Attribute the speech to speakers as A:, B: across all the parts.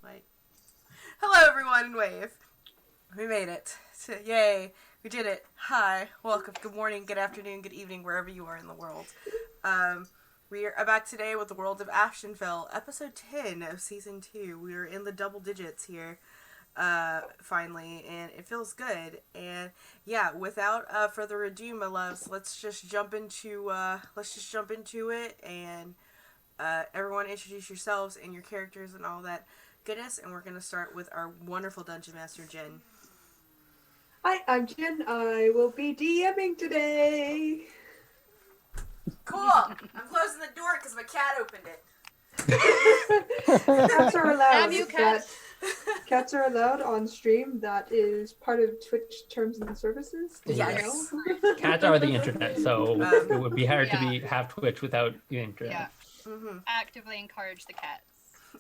A: Like, hello everyone in Wave. We made it. Yay. We did it. Hi. Welcome. Good morning, good afternoon, good evening, wherever you are in the world. We are back today with the world of Ashenfell, episode 10 of season 2. We are in the double digits here, finally, and it feels good. And yeah, without further ado, my loves, let's just jump into it, and everyone introduce yourselves and your characters and all that goodness, and we're going to start with our wonderful Dungeon Master, Jen.
B: Hi, I'm Jen. I will be DMing today.
A: Cool! I'm closing the door because my cat opened it.
B: Cats are allowed.
C: Damn you, cats.
B: Cats are allowed on stream. That is part of Twitch terms and services.
A: Yes.
D: Cats are the internet, so it would be hard to have Twitch without the internet.
C: Yeah.
A: Mm-hmm.
C: Actively encourage the cats.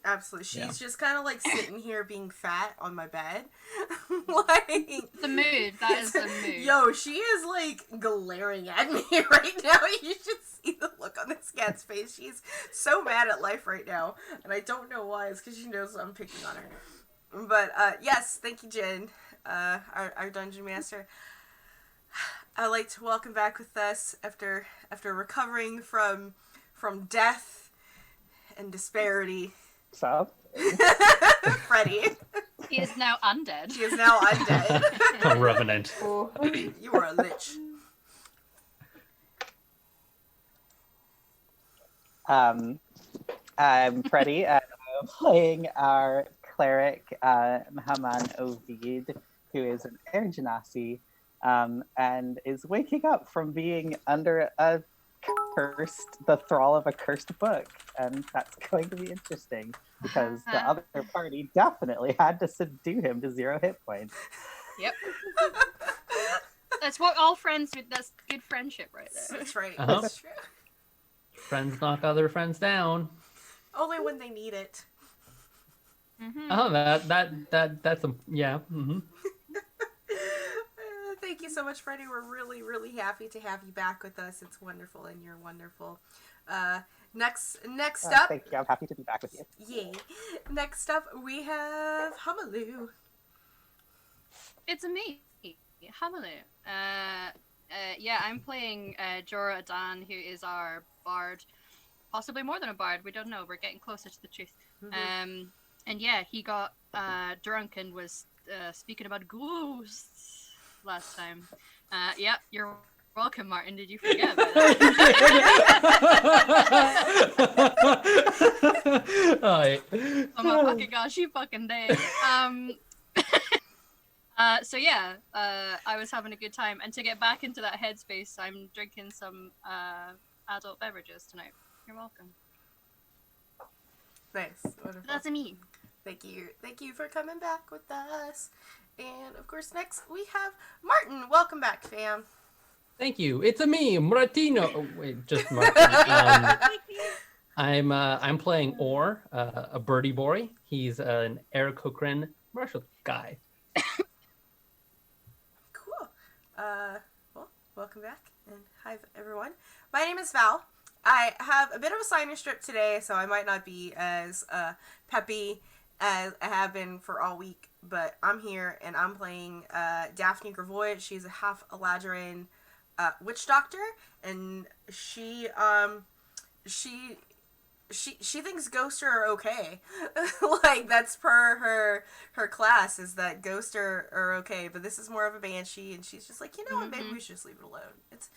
A: Absolutely. She's just kind of like sitting here being fat on my bed. Like,
C: the mood. That is the mood.
A: Yo, she is like glaring at me right now. You should see the look on this cat's face. She's so mad at life right now. And I don't know why. It's because she knows I'm picking on her. But yes, thank you, Jen, our Dungeon Master. I'd like to welcome back with us after recovering from death and disparity.
E: What's up?
A: Freddie.
C: He is now undead.
A: He is now undead.
D: A revenant.
B: Oh.
A: You are a lich.
E: I'm Freddie, and I'm playing our cleric, Mahaman Ovid, who is an Air Genasi, and is waking up from being under the thrall of a cursed book, and that's going to be interesting because the other party definitely had to subdue him to 0 hit points.
C: Yep. That's what all friends do. That's good friendship right there.
A: That's right.
D: Uh-huh.
A: That's true.
D: Friends knock other friends down.
A: Only when they need it.
C: Mm-hmm.
D: Oh, that's a yeah. Mm-hmm.
A: Thank you so much, Freddie. We're really, really happy to have you back with us. It's wonderful, and you're wonderful. Next up.
E: Thank you. I'm happy to be back with you.
A: Yay. Next up, we have Humaloo.
C: It's a me, Hamalu. Yeah, I'm playing Jorah Adan, who is our bard. Possibly more than a bard. We don't know. We're getting closer to the truth.
A: Mm-hmm.
C: And yeah, he got drunk and was speaking about ghosts last time. Yeah, you're welcome, Martin. Did you forget about that? Oh my fucking gosh, you fucking day. So yeah, I was having a good time, and to get back into that headspace, I'm drinking some adult beverages tonight. You're welcome.
A: Nice. Wonderful.
C: That's me.
A: Thank you for coming back with us. And of course, next we have Martin. Welcome back, fam.
D: Thank you. It's a me, Martino. Oh, wait, just Martin. I'm playing Orr, a birdie boy. He's an Aarakocra martial guy.
A: Cool. Well, welcome back, and hi everyone. My name is Val. I have a bit of a sinus strip today, so I might not be as peppy as I have been for all week, but I'm here, and I'm playing Daphne Gravoy. She's a half Eladrin witch doctor, and she thinks ghosts are okay. Like, that's per her class, is that ghosts are okay, but this is more of a banshee, and she's just like, you know what, maybe we should just leave it alone. It's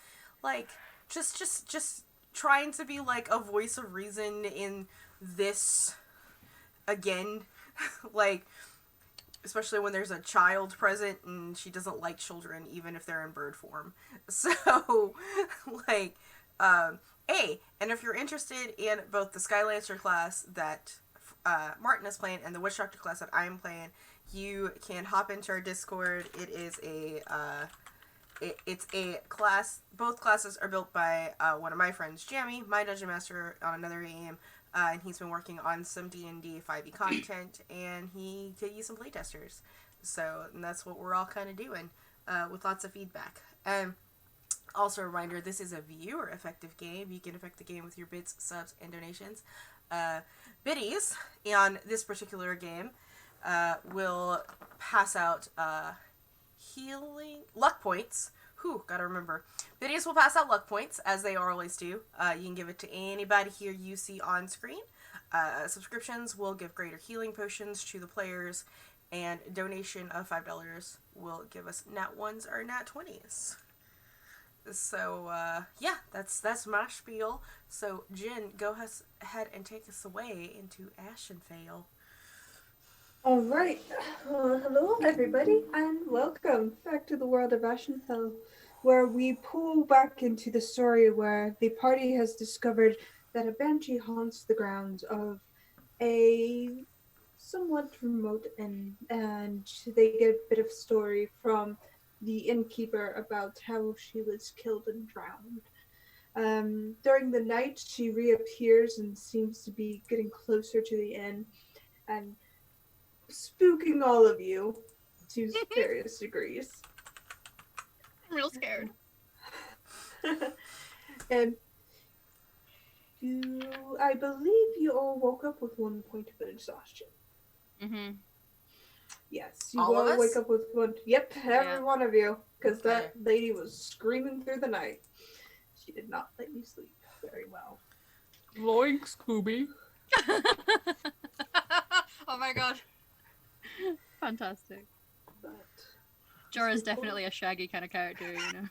A: like just trying to be like a voice of reason in this again. Like, especially when there's a child present and she doesn't like children even if they're in bird form. So like and if you're interested in both the Skylancer class that Martin is playing and the Witch Doctor class that I'm playing, you can hop into our Discord. It is it's a class. Both classes are built by one of my friends, Jamie, my Dungeon Master on another game, and he's been working on some D&D 5e content, and he could use some playtesters. So and that's what we're all kind of doing with lots of feedback. Also a reminder, this is a viewer effective game. You can affect the game with your bits, subs, and donations. Biddies on this particular game will pass out healing luck points. Gotta remember. Biddies will pass out luck points, as they always do. You can give it to anybody here you see on screen. Subscriptions will give greater healing potions to the players, and donation of $5 will give us nat 1s or nat 20s. So, yeah, that's my spiel. So, Jen, go ahead and take us away into Ashenfell.
B: All right. Hello, everybody, and welcome back to the world of Ashenfell, where we pull back into the story where the party has discovered that a banshee haunts the grounds of a somewhat remote inn, and they get a bit of story from the innkeeper about how she was killed and drowned. During the night, she reappears and seems to be getting closer to the inn and spooking all of you to various degrees.
C: I'm real scared.
B: And I believe you all woke up with 1 point of exhaustion.
C: Mm-hmm.
B: Yes, you
A: All of
B: all
A: us?
B: wake up with one. Yep, every
C: Yeah.
B: one of you, because
A: Okay.
B: that lady was screaming through the night. She did not let you sleep very well.
D: Loink, Scooby.
C: Oh my god. Fantastic.
B: But
C: Jorah's definitely a Shaggy kind of character, you know.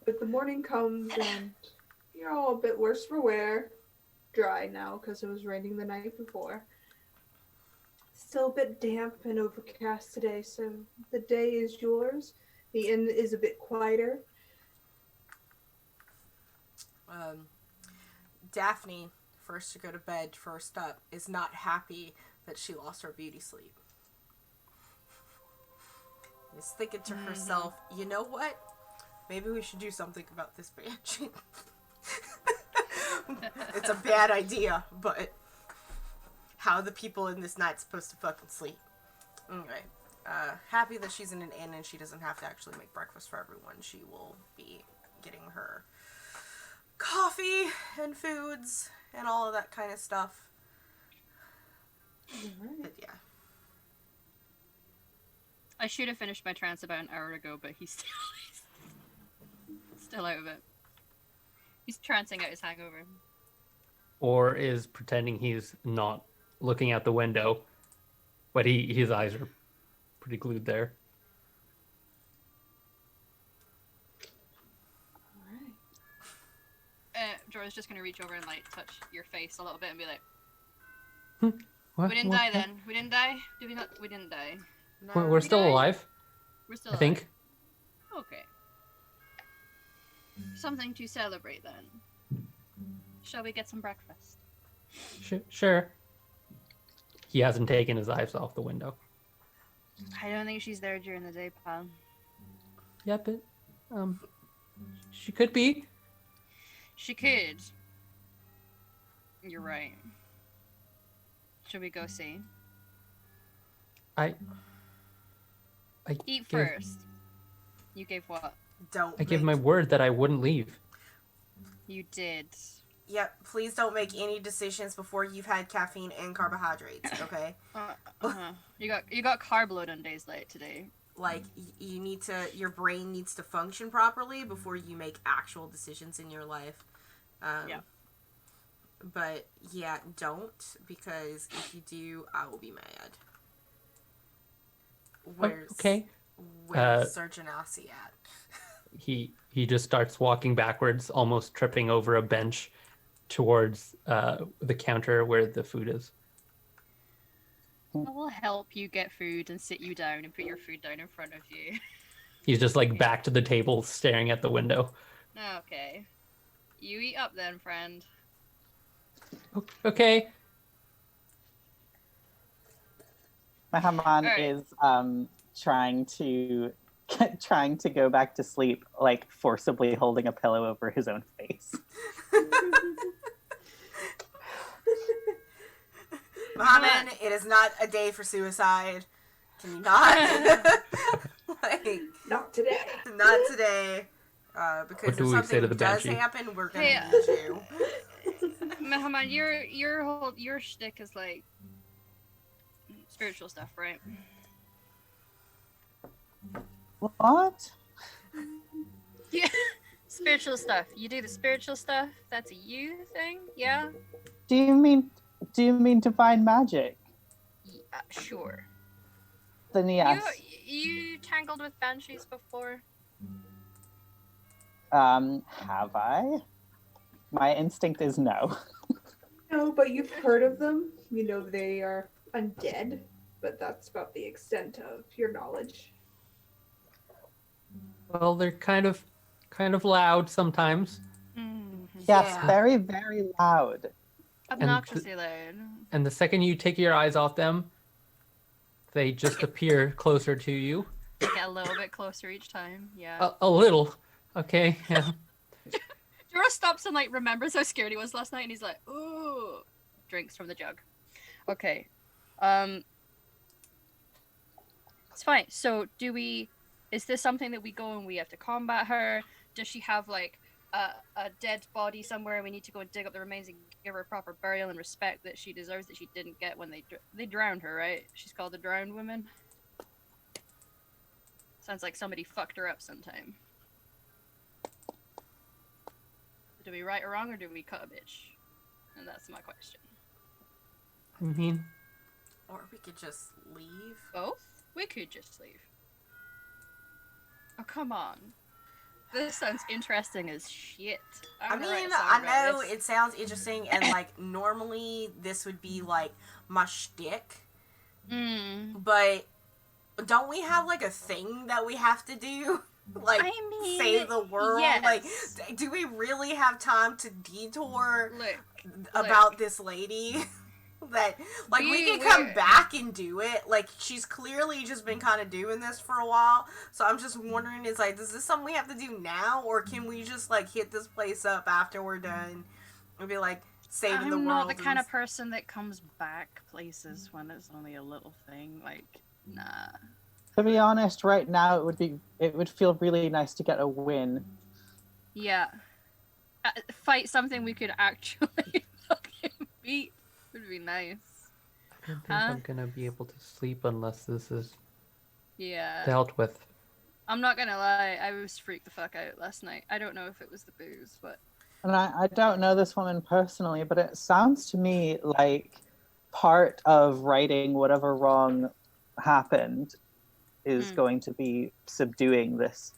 B: but the morning comes and you're all a bit worse for wear. Dry now because it was raining the night before. Still a bit damp and overcast today, so the day is yours. The inn is a bit quieter.
A: Daphne, first to go to bed, first up, is not happy that she lost her beauty sleep. Is thinking to herself, you know what? Maybe we should do something about this banshee. It's a bad idea, but how are the people in this night supposed to fucking sleep? Anyway, happy that she's in an inn and she doesn't have to actually make breakfast for everyone. She will be getting her coffee and foods and all of that kind of stuff. But yeah.
C: I should have finished my trance about an hour ago, but he's still out of it. He's trancing out his hangover.
D: Or is pretending he's not looking out the window, but his eyes are pretty glued there.
C: Jorah's just gonna reach over and like touch your face a little bit and be like,
D: What?
C: "We didn't die then. We didn't die. Did we not? We didn't die.
A: No,
D: We're still
C: died?
D: alive,
C: We're still
D: I think.
C: alive. Okay. Something to celebrate then. Shall we get some breakfast?
D: Sure. He hasn't taken his eyes off the window.
C: I don't think she's there during the day, pal.
D: Yeah, but she could be.
C: She could. You're right. Should we go see?
D: I
C: Eat
D: gave-
C: first. You gave what?
A: don't
D: I gave
A: make-
D: my word that I wouldn't leave.
C: You did.
A: Yep, please don't make any decisions before you've had caffeine and carbohydrates, okay?
C: You got carb load on days late today.
A: Like, you need to, your brain needs to function properly before you make actual decisions in your life.
C: Yeah.
A: But, yeah, don't, because if you do, I will be mad. Where's,
D: Okay.
A: Where's Surgeon Aussie at?
D: He just starts walking backwards, almost tripping over a bench towards the counter where the food is.
C: I will help you get food and sit you down and put your food down in front of you.
D: He's just like back to the table, staring at the window.
C: Okay. You eat up then, friend.
D: Okay.
E: Mahaman
C: Alright.
E: is trying to go back to sleep, like forcibly holding a pillow over his own face.
A: Mohammed, it is not a day for suicide. Can you not? Like,
B: Not today.
A: not today. Because
D: What do
A: if
D: we say to
A: something
D: the
A: does
D: banshee?
A: happen, we're gonna
C: Hey,
A: need you.
C: Mehaman, your shtick is like spiritual stuff, right?
E: What?
C: Yeah, spiritual stuff. You do the spiritual stuff. That's a you thing, yeah.
E: Do you mean divine magic?
C: Sure.
E: Then yes.
C: You tangled with banshees before?
E: Have I? My instinct is no.
B: No, but you've heard of them. You know they are undead, but that's about the extent of your knowledge.
D: Well, they're kind of loud sometimes.
E: Yes,
A: Yeah.
E: very, very loud.
C: Obnoxiously loud.
D: And the second you take your eyes off them, they just appear closer to you.
C: Get a little bit closer each time, yeah.
D: A little. Okay. Yeah.
C: Jura stops and like remembers how scared he was last night, and he's like, "Ooh," drinks from the jug. Okay, it's fine. So, is this something that we go and we have to combat her? Does she have like a dead body somewhere, and we need to go and dig up the remains and give her a proper burial and respect that she deserves that she didn't get when they drowned her, right? She's called the Drowned Woman. Sounds like somebody fucked her up sometime. Do we right or wrong, or do we cut a bitch? And that's my question.
D: I mean,
A: Or we could just leave.
C: Both? We could just leave. Oh, come on. This sounds interesting as shit.
A: I mean, I know it sounds interesting, and like normally this would be like my shtick, but don't we have like a thing that we have to do? Like,
C: I mean,
A: save the world?
C: yes.
A: Like, do we really have time to detour
C: Look.
A: about this lady? That, like, we can come back and do it. Like, she's clearly just been kind of doing this for a while. So I'm just wondering, is like, is this something we have to do now? Or can we just, like, hit this place up after we're done and be like, saving the world?
C: I'm not the kind of person that comes back places when it's only a little thing. Like, nah.
E: To be honest, right now it would feel really nice to get a win.
C: Yeah. Fight something we could actually fucking beat would be nice.
D: I don't think I'm gonna be able to sleep unless this is
C: Yeah.
D: dealt with.
C: I'm not gonna lie, I was freaked the fuck out last night. I don't know if it was the booze, but...
E: And I don't know this woman personally, but it sounds to me like part of righting whatever wrong happened is going to be subduing this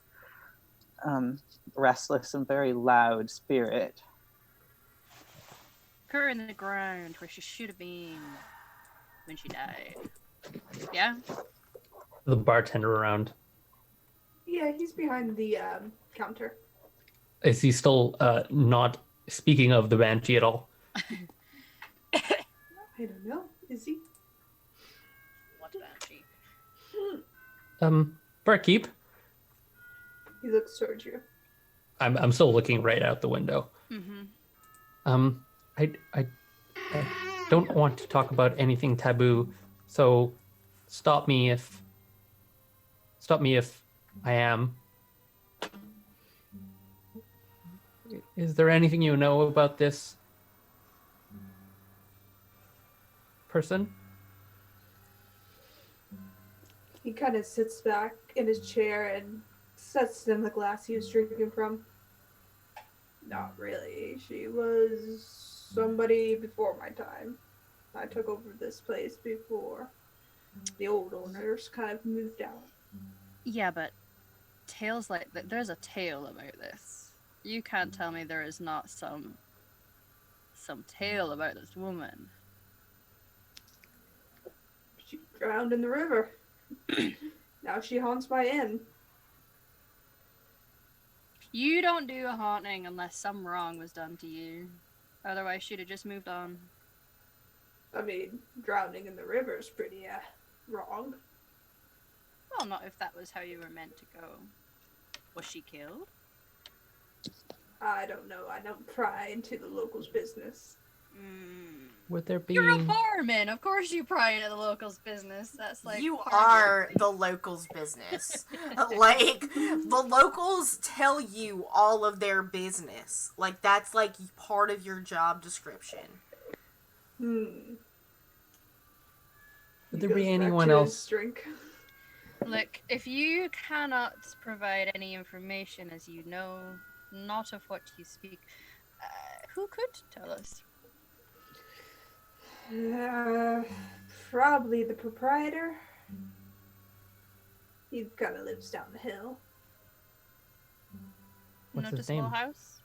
E: restless and very loud spirit.
C: Put her in the ground where she should have been when she died. Yeah?
D: The bartender around.
B: Yeah, he's behind the counter.
D: Is he still not speaking of the banshee at all?
B: I don't know. Is he?
C: What banshee?
D: Barkeep.
B: He looks towards you.
D: I'm still looking right out the window.
C: Mm-hmm.
D: I don't want to talk about anything taboo, so stop me if I am. Is there anything you know about this person?
B: He kind of sits back in his chair and sets down the glass he was drinking from. Not really. She was somebody before my time. I took over this place before the old owners kind of moved out.
C: Yeah, but tales like that, there's a tale about this. You can't tell me there is not some tale about this woman.
B: She drowned in the river. Now she haunts my inn.
C: You don't do a haunting unless some wrong was done to you. Otherwise, she'd have just moved on.
B: I mean, drowning in the river is pretty wrong.
C: Well, not if that was how you were meant to go. Was she killed?
B: I don't know. I don't pry into the locals' business.
D: Would there be?
C: You're a barman. Of course you pry into the locals' business. That's like
A: You
C: part
A: are
C: of your
A: the locals' business. Like, the locals tell you all of their business. Like, that's like part of your job description.
B: Hmm.
D: Would
B: He
D: there be
B: goes back
D: anyone
B: to
D: else?
B: his drink.
C: Look, if you cannot provide any information as you know not of what you speak, who could tell us?
B: Probably the proprietor. He kind of lives down the hill.
D: What's his
C: Noticeable
D: name?
C: house?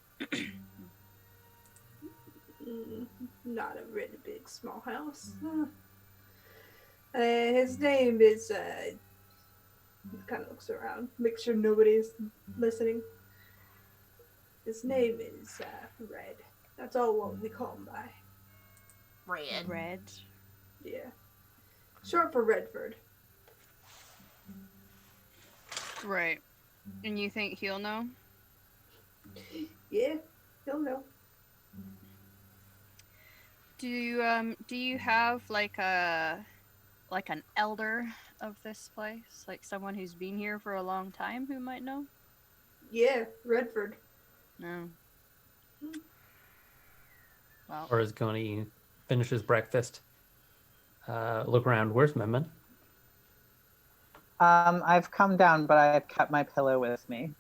B: Not a really big, small house. His name is, he kind of looks around, make sure nobody's listening. His name is, Red. That's all what we call him by.
A: Red.
C: Red.
B: Yeah. Short for Redford.
C: Right. And you think he'll know?
B: Yeah, he'll know.
C: Do you have like an elder of this place, like someone who's been here for a long time who might know?
B: Yeah, Redford.
C: No. Well,
D: Or is going to finish his breakfast? Look around. Where's Memon?
E: I've come down, but I've kept my pillow with me.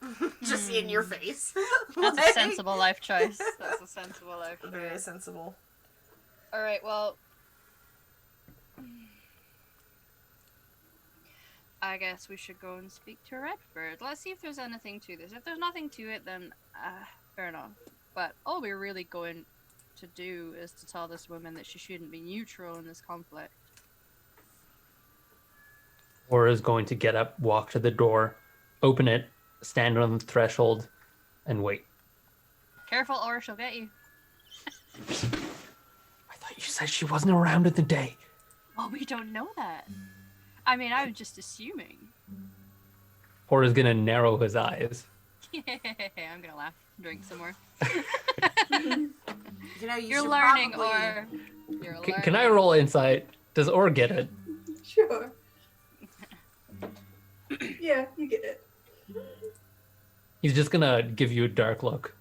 A: Just in your face.
C: that's a
A: Like,
C: sensible life choice. That's a sensible life choice.
A: Very sensible.
C: All right. Well, I guess we should go and speak to Redford. Let's see if there's anything to this. If there's nothing to it, then fair enough. But all we're really going to do is to tell this woman that she shouldn't be neutral in this conflict.
D: Or is going to get up, walk to the door, open it, stand on the threshold, and wait.
C: Careful, or she'll get you.
D: I thought you said she wasn't around in the day.
C: Well, we don't know that. I mean, I was just assuming.
D: Or is going to narrow his eyes.
C: I'm gonna laugh. Drink some more.
A: You know,
C: You're
A: should
C: learning,
A: probably...
C: or you're learning.
D: Can I roll insight? Does Or get it?
B: Sure. Yeah, you get it.
D: He's just going to give you a dark look.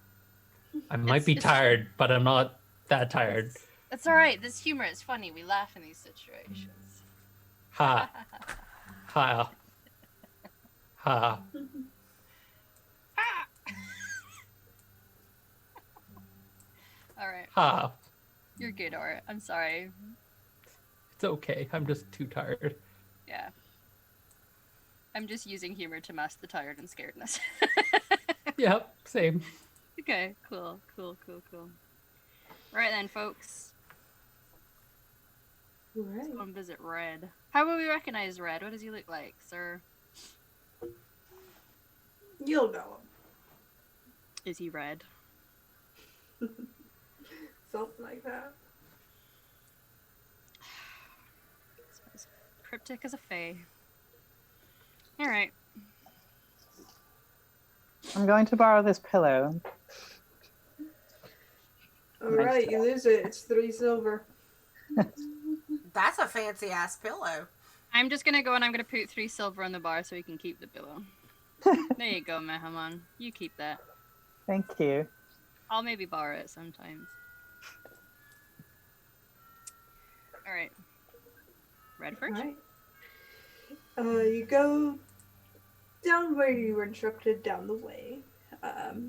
D: I might be
C: It's-
D: tired, but I'm not that tired.
C: It's all right. This humor is funny. We laugh in these situations.
D: Ha. Ha. Ha.
C: All right,
D: Ha.
C: you're good, Or. I'm sorry.
D: It's okay. I'm just too tired.
C: Yeah. I'm just using humor to mask the tired and scaredness.
D: Yep, same.
C: Okay, cool. Right then, folks.
B: Right.
C: Let's go and visit Red. How will we recognize Red? What does he look like, sir?
B: You'll know
C: Is he red?
B: him. Something like that.
C: It's as cryptic as a fae. All right.
E: I'm going to borrow this pillow.
B: Alright, you lose it. It's 3 silver.
A: That's a fancy ass pillow.
C: I'm just gonna go and I'm gonna put 3 silver on the bar so he can keep the pillow. There you go, Mehaman. You keep that.
E: Thank you.
C: I'll maybe borrow it sometimes. Alright. Redford?
B: Right. You go down where you were instructed down the way,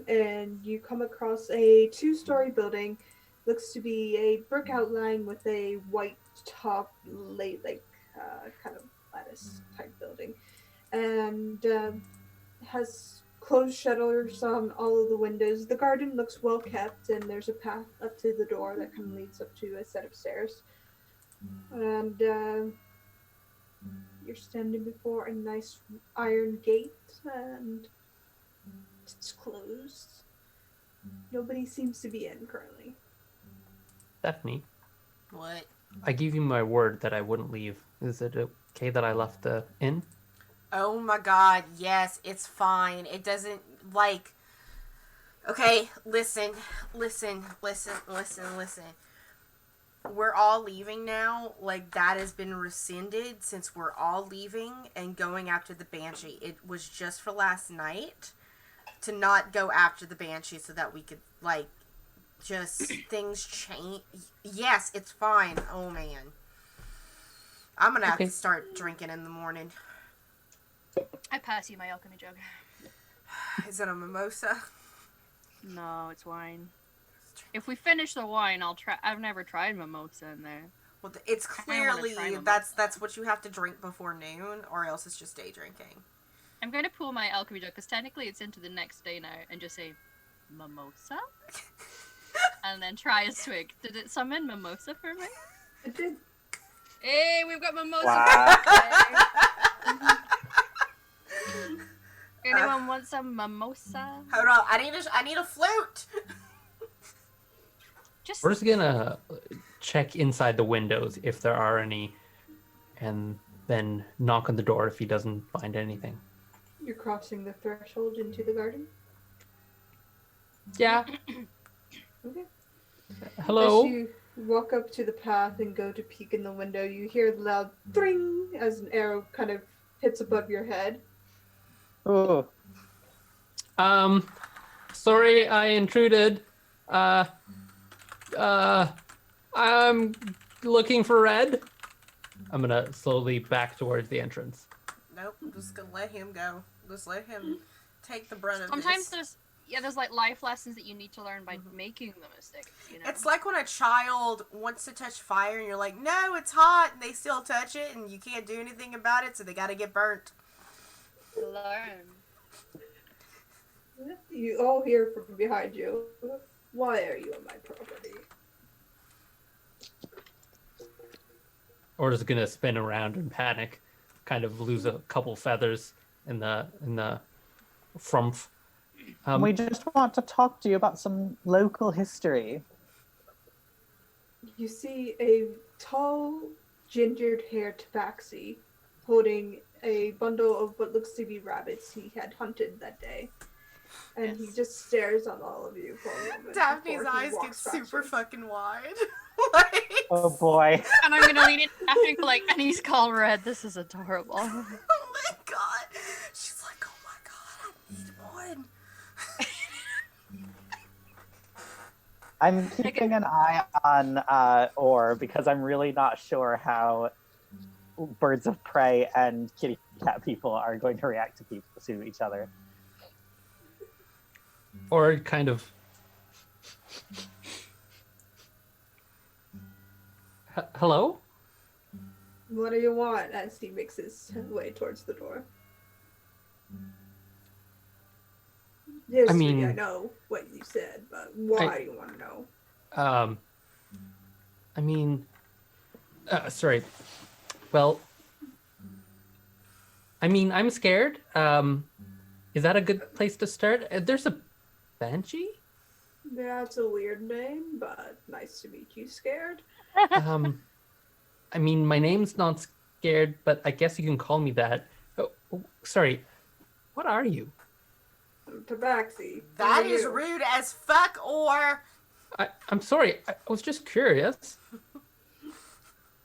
B: and you come across a 2-story building. Looks to be a brick outline with a white top, kind of lattice type building, and has closed shutters on all of the windows. The garden looks well kept, and there's a path up to the door that kind of leads up to a set of stairs. And you're standing before a nice iron gate, and it's closed. Nobody seems to be in currently.
D: Stephanie,
A: What?
D: I gave you my word that I wouldn't leave. Is it okay that I left the inn?
A: Oh my god, yes, it's fine. It doesn't, like... Okay, listen. we're all leaving now. Like, that has been rescinded since we're all leaving and going after the Banshee. It was just for last night to not go after the Banshee so that we could, like, just things change. Yes, it's fine. Oh, man. I'm gonna have to start drinking in the morning.
C: I pass you my alchemy jug.
A: Is it a mimosa?
C: No, it's wine. If we finish the wine, I'll try. I've never tried mimosa in there.
A: Well, it's
C: I wanna
A: clearly
C: try mimosa.
A: that's what you have to drink before noon, or else it's just day drinking.
C: I'm going to pull my alchemy jug because technically it's into the next day now, and just say mimosa, and then try a swig. Did it summon mimosa for me?
B: It did.
C: Hey, we've got mimosa.
E: Wow.
C: Anyone want some mimosa?
A: Hold on, I need a flute.
C: Just
D: We're just gonna check inside the windows if there are any, and then knock on the door if he doesn't find anything.
B: You're crossing the threshold into the garden.
D: Yeah.
B: Okay.
D: Hello.
B: As you walk up to the path and go to peek in the window, you hear the loud "dring" as an arrow kind of hits above your head.
E: Ooh.
D: Sorry I intruded. I'm looking for Red. I'm gonna slowly back towards the entrance.
A: Nope, I'm just gonna let him go. Just let him take the brunt of
C: sometimes
A: this.
C: there's like life lessons that you need to learn by making the mistakes. You know.
A: It's like when a child wants to touch fire and you're like, no, it's hot, and they still touch it, and you can't do anything about it, so they gotta get burnt.
C: Learn.
B: You all hear from behind you. Why are you on my property?
D: Or is gonna spin around and panic, kind of lose a couple feathers in the frumph.
E: We just want to talk to you about some local history.
B: You see a tall, ginger-haired tabaxi holding a bundle of what looks to be rabbits he had hunted that day. And he just stares on all of you for a moment.
A: Daphne's
B: before he
A: eyes get
B: walks past
A: super
B: you.
A: fucking wide. Like,
E: Oh boy.
C: And I'm gonna lean in after and go like, and he's called Red. This is adorable.
A: oh my god. She's like, oh my god, I need one.
E: I'm keeping an eye on Orr because I'm really not sure how birds of prey and kitty cat people are going to react to each other.
D: Or kind of. Hello?
B: What do you want? As he makes his way towards the door. Yes,
D: I mean-
B: I know what you said, but why do you want to know?
D: I mean, sorry. Well, I mean, I'm scared. Is that a good place to start? There's a banshee.
B: That's a weird name, but nice to meet you, Scared.
D: I mean, my name's not Scared, but I guess you can call me that. Oh, sorry. What are you?
B: Tabaxi.
A: That
B: who are
A: is
B: you?
A: rude as fuck, or
D: I'm sorry. I was just curious.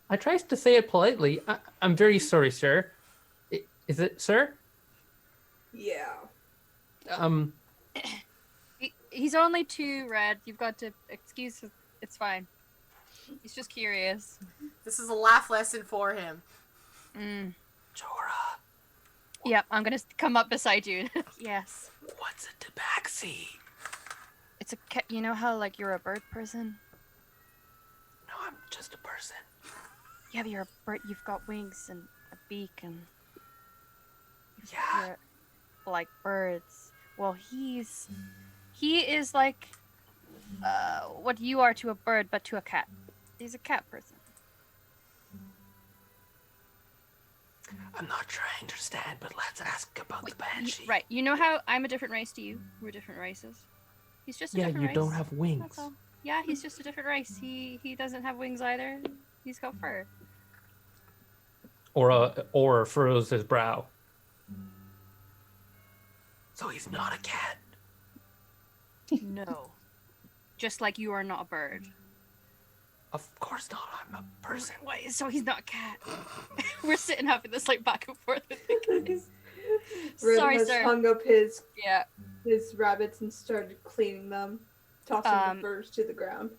D: I tried to say it politely. I'm very sorry, sir. Is it, sir?
B: Yeah.
C: He's only 2, Red. You've got to excuse him. It's fine. He's just curious.
A: this is a laugh lesson for him.
D: Jorah,
C: Yep, I'm gonna come up beside you. Yes.
D: what's a tabaxi?
C: It's a you know how like you're a bird person?
D: No, I'm just a person.
C: Yeah, but you're a bird. You've got wings and a beak and
D: Yeah.
C: you're like birds. Well, he is like what you are to a bird, but to a cat. He's a cat person.
D: I'm not sure I understand, but let's ask about the banshee.
C: Right. You know how I'm a different race to you? We're different races. He's just a
D: Yeah,
C: different
D: you
C: race.
D: don't have
C: That's
D: wings.
C: all. Yeah, he's just a different race. He doesn't have wings either. He's got fur.
D: Or furrows his brow. So he's not a cat.
C: No. Just like you are not a bird.
D: Of course not. I'm a person.
C: Wait, so he's not a cat. We're sitting having this like back and forth.
B: Red
C: Sorry,
B: has
C: sir.
B: hung up his
C: Yeah.
B: rabbits and started cleaning them, tossing the furs to the ground.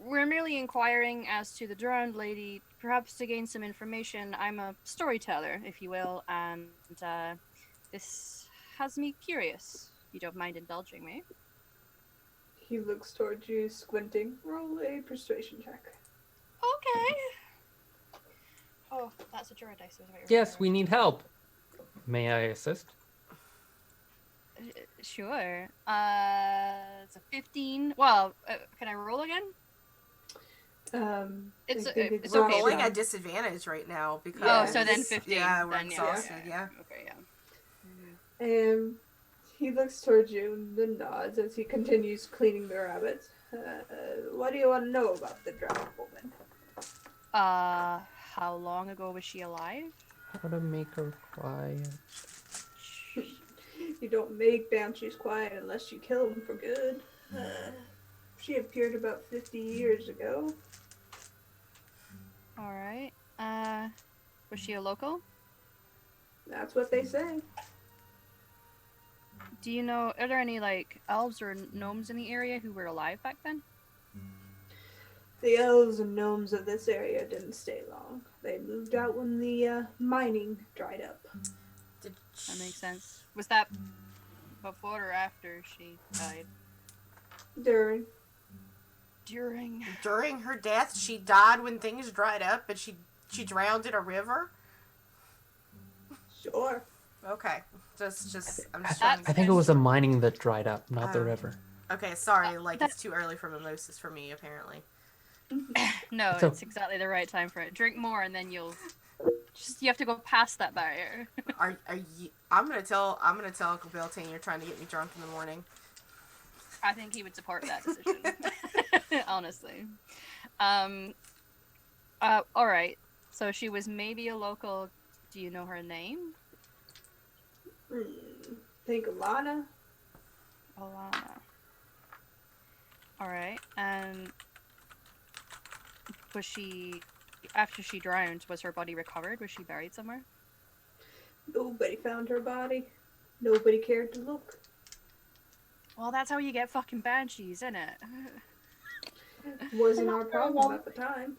C: We're merely inquiring as to the drowned lady, perhaps to gain some information. I'm a storyteller, if you will, and this has me curious. You don't mind indulging me?
B: He looks towards you, squinting. Roll a persuasion check.
C: Okay. Oh, that's a draw dice.
D: Yes, we need help. May I assist?
C: Sure. It's a 15. Well, can I roll again? It's
B: I think
C: it's
A: We're
C: okay.
A: rolling
B: then.
A: at disadvantage right now because
C: Oh, so then 15.
A: Yeah, we're
C: then,
A: exhausted. Yeah.
C: Okay, yeah.
B: He looks towards you and then nods as he continues cleaning the rabbits. What do you want to know about the drowned woman?
C: How long ago was she alive?
D: How to make her quiet?
B: You don't make banshees quiet unless you kill them for good. She appeared about 50 years ago.
C: All right. Was she a local?
B: That's what they say.
C: Do you know, are there any like elves or gnomes in the area who were alive back then?
B: The elves and gnomes of this area didn't stay long. They moved out when the mining dried up.
C: That makes sense. Was that before or after she died?
B: During.
C: During
A: Her death, she died when things dried up, but she drowned in a river.
B: Sure.
A: Okay, just I'm just
C: That-
A: trying to
D: I think it was the mining that dried up, not the
A: Oh.
D: river.
A: Okay, sorry, like it's too early for mimosas for me apparently.
C: No,
D: So-
C: it's exactly the right time for it. Drink more, and then you have to go past that barrier.
A: Are you? I'm gonna tell Uncle Beltane you're trying to get me drunk in the morning.
C: I think he would support that decision. Honestly. All right. So she was maybe a local. Do you know her name?
B: Think Alana?
C: Alana. All right. And was she, after she drowned, was her body recovered? Was she buried somewhere?
B: Nobody found her body. Nobody cared to look.
C: Well, that's how you get fucking banshees, isn't it?
B: Wasn't our problem at the time.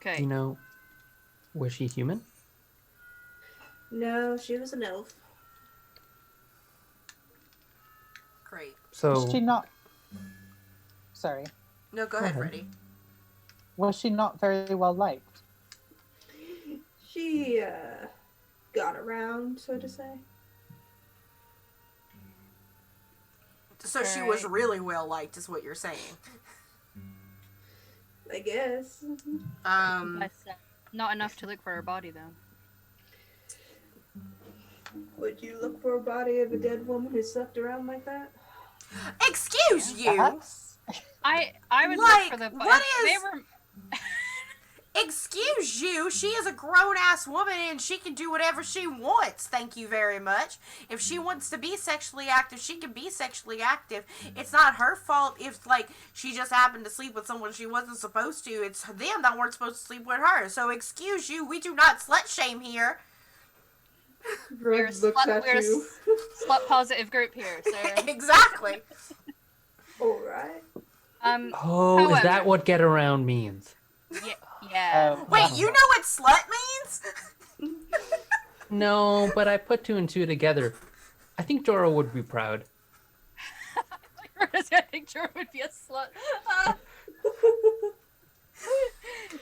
C: Okay.
D: You know, was she human?
B: No, she was an elf.
A: Great.
D: So
E: Was she not? Sorry.
A: No, go
D: Go
A: ahead,
D: ahead.
A: Freddie.
E: Was she not very well liked?
B: She, got around, so to say.
A: So she was
C: Alright.
A: really well liked, is what you're saying.
B: I guess.
C: But, not enough to look for her body, though.
B: Would you look for a body of a dead woman who slept around like that?
A: Excuse you.
E: Perhaps?
C: I would
A: Like,
C: look for the.
A: what
C: if they
A: is-
C: were.
A: Excuse you. She is a grown-ass woman and she can do whatever she wants. Thank you very much. If she wants to be sexually active, she can be sexually active. It's not her fault if, like, she just happened to sleep with someone she wasn't supposed to. It's them that weren't supposed to sleep with her. So, excuse you, we do not slut-shame here.
C: We're a
B: Red looks
C: slut-
B: at
C: we're a
B: you.
C: Slut positive group here, so.
A: Exactly.
B: Alright.
D: Oh, is
C: However-
D: that what get around means?
C: Yeah.
A: Wait, you know what slut means?
D: No, but I put two and two together. I think Jorah would be proud.
C: I think Jorah would be a slut.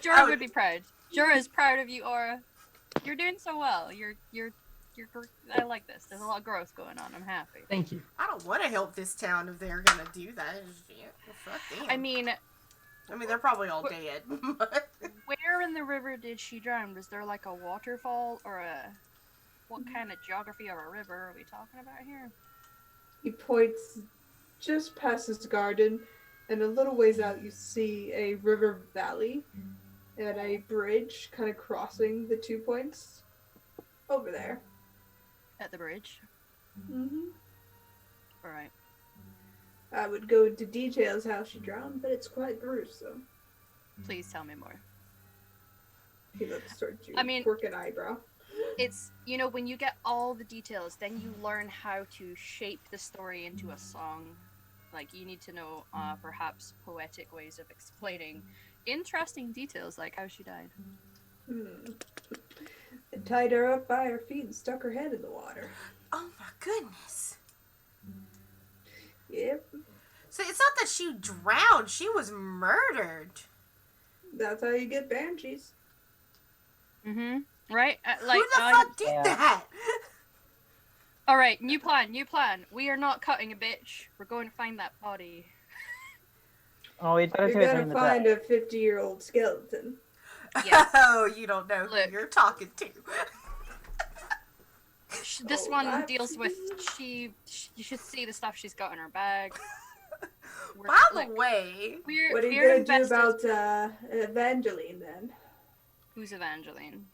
C: Jorah would be proud. Jorah is proud of you, Aura. You're doing so well. You're. I like this. There's a lot of growth going on. I'm happy.
D: Thank you.
A: I don't want to help this town if they're gonna do that. Shit. Fuck them.
C: I mean,
A: they're probably all dead. But
C: where in the river did she drown? Was there like a waterfall or a? What kind of geography of a river are we talking about here?
B: He points just past his garden, and a little ways out you see a river valley and a bridge kind of crossing the 2 points over there.
C: At the bridge.
B: Mm-hmm.
C: All right.
B: I would go into details how she drowned, but it's quite gruesome.
C: Please tell me more.
B: He looks towards you,
C: I mean-
B: quirk an eyebrow.
C: It's, when you get all the details, then you learn how to shape the story into a song. Like, you need to know, perhaps, poetic ways of explaining interesting details, like how she died.
B: They tied her up by her feet and stuck her head in the water.
A: Oh my goodness.
B: Yep,
A: So it's not that she drowned, she was murdered.
B: that's how you get banshees.
C: Mm-hmm. Right?
A: Who the fuck did
E: Yeah.
A: that?
C: Alright, new plan. We are not cutting a bitch. We're going to find that body.
E: Oh, we better
B: You're
E: do it
B: gonna
E: during the
B: find
E: day.
B: a 50-year-old skeleton.
C: Yes.
A: Oh, you don't know
C: Look.
A: who you're talking to.
C: This
B: Oh,
C: one
B: that's-
C: deals with you should see the stuff she's got in her bag.
A: By the
C: Look,
A: way,
B: What are you
C: we're
B: gonna
C: invested.
B: do about Evangeline then?
C: Who's Evangeline?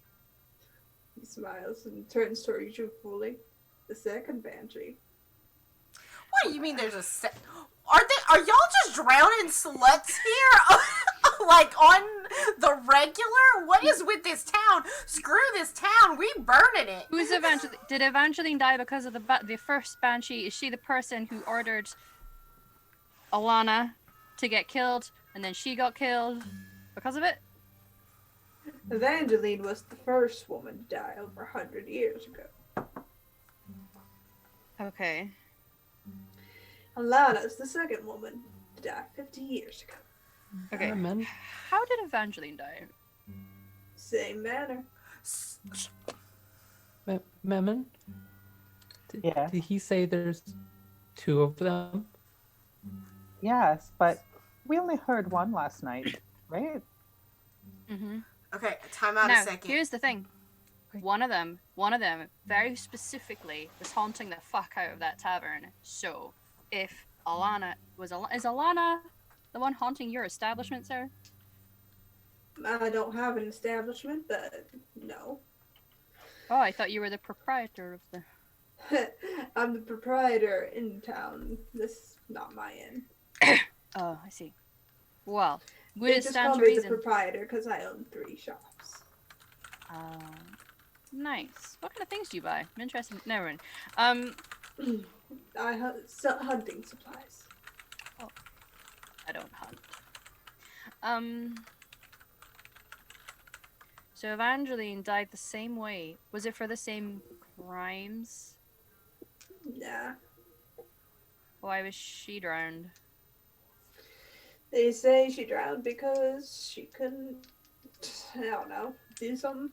B: He smiles and turns towards you fully. The second banshee.
A: what do you mean there's a are y'all just drowning sluts here? Like on the regular? What is with this town? Screw this town. We burning it.
C: Who's Evangeline? Did Evangeline die because of the first banshee? Is she the person who ordered Alana to get killed, and then she got killed because of it?
B: Evangeline was the first woman to die over 100 years ago.
C: Okay.
B: Alana's the second woman to die 50 years ago.
C: Okay.
D: Men.
C: How did Evangeline die?
B: Same manner.
D: Memon?
E: Yeah.
D: Did he say there's two of them?
E: Yes, but we only heard one last night, right?
C: Mm-hmm.
A: Okay, time out a
C: Now,
A: second.
C: here's the thing. One of them, very specifically, was haunting the fuck out of that tavern. So, if Alana is Alana the one haunting your establishment, sir?
B: I don't have an establishment, but no.
C: Oh, I thought you were the proprietor of the.
B: I'm the proprietor in town. This is not my inn.
C: Oh, I see. Well, would
B: They
C: it
B: just
C: stand
B: call
C: to
B: me the
C: reason?
B: proprietor because I own 3 shops.
C: Nice. What kind of things do you buy? I'm interested. Never mind.
B: I sell hunting supplies.
C: I don't hunt. So Evangeline died the same way. Was it for the same crimes?
B: Nah.
C: Why was she drowned?
B: They say she drowned because she couldn't, I don't know, do something.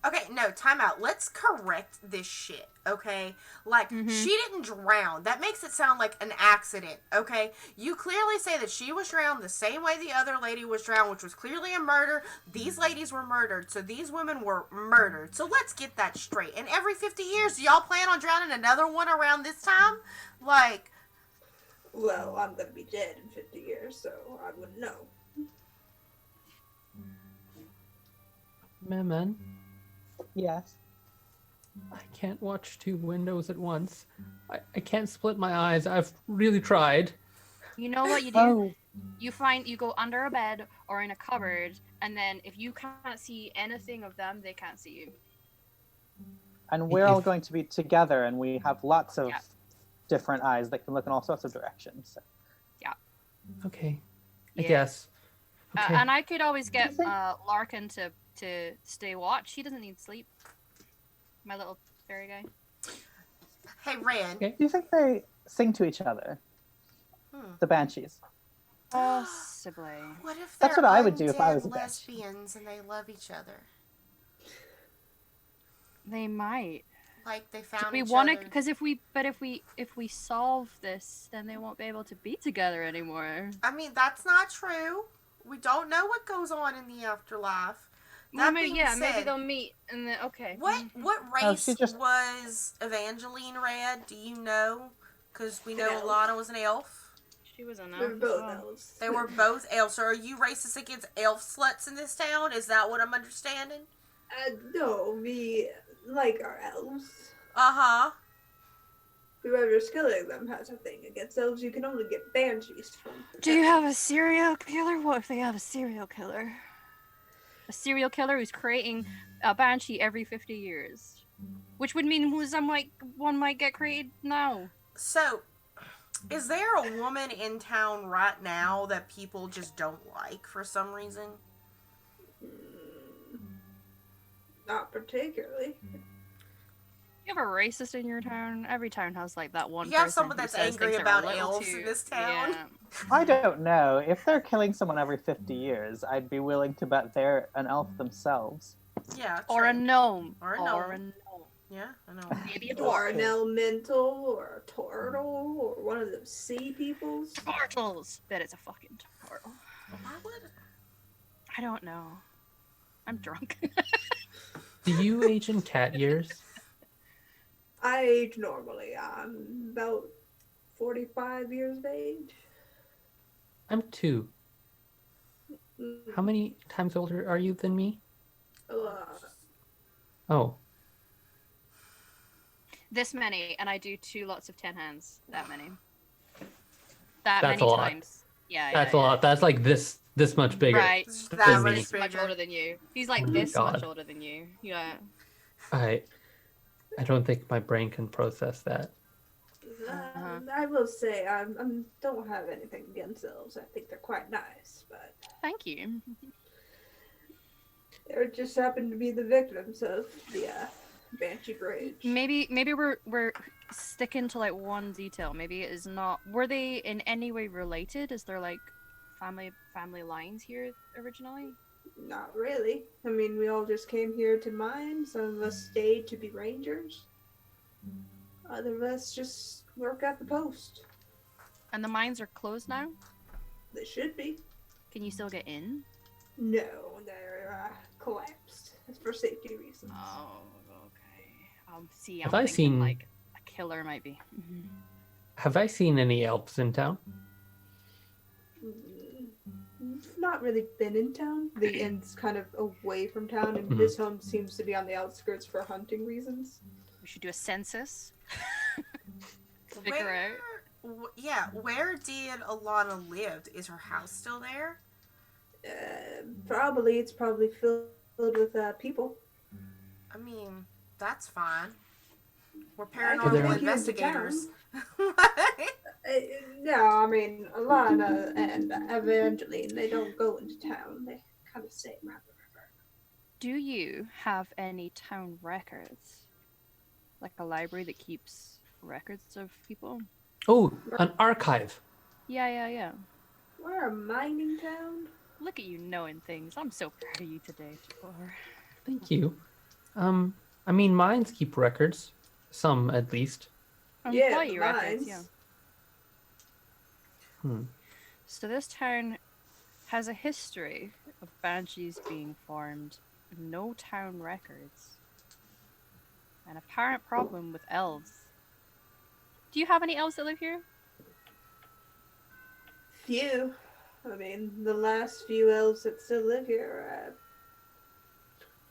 A: Okay, no, time out. Let's correct this shit, okay? Like, she didn't drown. That makes it sound like an accident, okay? You clearly say that she was drowned the same way the other lady was drowned, which was clearly a murder. These ladies were murdered, so these women were murdered. So let's get that straight. And every 50 years, do y'all plan on drowning another one around this time? Like...
B: Well, I'm gonna be dead in 50 years, so I wouldn't know.
D: Memon,
E: Yes.
D: I can't watch two windows at once. I can't split my eyes. I've really tried.
C: You know what you do?
E: Oh,
C: You go under a bed or in a cupboard, and then if you can't see anything of them, they can't see you.
E: and we're all going to be together, and we have lots of
C: Yeah.
E: different eyes that can look in all sorts of directions.
D: Okay. I
C: Yeah.
D: guess. Okay.
C: And I could always get
E: think-
C: Larkin to stay watch. He doesn't need sleep. My little fairy guy.
A: Hey, Rand.
D: Okay.
E: Do you think they sing to each other? The banshees.
C: Possibly.
A: What if
E: That's
A: they're
E: what I would do if I
A: undead
E: was a bitch.
A: lesbians and they love each other?
C: They might.
A: Like, they found
C: We
A: each
C: want to,
A: other.
C: because if we solve this, then they won't be able to be together anymore.
A: I mean, that's not true. We don't know what goes on in the afterlife.
C: Well,
A: That
C: maybe,
A: being
C: yeah,
A: said,
C: maybe they'll meet and then okay.
A: What
E: Oh,
A: race
E: she just-
A: was Evangeline Red? Do you know? Because we know
B: An elf.
A: Alana was an elf.
C: She was an
B: We're
C: elf.
B: both
C: as well.
B: elves.
A: They were both elves. So are you racist against elf sluts in this town? Is that what I'm understanding?
B: No, we like our elves.
A: Uh-huh.
B: Whoever's killing them has a thing against elves. You can only get banshees from.
C: Do you have a serial killer? What if they have a serial killer? A serial killer who's creating a banshee every 50 years. Which would mean one might get created now.
A: So, is there a woman in town right now that people just don't like for some reason?
B: Not particularly.
C: You have a racist in your town? Every town has like that one
A: You have
C: person
A: someone
C: who
A: that's
C: says
A: angry
C: things are a
A: about
C: little
A: elves in this town?
C: Yeah.
E: I don't know. If they're killing someone every 50 years, I'd be willing to bet they're an elf themselves.
A: Yeah,
C: Or a
A: true.
C: gnome.
A: Or a gnome. Yeah, I know.
C: Maybe a
B: Or
C: dwarf.
B: an elemental, or a turtle, or one of those sea peoples.
C: Turtles. Bet it's a fucking turtle.
A: Why would...
C: I don't know. I'm drunk.
D: Do you age in cat years?
B: I age normally. I'm about 45 years of age.
D: I'm 2. How many times older are you than me? Oh,
C: This many, and I do 2 lots of 10 hands. That many. That
D: That's
C: many
D: a lot.
C: times. Yeah,
D: that's
C: yeah,
D: a lot. That's like this much bigger.
C: Right.
A: That
D: than me.
C: He's much older than you. He's like
D: Oh my
C: this much
D: God.
C: older than you. Yeah.
D: I don't think my brain can process that.
B: I will say I don't have anything against elves. I think they're quite nice, but
C: Thank you.
B: they just happen to be the victims of the Banshee Bridge.
C: Maybe we're sticking to like one detail. Maybe it is not. Were they in any way related? Is there like family lines here originally?
B: Not really. I mean, we all just came here to mine. Some of us stayed to be rangers. Other of us just work at the post.
C: And the mines are closed now?
B: They should be.
C: Can you still get in?
B: No, they're collapsed. It's for safety reasons.
C: Oh, okay. See,
D: Have
C: I'm
D: I
C: thinking
D: seen-
C: like a killer might be.
D: Have I seen any elves in town?
B: Not really been in town. The inn's kind of away from town, and this home seems to be on the outskirts for hunting reasons.
C: We should do a census. Figure
A: Where...
C: out.
A: Yeah, where did Alana live? Is her house still there?
B: Probably. It's probably filled with people.
A: I mean, that's fine. We're
B: I can
A: paranormal
B: take you into
A: investigators.
B: No, I mean, Alana and Evangeline, they don't go into town. They kind of stay around the river.
C: Do you have any town records? Like a library that keeps records of people?
D: Oh, an archive.
C: Yeah.
B: We're a mining town.
C: Look at you knowing things. I'm so proud of you today, Jabbar.
D: Thank you. I mean, mines keep records. Some, at least.
C: Employee
B: the
C: records,
B: mines.
C: yeah.
D: Hmm.
C: So this town has a history of banshees being formed, no town records, an apparent problem with elves. Do you have any elves that live here?
B: Few. I mean, the last few elves that still live here are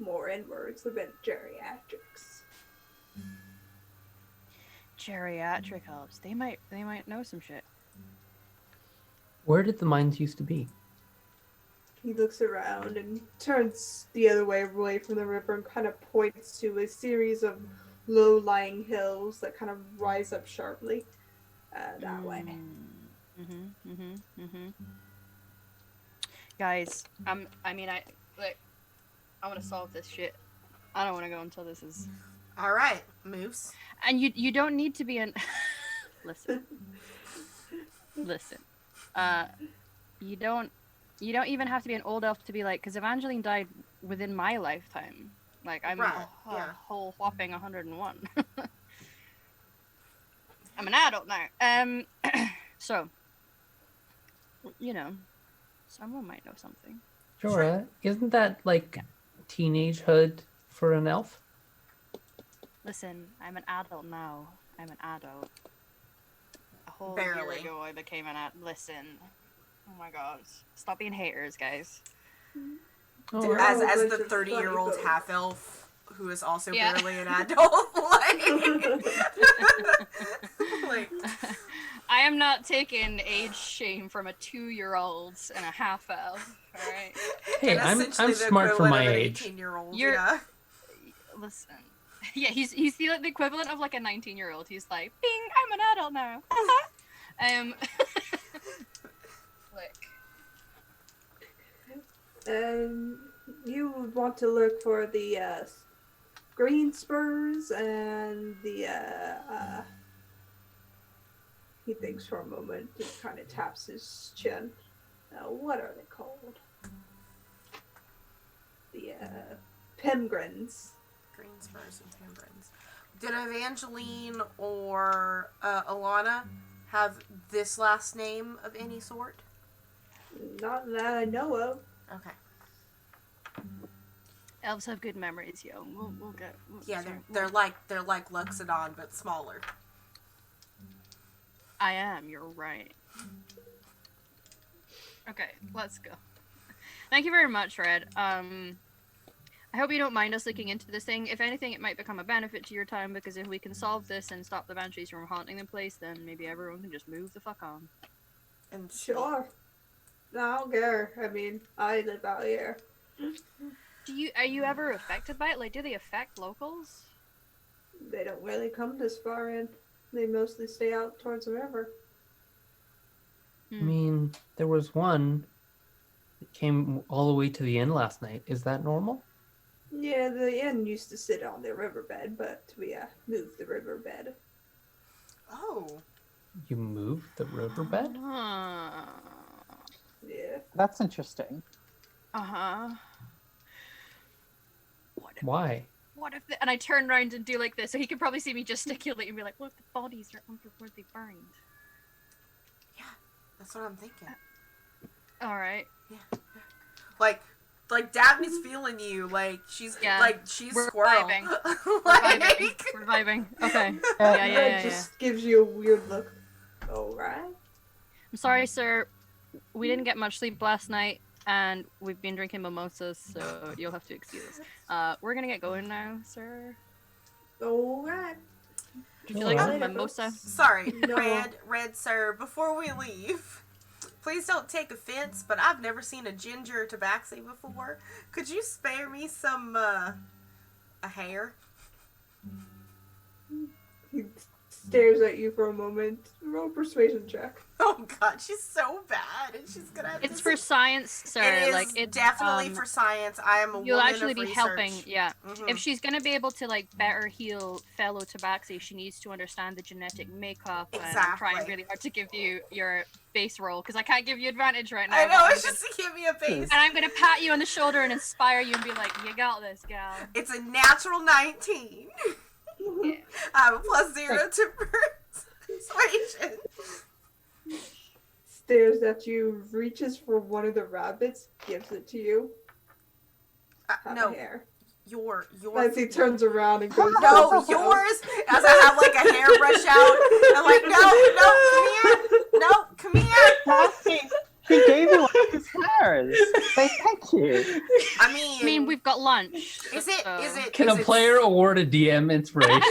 B: more inwards. They've been geriatrics.
C: Geriatric elves. They might know some shit.
D: Where did the mines used to be?
B: He looks around and turns the other way away from the river and kind of points to a series of low-lying hills that kind of rise up sharply that way.
C: Guys, I want to solve this shit. I don't want to go until this is.
A: All right, Moose.
C: And you don't need to be an. Listen. You don't even have to be an old elf to be like, because Evangeline died within my lifetime. Like I'm
A: Right,
C: a whole whopping 101. I'm an adult now. So someone might know something.
D: Jorah, isn't that like teenagehood for an elf?
C: Listen, I'm an adult now. I'm an adult. A whole
A: Barely.
C: year ago, I became an adult. Listen. Oh my god. Stop being haters, guys.
D: Oh,
A: As
B: bunch
A: the
B: of
A: 30-year-old
B: funny
A: half elf who is also
C: Yeah.
A: barely an adult. Like,
C: am not taking age shame from a 2-year-old and a half elf. All right.
D: Hey,
A: And
D: I'm
A: essentially the
D: smart for
A: equivalent
D: my
A: of an
D: age.
A: 18-year-old.
C: You're-
A: Yeah.
C: Listen. Yeah, he's the equivalent of like a 19-year-old. He's like, "Bing, I'm an adult now." Like,
B: You would want to look for the green spurs and the he thinks for a moment and kind of taps his chin. What are they called? The Pemgrins.
A: Green spurs and tambourines. Did Evangeline or Alana have this last name of any sort?
B: Not that I know of.
A: Okay.
C: elves have good memories, yo. We'll get.
A: Yeah,
C: sorry.
A: they're like Luxodon but smaller.
C: I am. You're right. Okay, let's go. Thank you very much, Red. I hope you don't mind us looking into this thing. If anything, it might become a benefit to your time, because if we can solve this and stop the banshees from haunting the place, then maybe everyone can just move the fuck on.
A: And
B: Sure. No, I don't care. I mean, I live out here.
C: Are you ever affected by it? Like, do they affect locals?
B: They don't really come this far in. They mostly stay out towards the river.
D: I mean, there was one that came all the way to the end last night. Is that normal?
B: Yeah, the inn used to sit on the riverbed, but we moved the riverbed.
A: Oh.
D: You moved the riverbed?
B: Yeah.
E: That's interesting.
C: Uh-huh.
D: Why?
C: What if and I turn around and do like this, so he could probably see me gesticulate and be like, "What if the bodies are under where they burned?"
A: Yeah, that's what I'm thinking.
C: All right.
A: Yeah. Like Daphne's feeling you. Like she's she's
C: We're
A: squirrel.
C: vibing.
A: Like-
C: We're vibing. Okay. Yeah.
B: Red just gives you a weird look. Alright.
C: I'm sorry, sir. We didn't get much sleep last night, and we've been drinking mimosas, so you'll have to excuse us. We're gonna get going now, sir.
B: Alright.
C: Would you like
B: Alright.
C: some mimosa?
A: Sorry,
B: No.
A: Red sir, before we leave, please don't take offense, but I've never seen a ginger tabaxi before. Could you spare me some, a hair?
B: He stares at you for a moment. Roll a persuasion check.
A: Oh god, she's so bad, and she's gonna have
C: It's
A: to...
C: for science, sir.
A: It is
C: like it's
A: definitely for science. I am a
C: You'll
A: woman
C: actually
A: of
C: be
A: research.
C: helping, yeah.
A: Mhm.
C: If she's gonna be able to like better heal fellow tabaxi, she needs to understand the genetic makeup. And I'm trying
A: Exactly.
C: really hard to give you your base roll because I can't give you advantage right now.
A: I
C: but
A: know,
C: I'm
A: it's
C: gonna-
A: just to give me a base.
C: And I'm gonna pat you on the shoulder and inspire you and be like, "You got this, gal."
A: It's a natural 19.
C: Yeah.
A: I have a +0 to persuasion.
B: Stares at you, reaches for one of the rabbits, gives it to you. Have
A: No,
B: a hair.
A: your
B: As he turns around and goes,
A: No, yours. As I have like a hairbrush out, I'm like, no, come here,
E: Daphne, he gave you one of his hairs. Say thank you.
A: I
C: I mean, we've got lunch.
A: Is it?
C: so-
A: Is it?
D: Can
A: is
D: a
A: it-
D: player award a DM inspiration?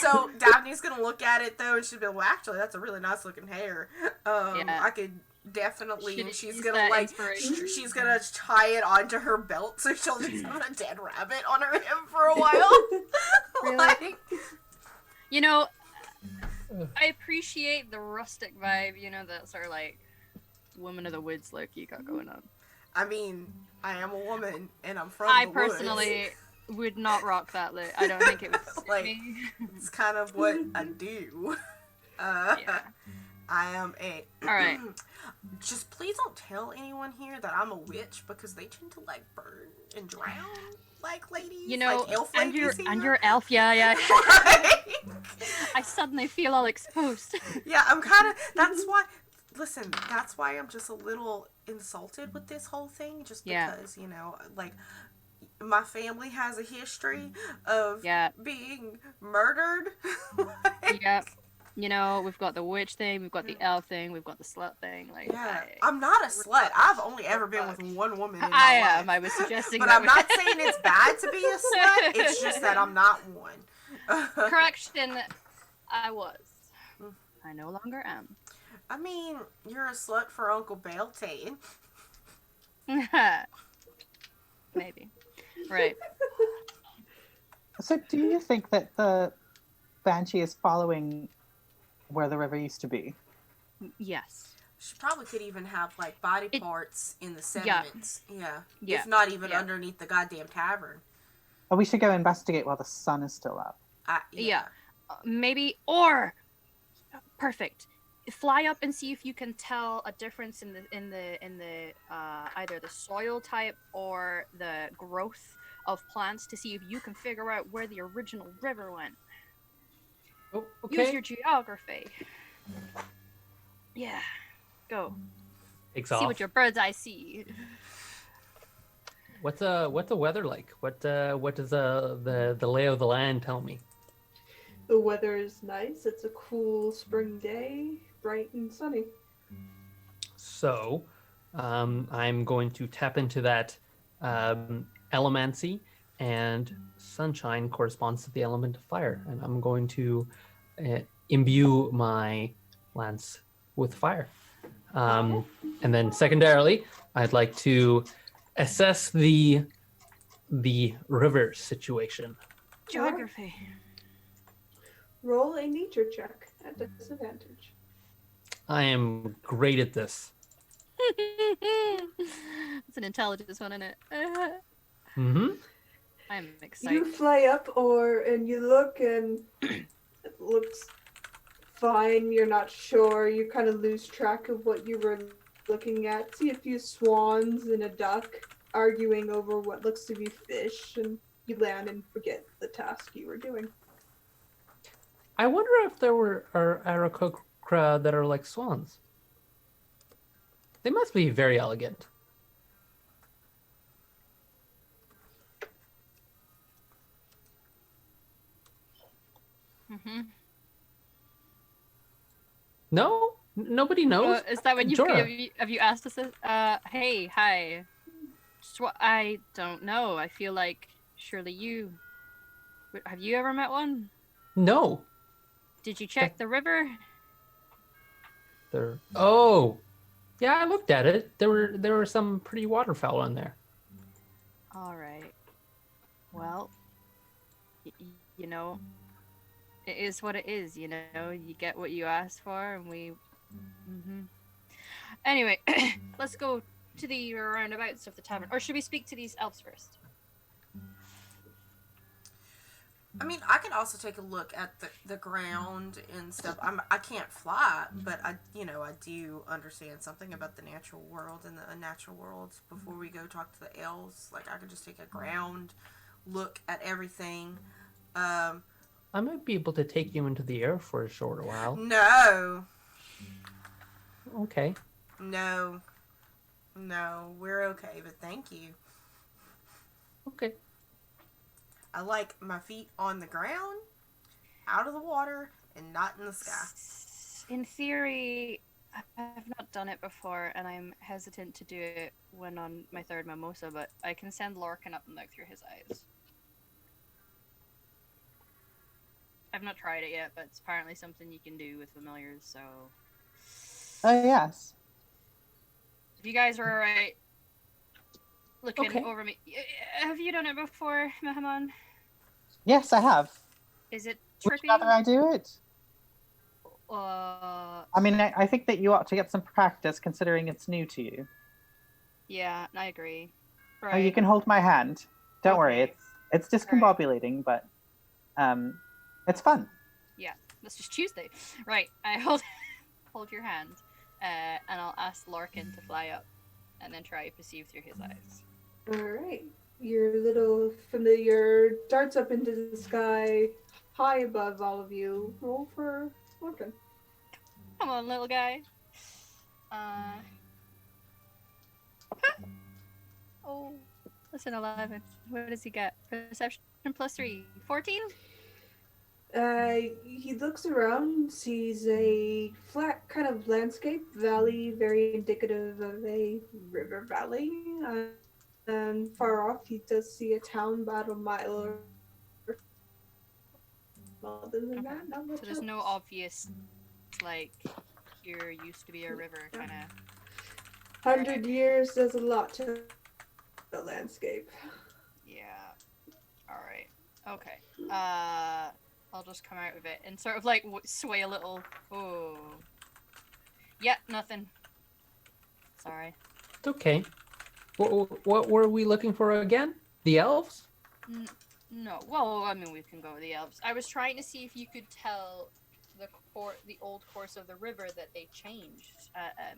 A: So Daphne's gonna look at it though, and she'll be like, "Well, actually, that's a really nice looking hair.
C: Yeah.
A: I could definitely."
C: Should
A: And she's
C: use
A: gonna
C: that
A: like,
C: inspiration.
A: she's gonna tie it onto her belt, so she'll just put a dead rabbit on her hip for a while.
C: Really?
A: Like,
C: You know, I appreciate the rustic vibe. You know, that sort of like woman of the woods look you got going on.
A: I mean, I am a woman, and I'm from
C: I
A: the woods.
C: personally would not rock that look. I don't think it would suit
A: Like,
C: me.
A: It's kind of what I do.
C: Yeah.
A: I am a.
C: All right.
A: Just please don't tell anyone here that I'm a witch, because they tend to like burn and drown like ladies.
C: You know,
A: like elf
C: and
A: ladies
C: you're
A: here.
C: elf. Yeah.
A: Like,
C: I suddenly feel all exposed.
A: yeah, I'm kind of. That's why. Listen, that's why I'm just a little insulted with this whole thing. Just
C: Yeah.
A: because, you know, like, my family has a history of
C: Yeah.
A: being murdered. Like,
C: Yeah. You know, we've got the witch thing, we've got the elf thing, we've got the slut thing. Like,
A: yeah, I'm not a slut. I've only ever been with one woman in my
C: I
A: life.
C: am. I was suggesting
A: But
C: that.
A: I'm not saying it's bad to be a slut. It's just that I'm not one.
C: Correction. I was.
A: Mm.
C: I no longer am.
A: I mean, you're a slut for Uncle Beltane.
C: Maybe. Right.
E: So, do you think that the banshee is following where the river used to be?
C: Yes.
A: She probably could even have like body
C: It-
A: parts in the
C: Yeah.
A: sediments. Yeah.
C: Yeah.
A: If not even
C: Yeah.
A: underneath the goddamn tavern.
E: Oh, we should go investigate while the sun is still up.
C: Yeah. Maybe. Or perfect. Fly up and see if you can tell a difference in the either the soil type or the growth of plants to see if you can figure out where the original river went.
D: Oh,
C: Use
D: okay.
C: your geography. Yeah. Go.
D: Takes
C: See
D: off.
C: what your bird's eye see.
D: What's the weather like? What does the lay of the land tell me?
B: The weather is nice. It's a cool spring day, bright and sunny.
D: So, I'm going to tap into that elemancy, and sunshine corresponds to the element of fire, and I'm going to imbue my lance with fire. And then, secondarily, I'd like to assess the river situation.
C: Geography.
B: Roll a nature check at disadvantage.
D: I am great at this.
C: It's an intelligence one, isn't it?
D: Mm-hmm.
C: I'm
B: You
C: excited.
B: fly up and you look and it looks fine. You're not sure. You kind of lose track of what you were looking at. See a few swans and a duck arguing over what looks to be fish, and you land and forget the task you were doing.
D: I wonder if there are Aarakocra that are like swans. They must be very elegant.
C: Mm-hmm.
D: No, nobody knows.
C: Is that when
D: Jorah.
C: have you asked us this? Hey, hi. Just what I don't know. I feel like surely you. Have you ever met one?
D: No,
C: Did you check the river?
D: they're. Oh, yeah, I looked at it. There were some pretty waterfowl in there.
C: All right. Well, you know, it is what it is. You know, you get what you ask for, and we. Mm-hmm. Anyway, let's go to the roundabouts of the tavern, or should we speak to these elves first?
A: I mean, I can also take a look at the ground and stuff. I can't fly, but I do understand something about the natural world and the unnatural world. Before we go talk to the elves, like I could just take a ground look at everything.
D: I might be able to take you into the air for a short while.
A: No,
D: Okay.
A: no, we're okay. But thank you.
D: Okay.
A: I like my feet on the ground, out of the water, and not in the sky.
C: In theory, I've not done it before, and I'm hesitant to do it when on my third mimosa, but I can send Lorcan up and look through his eyes. I've not tried it yet, but it's apparently something you can do with familiars, so...
E: Oh, yes.
C: If you guys are alright looking
D: Okay.
C: over me... Have you done it before, Mehaman?
E: Yes, I have.
C: Is it
E: Would
C: trippy?
E: you rather I do it?
C: Uh,
E: I mean, I think that you ought to get some practice considering it's new to you.
C: yeah, I agree. Right.
E: Oh, you can hold my hand. Don't worry,
C: Okay.
E: it's discombobulating, but it's fun.
C: Yeah, that's just Tuesday. Right, I hold your hand, and I'll ask Lorcan to fly up, and then try to perceive through his eyes.
B: Alright. Your little familiar darts up into the sky, high above all of you. Roll for Lorcan.
C: Come on, little guy. Oh, that's an 11. What does he get? Perception +3. 14?
B: He looks around, sees a flat kind of landscape, valley, very indicative of a river valley. And far off, he does see a town about a mile or Other than
C: Okay.
B: that, not much
C: So there's no
B: else.
C: obvious, like, here used to be a river kind of.
B: 100 years does a lot to the landscape.
C: Yeah. All right. Okay. I'll just come out of it and sort of like sway a little. Oh. Yeah, nothing. Sorry.
D: It's okay. What were we looking for again? The elves?
C: No. Well, I mean, we can go with the elves. I was trying to see if you could tell the old course of the river that they changed.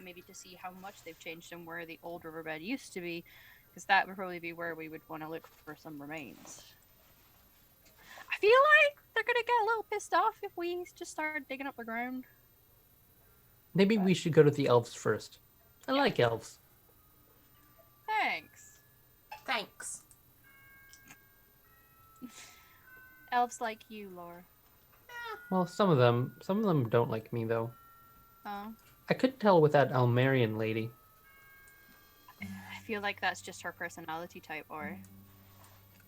C: Maybe to see how much they've changed and where the old riverbed used to be, because that would probably be where we would want to look for some remains. I feel like they're gonna get a little pissed off if we just start digging up the ground.
D: Maybe we should go to the elves first. I like elves.
C: Thanks.
A: Thanks.
C: Elves like you, Laura.
D: Well, some of them don't like me though.
C: Oh.
D: I could tell with that Almerian lady.
C: I feel like that's just her personality type, or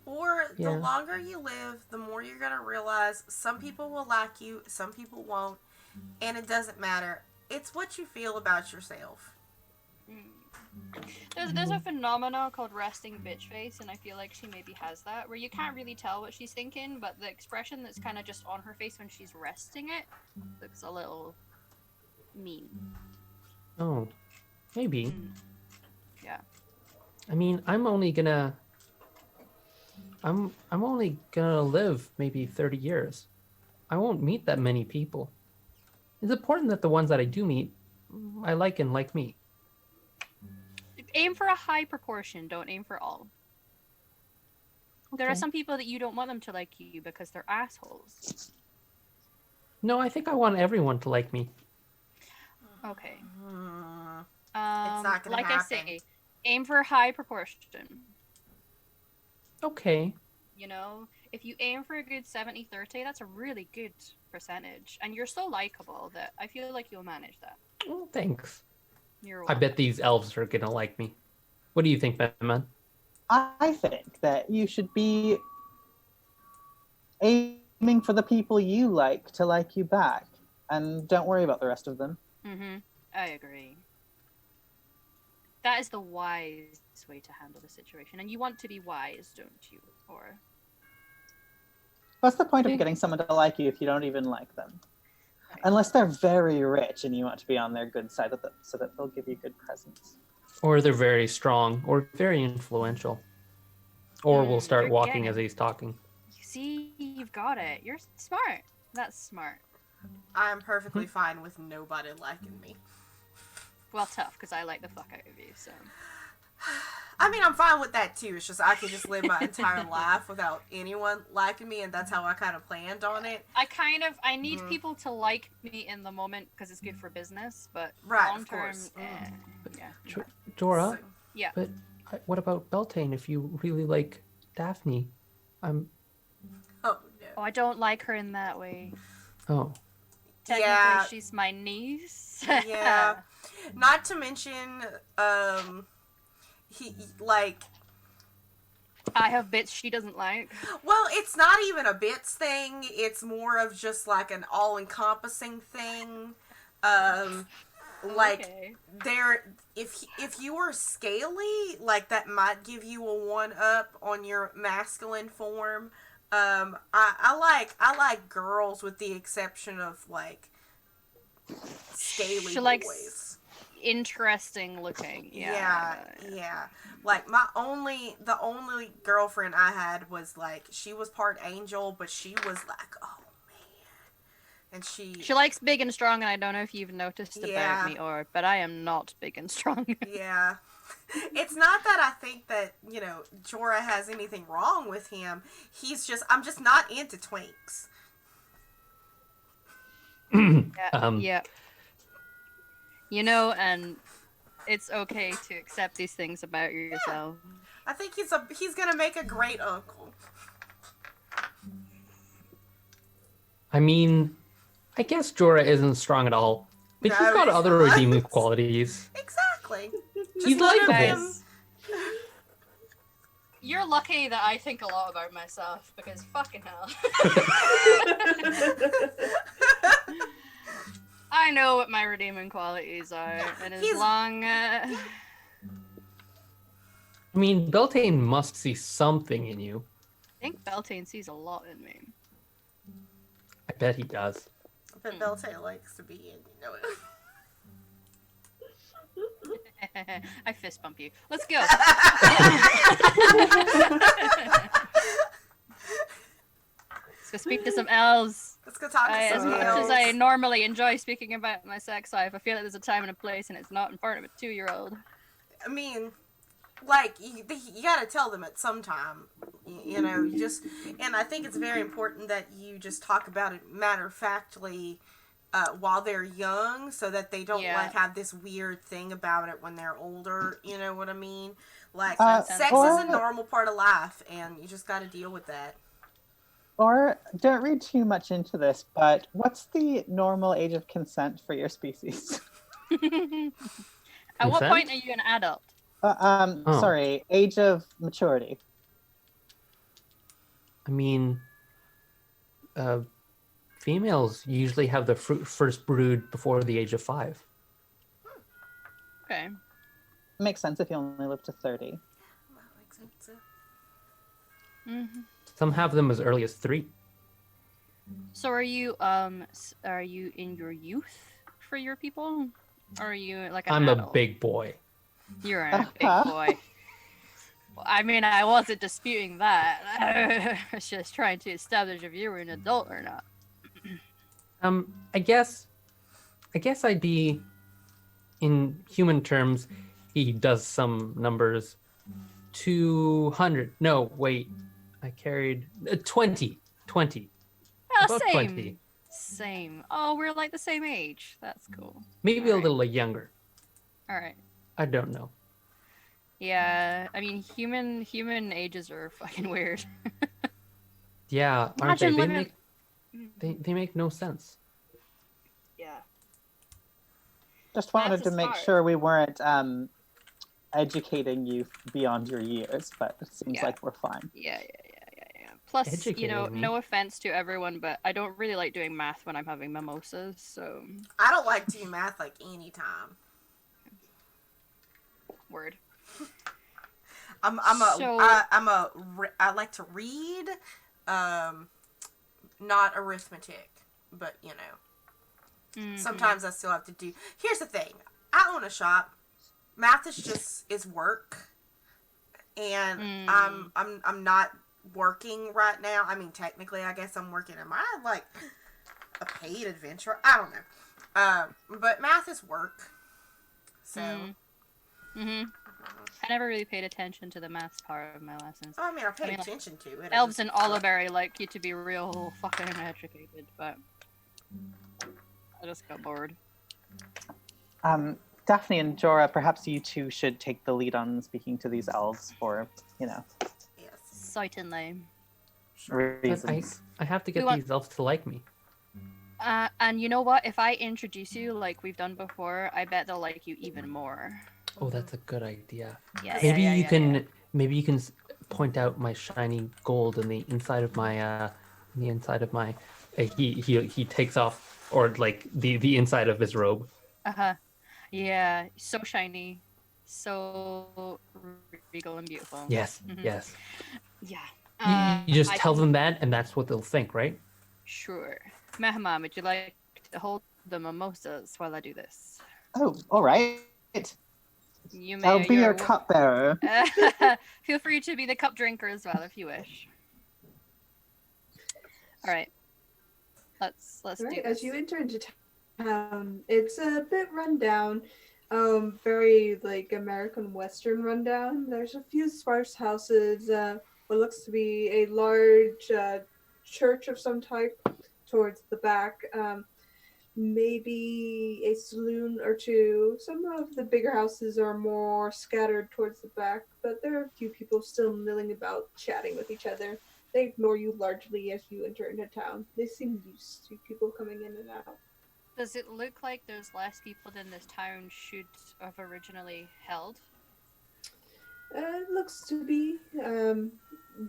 A: Or the
D: Yeah.
A: longer you live, the more you're gonna realize some people will like you, some people won't, and it doesn't matter. It's what you feel about yourself.
C: there's a phenomenon called resting bitch face, and I feel like she maybe has that, where you can't really tell what she's thinking, but the expression that's kind of just on her face when she's resting it looks a little mean.
D: Oh, maybe.
C: Yeah.
D: I mean, I'm only gonna live maybe 30 years. I won't meet that many people. It's important that the ones that I do meet, I like and like me.
C: Aim for a high proportion. Don't aim for all. There are
D: Okay.
C: some people that you don't want them to like you because they're assholes.
D: No, I think I want everyone to like me.
C: Okay.
A: not gonna
C: like
A: happen.
C: I say, aim for high proportion.
D: Okay.
C: You know, if you aim for a good 70-30, that's a really good percentage. And you're so likable that I feel like you'll manage that.
D: Well, thanks.
C: You're
D: I
C: welcome.
D: bet these elves are gonna like me. What do you think, man?
E: I think that you should be aiming for the people you like to like you back, and don't worry about the rest of them.
C: I agree. That is the wise way to handle the situation. And you want to be wise, don't you? Or
E: What's the point
D: Okay.
E: of getting someone to like you if you don't even like them?
C: Right.
E: Unless they're very rich and you want to be on their good side of them so that they'll give you good presents.
D: Or they're very strong, or very influential. Or we'll start
C: you're
D: walking
C: getting-
D: as he's talking.
C: you see, you've got it. You're smart. That's smart.
A: I'm perfectly fine with nobody liking me.
C: Well, tough, because I like the fuck out of you, so.
A: I mean, I'm fine with that too. It's just I could just live my entire life without anyone liking me, and that's how I kind of planned on it.
C: I need people to like me in the moment because it's good for business, but
A: Right,
C: long
A: of
C: term,
A: course.
C: yeah.
D: Jorah,
A: So-
C: Yeah.
D: but what about Beltane if you really like Daphne?
A: oh
C: Oh,
A: no.
C: I don't like her in that way.
D: Oh.
C: Technically,
A: Yeah.
C: she's my niece.
A: Yeah. Not to mention, he like.
C: I have bits she doesn't like.
A: Well, it's not even a bits thing. It's more of just like an all-encompassing thing. Like
C: Okay.
A: if you were scaly, like that might give you a 1-up on your masculine form. I like girls with the exception of like scaly
C: She likes
A: boys.
C: interesting looking.
A: Yeah. Like the only girlfriend I had was like she was part angel, but she was like, oh man, and
C: She likes big and strong, and I don't know if you've noticed
A: Yeah.
C: about me, but I am not big and strong.
A: yeah. It's not that I think that Jorah has anything wrong with him. I'm just not into twinks.
C: Yeah. You know, and it's okay to accept these things about yourself.
A: I think he's gonna make a great uncle.
D: I mean, I guess Jorah isn't strong at all, but he's
A: No,
D: got
A: he's
D: other
A: not.
D: redeeming qualities.
A: Exactly.
D: He's
A: let him
D: likable.
A: be.
C: You're lucky that I think a lot about myself, because fucking hell. I know what my redeeming qualities are, and as
A: He's-
C: long
D: I mean, Beltane must see something in you.
C: I think Beltane sees a lot in me.
D: I bet he does.
A: But Beltane likes to be in, you know it.
C: I fist bump you. Let's go. Let's go speak to some elves.
A: Let's go talk to
C: As
A: some
C: much
A: elves.
C: as I normally enjoy speaking about my sex life, I feel like there's a time and a place, and it's not in front of a 2-year-old.
A: I mean, like, you gotta tell them at some time. You know, you just... And I think it's very important that you just talk about it matter-of-factly while they're young, so that they don't, like, have this weird thing about it when they're older. You know what I mean? Like, sex is a normal part of life, and you just gotta deal with that.
E: Or don't read too much into this, but what's the normal age of consent for your species?
C: At what
D: Consent?
C: point are you an adult?
E: Sorry, age of maturity.
D: I mean, females usually have their first brood before the age of 5.
C: Okay.
E: Makes sense if you only live to 30.
C: Mm-hmm.
D: Some have them as early as 3.
C: So are you in your youth for your people? Or are you like an
D: I'm
C: adult?
D: a big boy.
C: You're a big boy. I mean, I wasn't disputing that. I was just trying to establish if you were an adult or not.
D: I guess I'd be, in human terms, he does some numbers. 200. No, wait. I carried 20.
C: Oh,
D: About
C: same.
D: 20.
C: Same. Oh, we're like the same age. That's cool.
D: Maybe a
C: Alright.
D: little younger.
C: All right.
D: I don't know.
C: Yeah, I mean, human ages are fucking weird.
D: Yeah, aren't they?
C: Imagine
D: They
C: living.
D: make they make no sense.
C: Yeah.
E: Just wanted
C: Maths
E: to
C: is
E: make
C: hard.
E: sure we weren't educating you beyond your years, but it seems
C: Yeah.
E: like we're fine.
C: Yeah. Plus,
D: Educating me.
C: no offense to everyone, but I don't really like doing math when I'm having mimosas, so
A: I don't like doing math, like, anytime.
C: word.
A: I like to read, not arithmetic, but, you know.
C: Mhm.
A: Sometimes I still have to do. Here's the thing: I own a shop. Math is work, and I'm not working right now. I mean, technically, I guess I'm working. Am I like a paid adventurer? I don't know. But math is work. So.
C: I never really paid attention to the maths part of my lessons.
A: Oh, I mean, I paid
C: like,
A: attention to it.
C: Elves and Oliberry like you to be real fucking educated, but I just got bored.
E: Daphne and Jorah, perhaps you two should take the lead on speaking to these elves for,
A: Yes.
C: Certainly.
D: But
E: reasons.
D: I have to get
C: want-
D: these elves to like me.
C: And you know what? If I introduce you like we've done before, I bet they'll like you even more.
D: Oh, that's a good idea.
C: Yeah.
D: Maybe
C: yeah,
D: you
C: yeah,
D: can
C: yeah.
D: maybe you can point out my shiny gold in the inside of my he takes off, or like the inside of his robe.
C: Yeah. So shiny, so regal and beautiful.
D: Yes,
C: Mhm.
D: yes.
C: Yeah.
D: You just
C: I
D: tell
C: can-
D: them that, and that's what they'll think, right?
C: Sure. Mehman, would you like to hold the mimosas while I do this?
E: Oh, all right.
C: You may.
E: I'll be your
C: you're-
E: cupbearer.
C: Feel free to be the cup drinker as well if you wish. All right. Let's do
B: Right,
C: this.
B: as you enter into town, it's a bit rundown, very like American Western rundown. There's a few sparse houses, what looks to be a large church of some type towards the back, maybe a saloon or two. Some of the bigger houses are more scattered towards the back, but there are a few people still milling about, chatting with each other. They ignore you largely as you enter into town. They seem used to people coming in and out.
C: Does it look like there's less people than this town should have originally held?
B: It looks to be,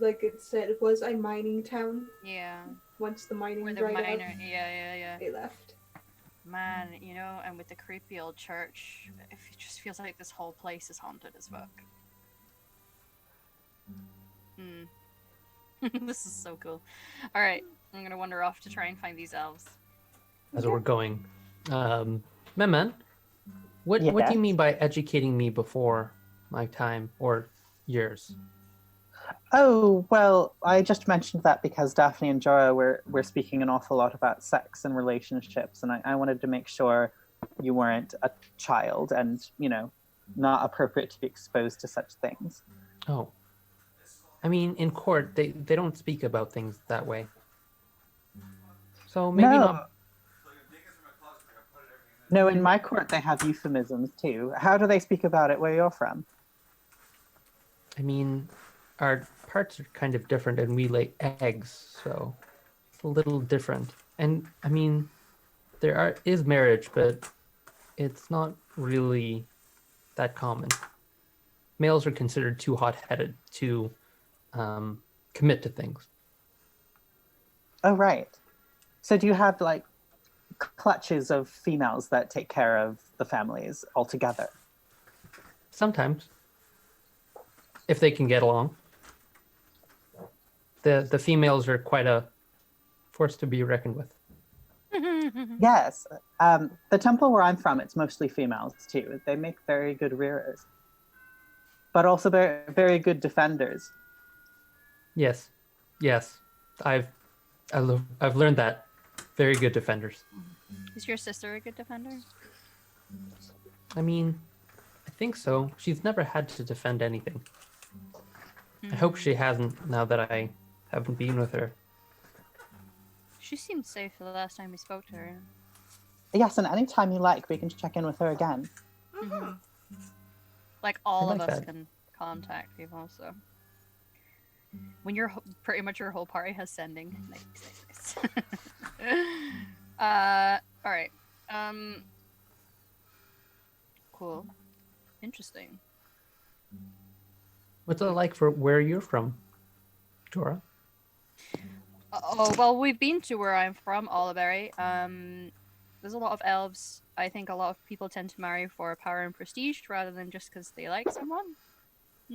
B: like it said, it was a mining town.
C: Yeah.
B: once the mining
C: Where the
B: dried
C: miner,
B: up,
C: yeah.
B: they left.
C: Man, you know, and with the creepy old church, it just feels like this whole place is haunted as fuck. Hmm. This is so cool. Alright, I'm gonna wander off to try and find these elves.
D: As we're going, Meman, what do you
E: Yes.
D: mean by educating me before my time or years?
E: Oh, well, I just mentioned that because Daphne and Jorah were speaking an awful lot about sex and relationships, and I wanted to make sure you weren't a child and, you know, not appropriate to be exposed to such things.
D: Oh, I mean, in court, they don't speak about things that way. So maybe
E: No.
D: not.
E: No, in my court they have euphemisms too. How do they speak about it where you're from?
D: I mean, our parts are kind of different, and we lay eggs, so it's a little different. And I mean, is marriage, but it's not really that common. Males are considered too hot-headed to commit to things.
E: Oh, right. So do you have like clutches of females that take care of the families altogether?
D: Sometimes, if they can get along. The females are quite a force to be reckoned with.
E: Yes. The temple where I'm from, it's mostly females too. They make very good rearers, but also very, very good defenders.
D: Yes, I've I've learned that. Very good defenders.
C: Is your sister a good defender?
D: I mean, I think so. She's never had to defend anything. I hope she hasn't now that I haven't been with her.
C: She seemed safe the last time we spoke to her.
E: Yes, and anytime you like, we can check in with her again.
C: Mm-hmm. Like all of
D: like
C: us
D: that.
C: can contact people, so when pretty much your whole party has sending. Nice. All right. Cool. Interesting.
D: What's it like for where you're from, Jorah?
C: Oh well, we've been to where I'm from, Oliberry. There's a lot of elves. I think a lot of people tend to marry for power and prestige rather than just because they like someone.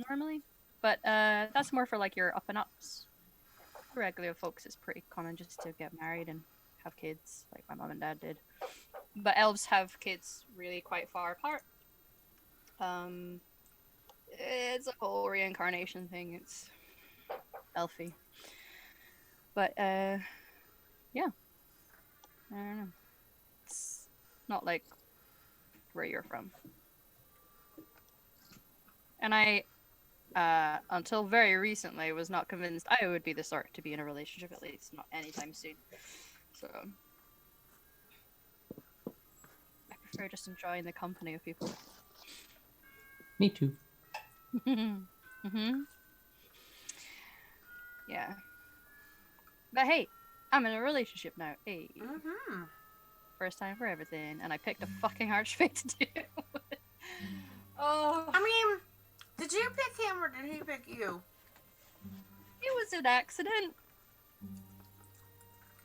C: Normally, but that's more for like your up and ups. Regular folks, it's pretty common just to get married and have kids, like my mom and dad did. But elves have kids really quite far apart. It's a whole reincarnation thing. It's elfy, but yeah, I don't know. It's not like where you're from. And I, until very recently, was not convinced I would be the sort to be in a relationship, at least not anytime soon. So I prefer just enjoying the company of people.
D: Me too.
C: Mm-hmm. Yeah. But hey, I'm in a relationship now. Hey.
A: Mm-hmm.
C: First time for everything. And I picked a fucking archfey to do it with. Oh.
A: I mean, did you pick him or did he pick you?
C: It was an accident.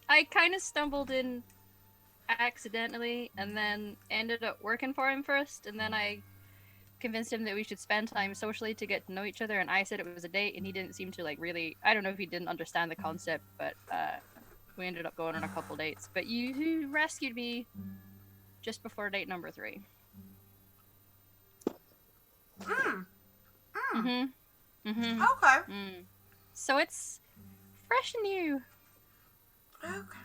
C: I kind of stumbled in accidentally and then ended up working for him first. And then I convinced him that we should spend time socially to get to know each other. And I said it was a date and he didn't seem to like really, I don't know if he didn't understand the concept, but we ended up going on a couple dates. But you rescued me just before date number 3. Okay. So it's fresh and new.
A: Okay.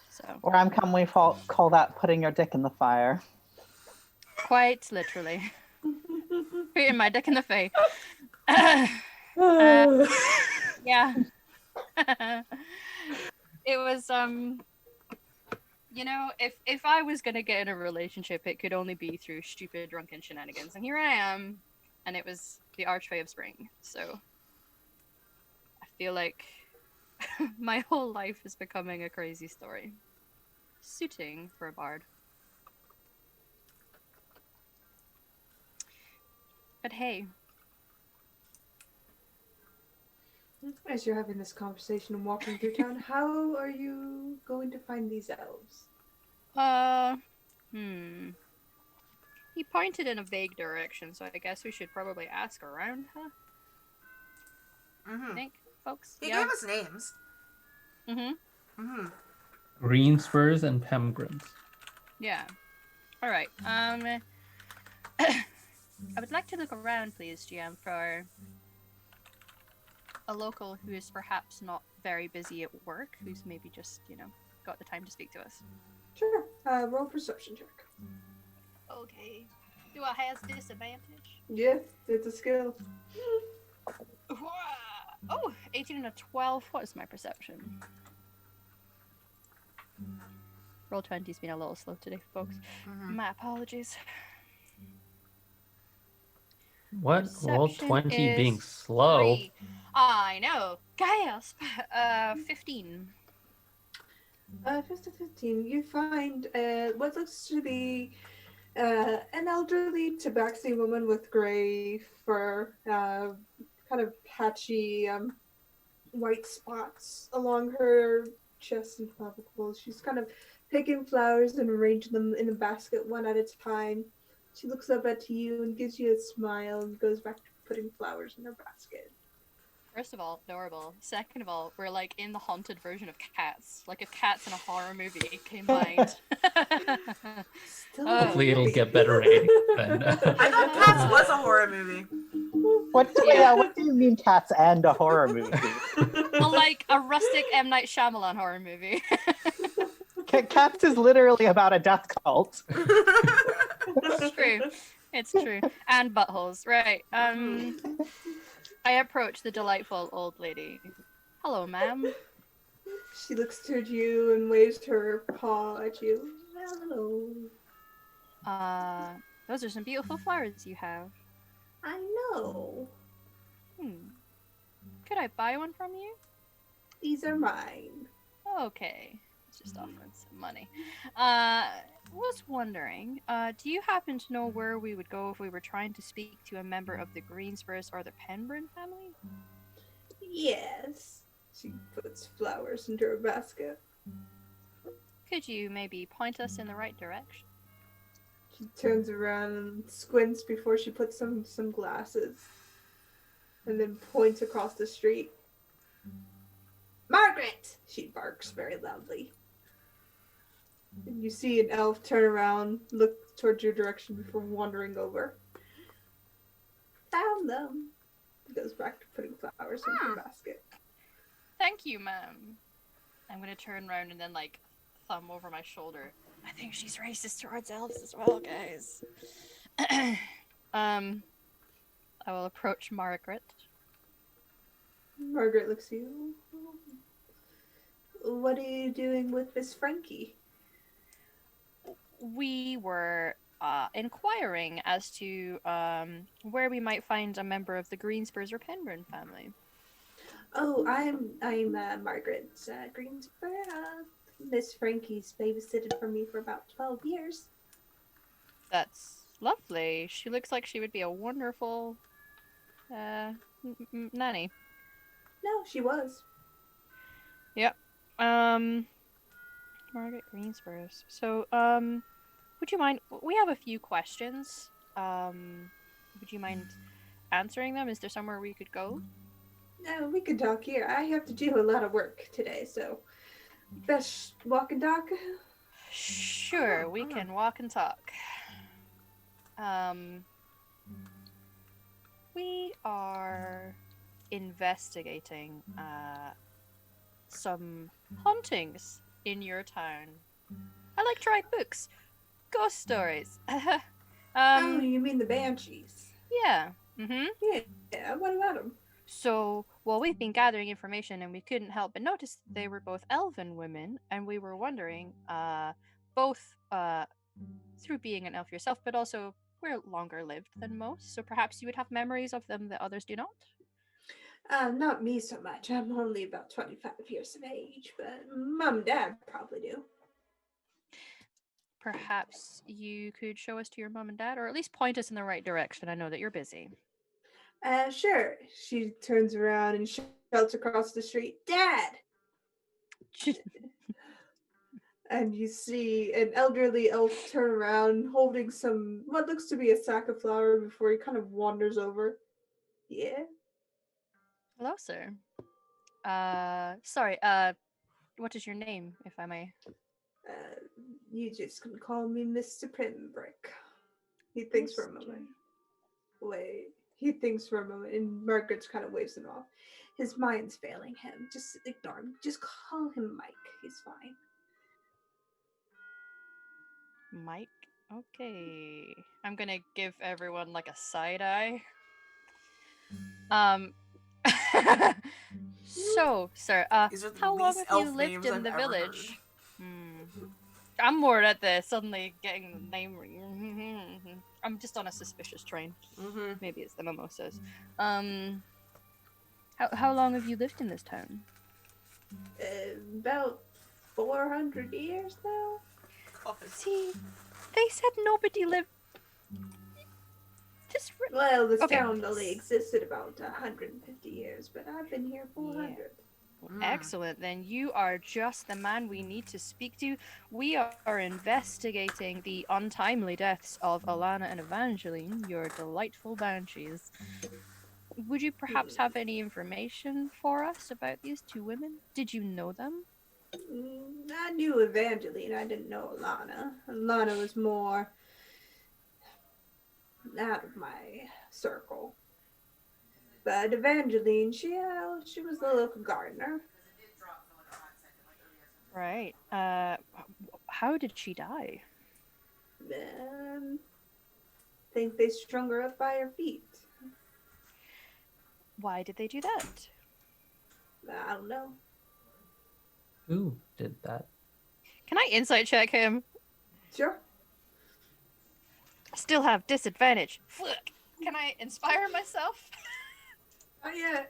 C: So
E: Or I'm come we call that putting your dick in the fire.
C: quite literally. Putting my dick in the face. Yeah. It was you know, if I was gonna get in a relationship, it could only be through stupid drunken shenanigans, and here I am, and it was the Archfey of Spring. So I feel like my whole life is becoming a crazy story, suiting for a bard. But hey,
B: As you're having this conversation and walking through town, how are you going to find these elves?
C: Uh, hmm. He pointed in a vague direction, so I guess we should probably ask around, huh?
A: Mm-hmm.
C: Think, folks?
A: He
C: Yeah.
A: gave us names.
C: Mm-hmm.
A: Mm-hmm.
D: Green spurs and pemgrins.
C: Yeah. All right. I would like to look around, please, GM, for a local who is perhaps not very busy at work, who's maybe just, got the time to speak to us.
B: Sure. Roll perception check.
C: Okay. Do I have disadvantage?
B: Yeah, it's a skill.
C: Oh, 18 and a 12. What is my perception? Roll 20's been a little slow today, folks.
A: Mm-hmm.
C: My apologies.
D: What? Roll
C: Perception
D: 20 being
C: is
D: slow.
C: 3. I know. Gasp. 15.
B: 15. You find what looks to be an elderly tabaxi woman with gray fur, kind of patchy white spots along her chest and clavicles. She's kind of picking flowers and arranging them in a basket one at a time. She looks up at you and gives you a smile and goes back to putting flowers in her basket.
C: First of all, adorable. Second of all, we're like in the haunted version of Cats. Like if Cats in a horror movie combined.
B: Still
D: Hopefully it'll get better ratings than.
A: I thought Cats was a horror movie.
E: What?
C: Yeah.
E: What do you mean, cats and a horror movie?
C: Well, like a rustic M. Night Shyamalan horror movie.
E: Cats is literally about a death cult.
C: It's true. It's true. And buttholes. Right. I approach the delightful old lady. Hello, ma'am.
B: She looks toward you and waves her paw at you. Hello.
C: Those are some beautiful flowers you have.
B: I know.
C: Could I buy one from you?
B: These are mine.
C: Okay. It's just offering some money. Was wondering, do you happen to know where we would go if we were trying to speak to a member of the Greenspurs or the Penbrin family?
B: Yes. She puts flowers into her basket.
C: Could you maybe point us in the right direction?
B: She turns around and squints before she puts on some glasses. And then points across the street. Margaret! She barks very loudly. And you see an elf turn around, look towards your direction before wandering over. Found them. Goes back to putting flowers in her basket.
C: Thank you, ma'am. I'm gonna turn around and then, like, thumb over my shoulder. I think she's racist towards elves as well, guys. I will approach Margaret.
B: Margaret looks at you. What are you doing with Miss Frankie?
C: We were inquiring as to where we might find a member of the Greenspurs or Penbrin family.
B: Oh, I'm Margaret Greensboro. Miss Frankie's babysitted for me for about 12 years.
C: That's lovely. She looks like she would be a wonderful nanny.
B: No, she was.
C: Yep. Margaret Greenspurs. So, would you mind? We have a few questions. Would you mind answering them? Is there somewhere we could go?
B: No, we can talk here. I have to do a lot of work today, so best walk and talk.
C: Sure, we can walk and talk. We are investigating some hauntings in your town. I like to write books, ghost stories.
B: Oh, you mean the banshees?
C: Yeah. Mm-hmm.
B: Yeah. What about them?
C: So, well, we've been gathering information and we couldn't help but notice that they were both elven women, and we were wondering, both through being an elf yourself, but also we're longer lived than most, so perhaps you would have memories of them that others do not?
B: Not me so much. I'm only about 25 years of age, but Mom and Dad probably do.
C: Perhaps you could show us to your mom and dad, or at least point us in the right direction. I know that you're busy.
B: Sure. She turns around and shouts across the street, Dad! And you see an elderly elf turn around holding what looks to be a sack of flour before he kind of wanders over. Yeah?
C: Hello, sir. Sorry, what is your name, if I may?
B: You just can call me Mr. Primbrick. He thinks for a moment. Wait. He thinks for a moment, and Margaret kind of waves him off. His mind's failing him. Just ignore him. Just call him Mike. He's fine.
C: Mike? Okay. I'm gonna give everyone like a side eye. So, sir,
A: These are the
C: how long
A: least
C: have
A: elf
C: you lived
A: names
C: in
A: I've
C: the
A: ever
C: village?
A: heard.
C: I'm more at the suddenly getting the name. I'm just on a suspicious train.
A: Mm-hmm.
C: Maybe it's the mimosas. How long have you lived in this town?
B: About 400 years now?
C: See, they said nobody lived.
B: Well, this
C: Okay.
B: town only existed about 150 years, but I've been here 400.
C: Excellent. Then you are just the man we need to speak to. We are investigating the untimely deaths of Alana and Evangeline, your delightful banshees. Would you perhaps have any information for us about these two women? Did you know them?
B: I knew Evangeline, I didn't know Alana. Alana was more out of my circle. But Evangeline, she was the local gardener.
C: Right. How did she die?
B: Think they strung her up by her feet.
C: Why did they do that?
B: I don't know.
D: Who did that?
C: Can I insight check him?
B: Sure.
C: I still have disadvantage. Fuck. Can I inspire myself?
B: Oh yeah.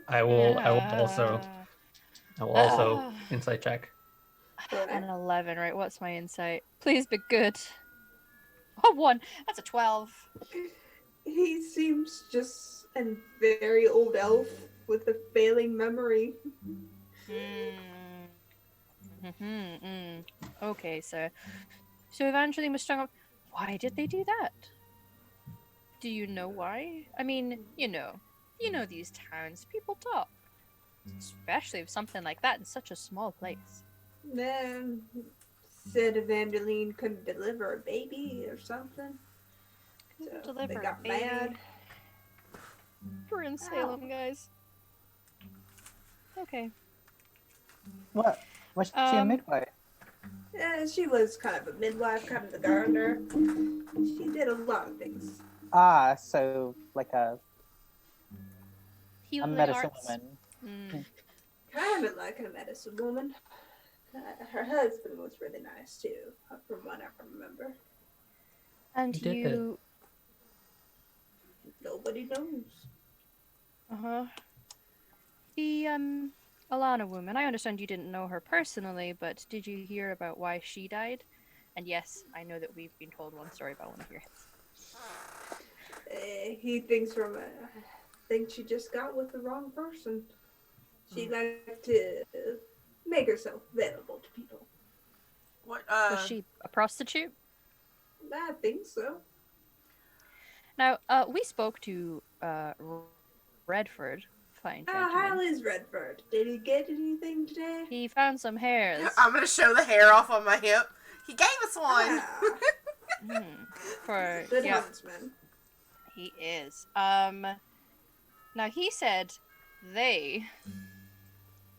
D: I will also insight check.
C: An 11, right? What's my insight? Please be good. Oh, 1. That's a 12.
B: He seems just a very old elf with a failing memory.
C: Okay, so Evangeline was strung up. Why did they do that? Do you know why? I mean, you know these towns. People talk, especially with something like that in such a small place.
B: Then said Evangeline couldn't deliver a baby or something. So they got mad.
C: We're in Salem, guys. Okay.
E: What? Was she a midwife?
B: Yeah, she was kind of a midwife, kind of the gardener. She did a lot of things.
E: So like a
C: Healing
E: medicine
C: arts.
E: woman.
B: Kind of like a medicine woman. Her husband was really nice too, from what I remember.
C: And you...
B: Nobody knows.
C: The Alana woman, I understand you didn't know her personally, but did you hear about why she died? And yes, I know that we've been told one story about one of your hits.
B: He thinks think she just got with the wrong person. She liked to make herself available to people.
A: What?
C: Was she a prostitute?
B: I think so.
C: Now, we spoke to Redford. Fine gentleman.
B: How is Redford? Did he get anything today?
C: He found some hairs.
A: I'm gonna show the hair off on my hip. He gave us one.
C: For
B: good huntsman.
C: He is. Now he said they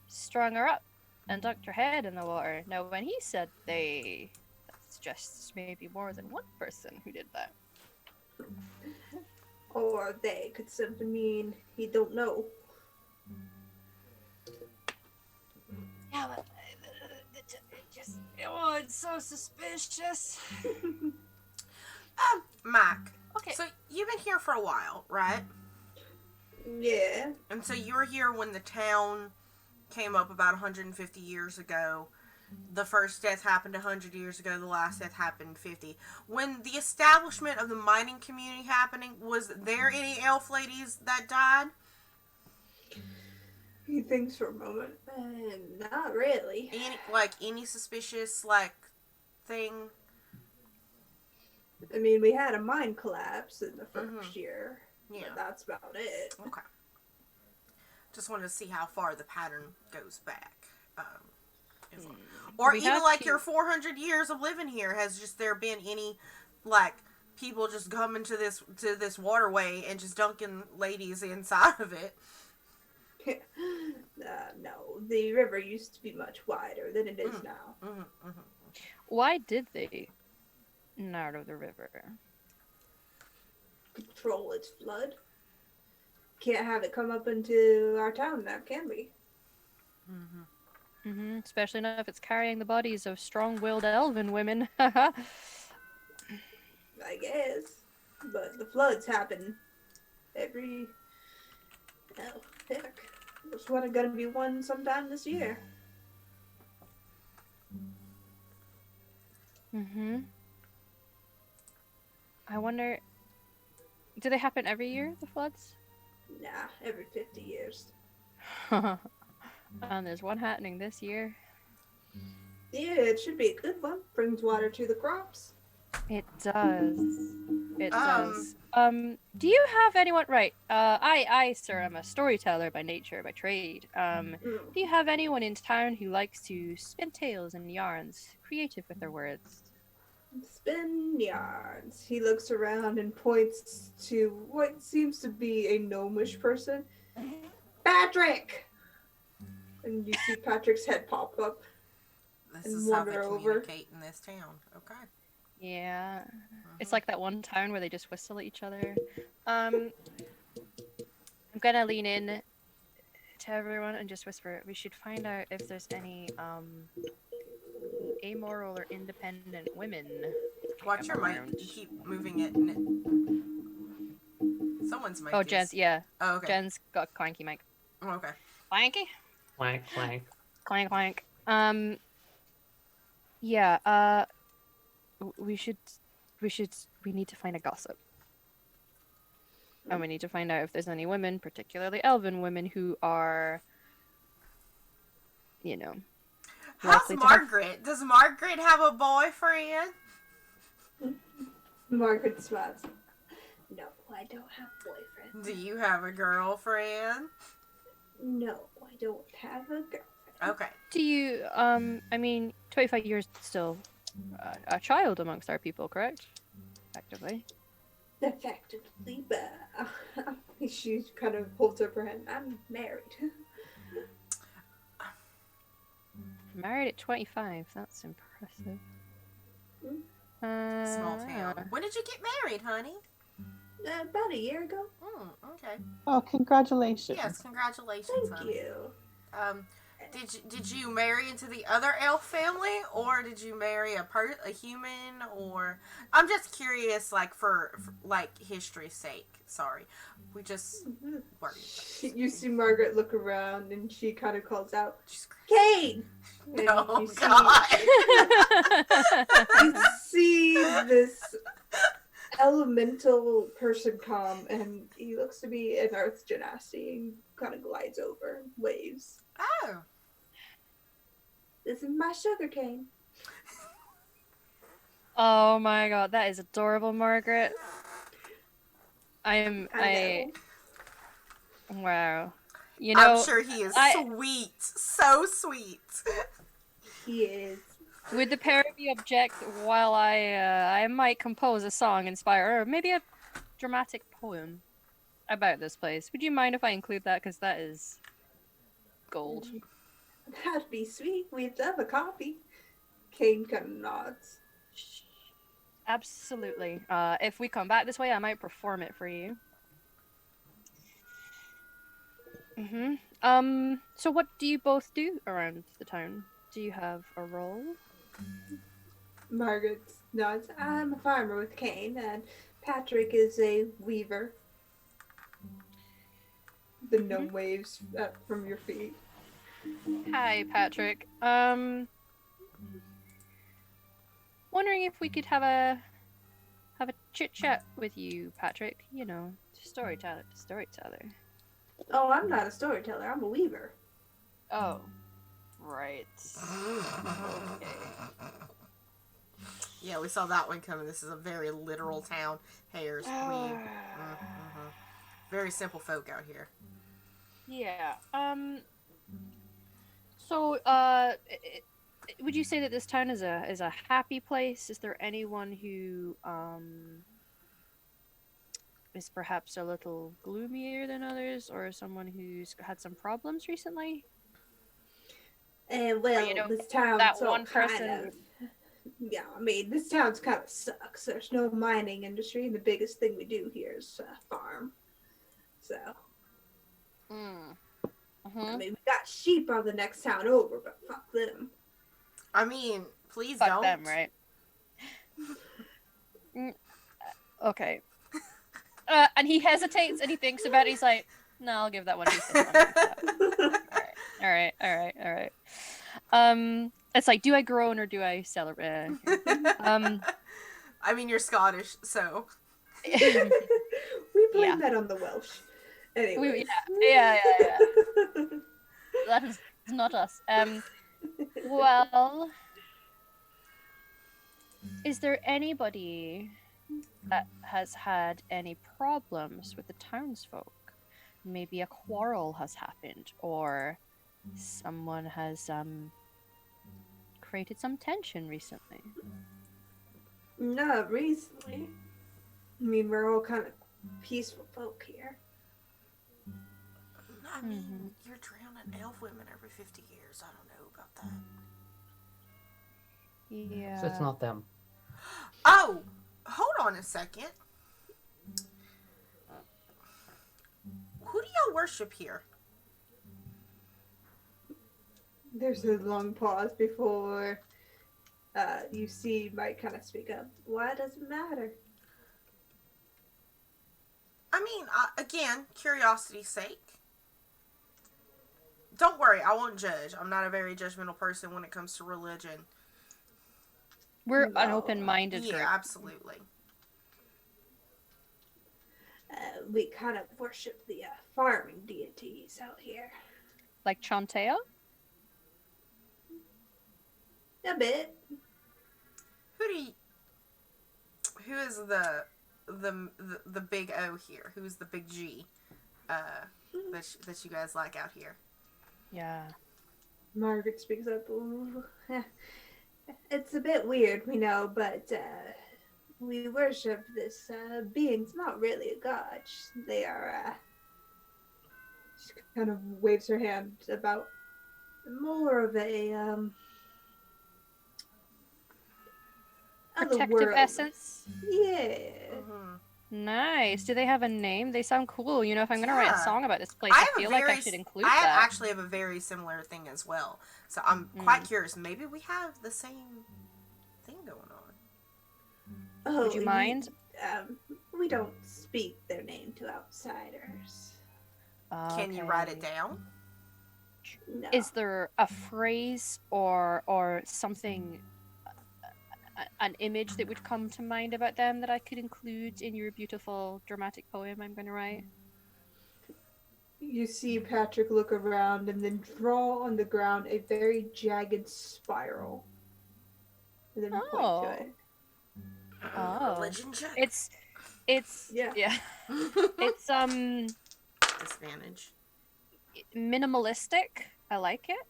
C: strung her up and dunked her head in the water. Now when he said they, that suggests maybe more than one person who did that.
B: Or they could simply mean he don't know.
C: Yeah, but it's so suspicious.
A: Mike.
C: Okay.
A: So you've been here for a while, right?
B: Yeah.
A: And so you were here when the town came up about 150 years ago. the first death happened 100 years ago, the last death happened 50. When the establishment of the mining community happening, was there any elf ladies that died?
B: He thinks for a moment. Not really.
A: Any suspicious, like, thing?
B: I mean, we had a mine collapse in the first year.
A: Yeah.
B: But that's about it.
A: Okay. Just wanted to see how far the pattern goes back. Or
C: We
A: even
C: have
A: like
C: to-
A: your 400 years of living here, has just there been any, like, people just coming to this waterway and just dunking ladies inside of it?
B: No, the river used to be much wider than it is now.
C: Why did they narrow the river?
B: Control its flood. Can't have it come up into our town now, can we?
C: Especially not if it's carrying the bodies of strong-willed elven women.
B: I guess. But the floods happen every... Oh, heck. There's one gonna be one sometime this year.
C: I wonder, do they happen every year, the floods?
B: Nah, every 50 years.
C: And there's one happening this year.
B: Yeah, it should be a good one. Brings water to the crops.
C: It does. It does. Do you have anyone? Right. I, sir, am a storyteller by nature, by trade. Do you have anyone in town who likes to spin tales and yarns, creative with their words?
B: Spin yarns. He looks around and points to what seems to be a gnomish person. Patrick! And you see Patrick's head pop up.
A: This
B: And
A: is how they
B: wander over.
A: communicate in this town. Okay.
C: Yeah. It's like that one town where they just whistle at each other. I'm gonna lean in to everyone and just whisper, we should find out if there's any amoral or independent women.
A: Watch your mic.
C: around.
A: You keep moving it. Someone's mic.
C: Oh,
A: is...
C: Jen's, yeah.
A: Oh, okay.
C: Jen's got a clanky mic.
A: Oh, okay.
C: Clanky?
D: Clank, clank.
C: Clank, clank. Yeah, we need to find a gossip. And we need to find out if there's any women, particularly elven women, who are, you know,
A: How's
C: likely to have-
A: Margaret? Does Margaret have a boyfriend?
B: Margaret smiles. No, I don't have a boyfriend.
A: Do you have a girlfriend?
B: No, I don't have a girlfriend.
A: Okay.
C: Do you, I mean, 25 years still a child amongst our people, correct? Effectively.
B: Effectively, but she kind of holds up her hand. I'm married.
C: Married at 25, that's impressive.
A: Small town. When did you get married, honey?
B: About a year ago.
A: Okay.
E: Oh, congratulations.
A: Yes, congratulations,
B: Thank
A: honey.
B: you.
A: Did you marry into the other elf family, or did you marry a human, or I'm just curious, like for like history's sake. Sorry, we just worried.
B: You see Margaret look around and she kind of calls out,
A: She's
B: Kane! And
A: Oh
B: you see-
A: God!
B: You see this elemental person come, and he looks to be an earth genasi and kind of glides over, waves.
A: Oh,
B: This is my sugar cane.
C: Oh my god, that is adorable, Margaret.
B: I know.
C: Wow. You know,
A: I'm sure he is
C: I-
A: sweet, so sweet.
B: He is.
C: would the pair of you object while I might compose a song, inspire, or maybe a dramatic poem about this place? Would you mind if I include that? Because that is gold.
B: That'd be sweet. We'd love a copy. Kane kind of nods.
C: Absolutely. If we come back this way, I might perform it for you. So what do you both do around the town? Do you have a role?
B: Margaret nods. I'm a farmer with Kane, and Patrick is a weaver. The gnome waves up from your feet.
C: Hi, Patrick. wondering if we could have a chit chat with you, Patrick. You know, storyteller to storyteller.
B: Oh, I'm not a storyteller. I'm a weaver.
C: Oh, right. Okay.
A: Yeah, we saw that one coming. This is a very literal town. Hares, weave. Very simple folk out here.
C: Yeah. So, would you say that this town is a happy place? Is there anyone who is perhaps a little gloomier than others, or someone who's had some problems recently?
B: And
C: Or,
B: well, this town's
C: that
B: all
C: one person.
B: kind of. Yeah, I mean, this town's kind of sucks. There's no mining industry, and the biggest thing we do here is farm. So, I mean, we got sheep on the next town over, but fuck them.
A: I mean, please
C: Fuck
A: don't.
C: them, right? Okay. And he hesitates and he thinks about it. He's like, "No, I'll give that one. All right. It's like, do I groan or do I celebrate?
A: I mean, you're Scottish, so.
B: We blame
C: Yeah.
B: that on the Welsh. Anyway.
C: Yeah. That is not us. Well, is there anybody that has had any problems with the townsfolk? Maybe a quarrel has happened, or someone has created some tension recently.
B: Not recently. I mean, we're all kind of peaceful folk here.
A: I mean, you're drowning elf women every 50 years. I don't know about that.
C: Yeah.
D: So it's not them.
A: Oh! Hold on a second. Who do y'all worship here?
B: There's a long pause before you see Mike kind of speak up. Why does it matter?
A: I mean, again, curiosity's sake. Don't worry, I won't judge. I'm not a very judgmental person when it comes to religion.
C: We're an
B: No.
C: open-minded
A: Yeah,
C: group.
A: absolutely.
B: We kind of worship the farming deities out here.
C: Like Chantea?
B: A bit.
A: Who is the big O here? Who's the big G? That you guys like out here?
C: Yeah.
B: Margaret speaks up. Ooh. It's a bit weird, we know, but we worship this being. It's not really a god. They are. She kind of waves her hand about more of a
C: Protective essence.
B: Yeah.
C: Nice. Do they have a name? They sound cool. You know, if I'm going to write a
A: Yeah.
C: song about this place, I feel like I should include that.
A: Actually have a very similar thing as well. So I'm quite curious. Maybe we have the same thing going on.
B: Oh,
C: Would you mind?
B: We don't speak their name to outsiders.
A: Can you write it down?
B: No.
C: Is there a phrase or something, an image that would come to mind about them that I could include in your beautiful dramatic poem I'm going to write?
B: You see Patrick look around and then draw on the ground a very jagged spiral. And then point to it.
C: Oh.
A: Religion check.
C: It's
B: Yeah.
C: It's
A: Disadvantage.
C: minimalistic. I like it.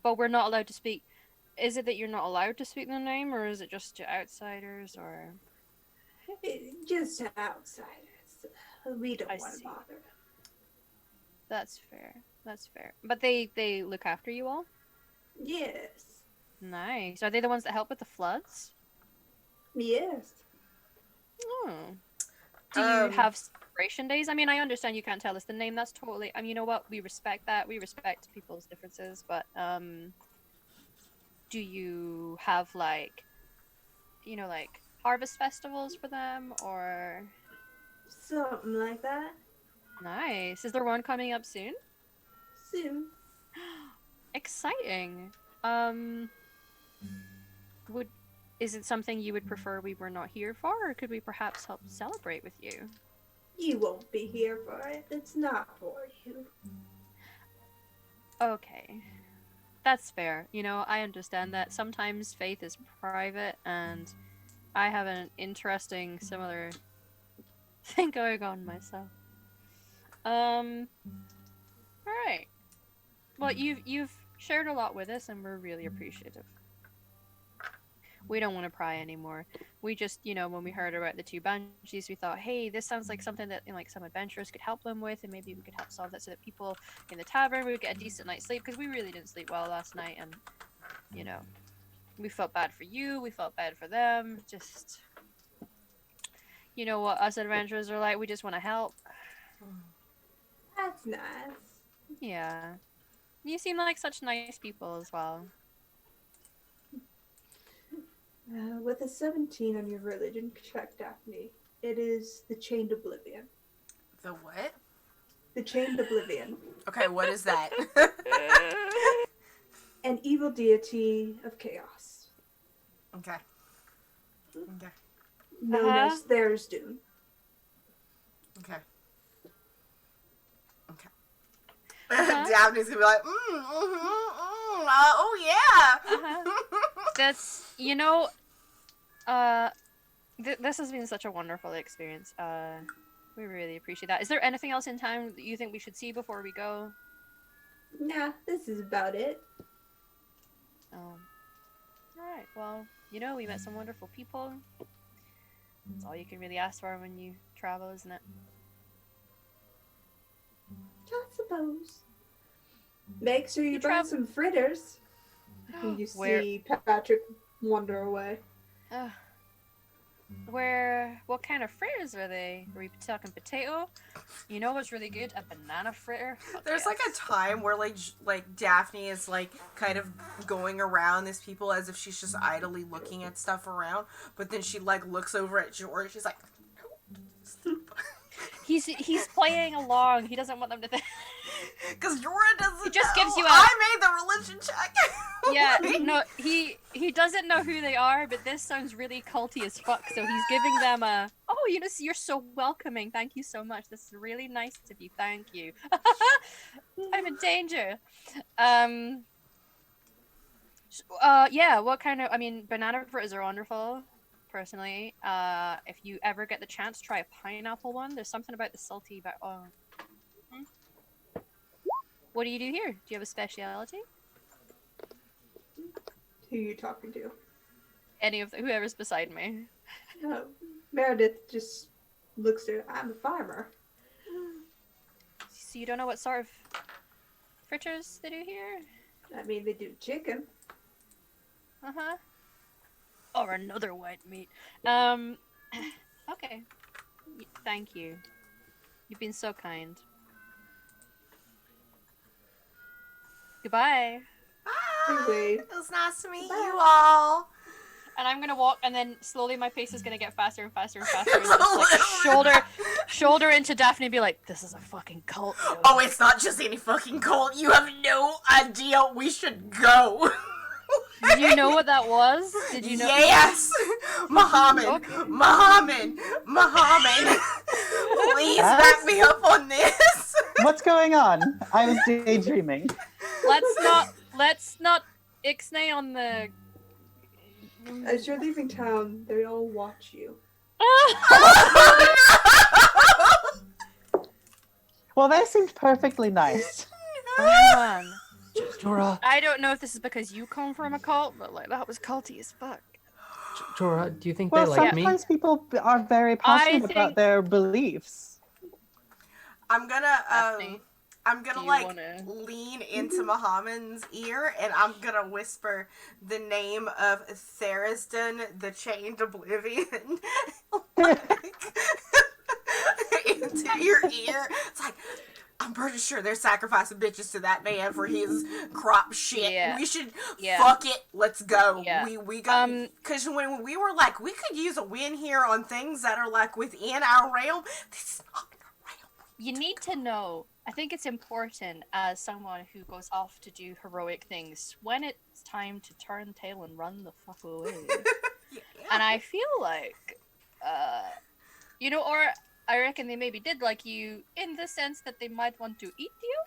C: But we're not allowed to speak. Is it that you're not allowed to speak the name, or is it just to outsiders, or?
B: Just to outsiders. We don't
C: I
B: want to
C: see.
B: bother them.
C: That's fair. That's fair. But they look after you all?
B: Yes.
C: Nice. Are they the ones that help with the floods?
B: Yes.
C: Oh. Do you have celebration days? I mean, I understand you can't tell us the name. That's totally. I mean, you know what? We respect that. We respect people's differences. But do you have like harvest festivals for them, or?
B: Something like that.
C: Nice. Is there one coming up soon?
B: Soon.
F: Exciting. Would is it something you would prefer we were not here for, or could we perhaps help celebrate with you?
B: You won't be here for it. It's not for you.
F: Okay. That's fair. You know, I understand that sometimes faith is private, and I have an interesting similar thing going on myself. Alright. Well, you've shared a lot with us, and we're really appreciative. We don't want to pry anymore. We just, you know, when we heard about the two banshees, we thought, hey, this sounds like something that, you know, like, some adventurers could help them with, and maybe we could help solve that so that people in the tavern would get a decent night's sleep, because we really didn't sleep well last night, and, you know, we felt bad for you, we felt bad for them, just, you know what us adventurers are like, we just want to help.
B: That's nice.
F: Yeah. You seem like such nice people as well.
B: With a 17 on your religion check, Daphne, it is the Chained Oblivion.
A: The what?
B: The Chained Oblivion.
A: Okay, what is that?
B: An evil deity of chaos.
A: Okay. Okay.
B: Known as There's Doom.
A: Okay. Okay. Daphne's gonna be like, oh yeah.
F: That's, you know, this has been such a wonderful experience. We really appreciate that. Is there anything else in town that you think we should see before we go?
B: Nah, this is about it.
F: Alright, well, you know, we met some wonderful people. That's all you can really ask for when you travel, isn't it?
B: I suppose. Make sure you
F: You
B: bring
F: travel-
B: some fritters. You
F: Where-
B: see Patrick wander away.
F: What kind of fritters are they? Are we talking potato? You know what's really good? A banana fritter? Fuck
A: There's like a
F: yes.
A: time where like Daphne is like kind of going around these people as if she's just idly looking at stuff around, but then she like looks over at George. She's like,
F: He's playing along. He doesn't want them to think.
A: because Jorah doesn't.
F: He just
A: know.
F: gives you a-
A: I made the religion check.
F: Yeah, no, he doesn't know who they are, but this sounds really culty as fuck. So he's giving them a, oh, you know, you're so welcoming. Thank you so much. This is really nice of you. Thank you. I'm in danger. Yeah. What kind of? I mean, banana fritters are wonderful. Personally, if you ever get the chance, try a pineapple one. There's something about the salty, but What do you do here? Do you have a speciality?
B: Who are you talking to?
F: Any of whoever's beside me.
B: No. Meredith just looks at I'm a farmer.
F: So you don't know what sort of fritters they do here?
B: I mean, they do chicken.
F: Uh-huh. Or another white meat. Okay. Thank you. You've been so kind. Goodbye.
A: Bye.
B: Wait.
A: It was nice to meet
B: Bye.
A: you all.
F: And I'm gonna walk, and then slowly my pace is gonna get faster and faster and faster. And just, like, shoulder into Daphne and be like, "This is a fucking cult." Yo.
A: Oh, it's not just any fucking cult. You have no idea. We should go.
F: Did you know what that was? Did you know?
A: Yes! Muhammad!
F: Okay.
A: Muhammad! Please back me up on this!
E: What's going on? I was daydreaming.
F: Let's not ixnay on the.
B: As you're leaving town, they all watch you.
E: Well, that seemed perfectly nice.
F: Oh, man.
D: Jorah,
F: I don't know if this is because you come from a cult, but like that was culty as fuck.
D: Jorah, do you think
E: Well,
D: they like me?
E: sometimes people are very passionate about
F: think-
E: their beliefs.
A: I'm gonna
F: Daphne, do you
A: like
F: wanna-
A: lean into Muhammad's ear and I'm gonna whisper the name of Therisden, the Chained Oblivion, into your ear. It's like, I'm pretty sure they're sacrificing bitches to that man for his crop shit.
F: Yeah.
A: We should
F: Yeah.
A: fuck it. Let's go.
F: Yeah.
A: We got, because when we were like, we could use a win here on things that are like within our realm. This is not in our realm.
F: You need to know, I think it's important as someone who goes off to do heroic things when it's time to turn tail and run the fuck away.
A: Yeah.
F: And I feel like, or I reckon they maybe did like you in the sense that they might want to eat you.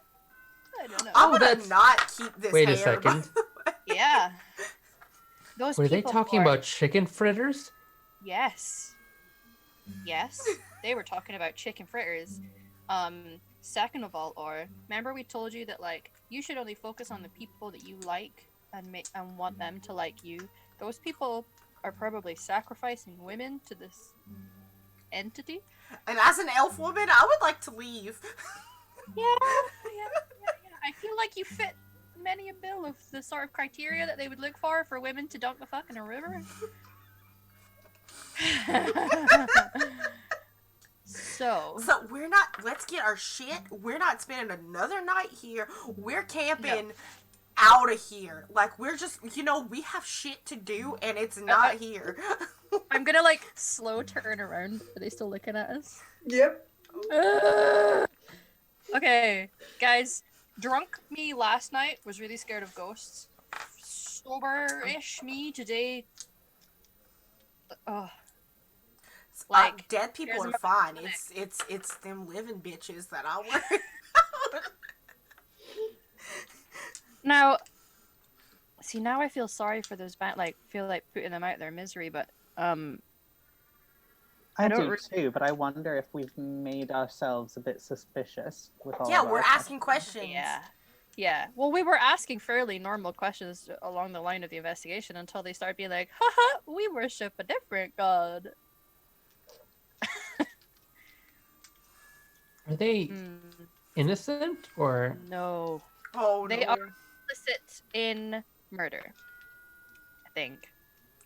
F: I don't know.
A: I'm gonna
D: that's-
A: not keep this
D: Wait
A: hair.
D: a second.
F: Yeah. Those
D: Were they
F: people
D: talking
F: are-
D: about chicken fritters?
F: Yes. Yes. They were talking about chicken fritters. Second of all, or remember we told you that like you should only focus on the people that you like and want them to like you. Those people are probably sacrificing women to this entity.
A: And as an elf woman, I would like to leave.
F: Yeah. I feel like you fit many a bill of the sort of criteria that they would look for women to dunk the fuck in a river. So
A: Let's get our shit. We're not spending another night here. We're camping out of here. Like, we're just, we have shit to do and it's not here.
F: I'm gonna like slow turn around. Are they still looking at us?
B: Yep.
F: Okay, guys. Drunk me last night was really scared of ghosts. Sober-ish me today. Like
A: dead people
F: there's
A: are
F: a-
A: fine. It's them living bitches that I worry.
F: now, see now I feel sorry for those feel like putting them out their misery, but
E: I
F: don't
E: do
F: re-
E: too, but I wonder if we've made ourselves a bit suspicious with all
A: Yeah,
E: of
A: we're
E: our
A: asking questions.
F: yeah. Well, we were asking fairly normal questions along the line of the investigation until they started being like, haha, we worship a different god.
D: Are they innocent or?
F: No.
A: Oh,
F: They
A: no.
F: are complicit in murder. I think.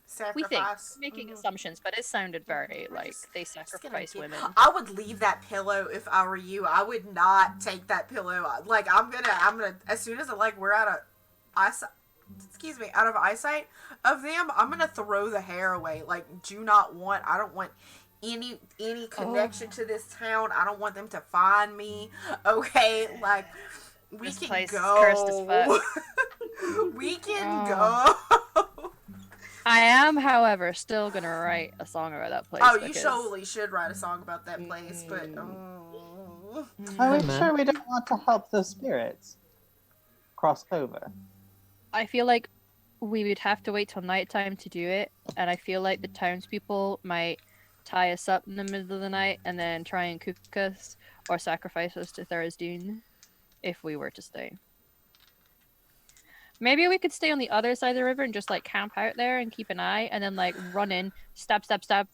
A: Sacrifice.
F: We think. Making assumptions, but it sounded very
A: We're
F: like
A: just-
F: they
A: just gonna
F: sacrifice
A: get-
F: women.
A: I would leave that pillow if I were you. I would not take that pillow. Like, I'm gonna, as soon as we're out of eyesight, out of eyesight of them, I'm gonna throw the hair away. Like, I don't want any connection to this town. I don't want them to find me. Okay, like, we
F: This
A: can
F: place is
A: go.
F: cursed as fuck.
A: We can go.
F: I am, however, still gonna write a song about that place.
A: Oh, you
F: because-
A: surely should write a song about that place, but
E: Are we
D: man.
E: sure we don't want to help the spirits cross over?
F: I feel like we would have to wait till nighttime to do it, and I feel like the townspeople might tie us up in the middle of the night and then try and cook us or sacrifice us to Tharizdun if we were to stay. Maybe we could stay on the other side of the river and just like camp out there and keep an eye, and then like run in, stab,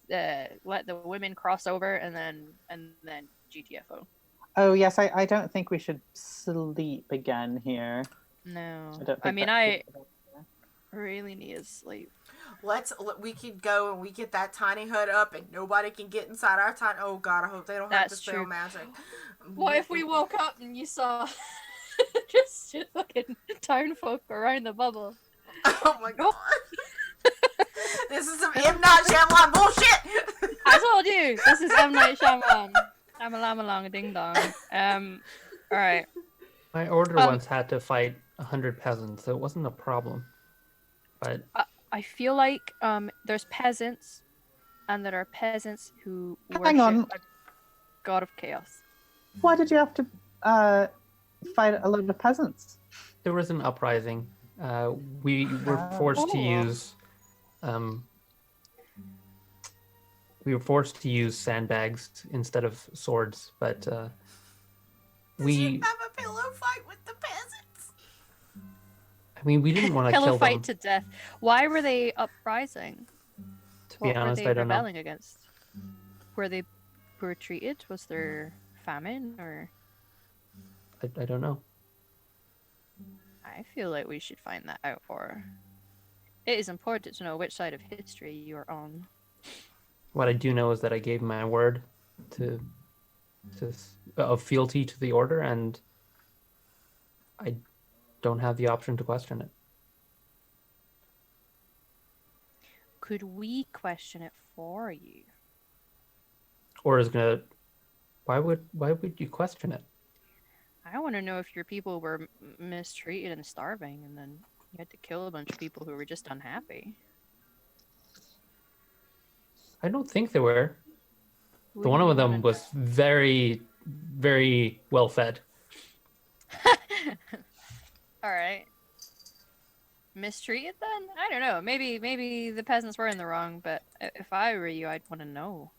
F: let the women cross over, and then GTFO.
E: Oh yes, I don't think we should sleep again here.
F: No,
E: I don't
F: I
E: think
F: mean
E: that's
F: I
E: a good idea.
F: really need to sleep.
A: we could go and we get that tiny hut up and nobody can get inside our tiny. Oh God, I hope they don't have to
F: That's
A: spell
F: true.
A: magic.
F: What if we woke up and you saw just fucking town folk around the bubble?
A: Oh my God. This is some M. Night Shyamalan bullshit.
F: I told you, this is M. Night Shyamalan. I'm a llama long ding dong. Alright.
D: My order once had to fight 100 peasants, so it wasn't a problem. But
F: I feel like there's peasants, and there are peasants who
E: Hang on.
F: worship a god of chaos.
E: Why did you have to fight a load of peasants?
D: there was an uprising. We were forced to use. We were forced to use sandbags instead of swords, but we.
A: Did you have a pillow fight with the peasants?
D: I mean, we didn't want to
F: Pillow
D: kill
F: fight
D: them.
F: to death. Why were they uprising?
D: To be honest,
F: were they
D: I don't know.
F: rebelling against? Were they poor treated? Was there famine or?
D: I don't know.
F: I feel like we should find that out. Or it is important to know which side of history you are on.
D: What I do know is that I gave my word of fealty to the order, and I don't have the option to question it.
F: Could we question it for you?
D: Or is gonna. Why would you question it?
F: I want to know if your people were mistreated and starving, and then you had to kill a bunch of people who were just unhappy.
D: I don't think they were. The
F: Wouldn't
D: one
F: you
D: of them
F: wanna
D: was very, very well fed.
F: know? All right. Mistreated then? I don't know. Maybe the peasants were in the wrong, but if I were you, I'd want to know.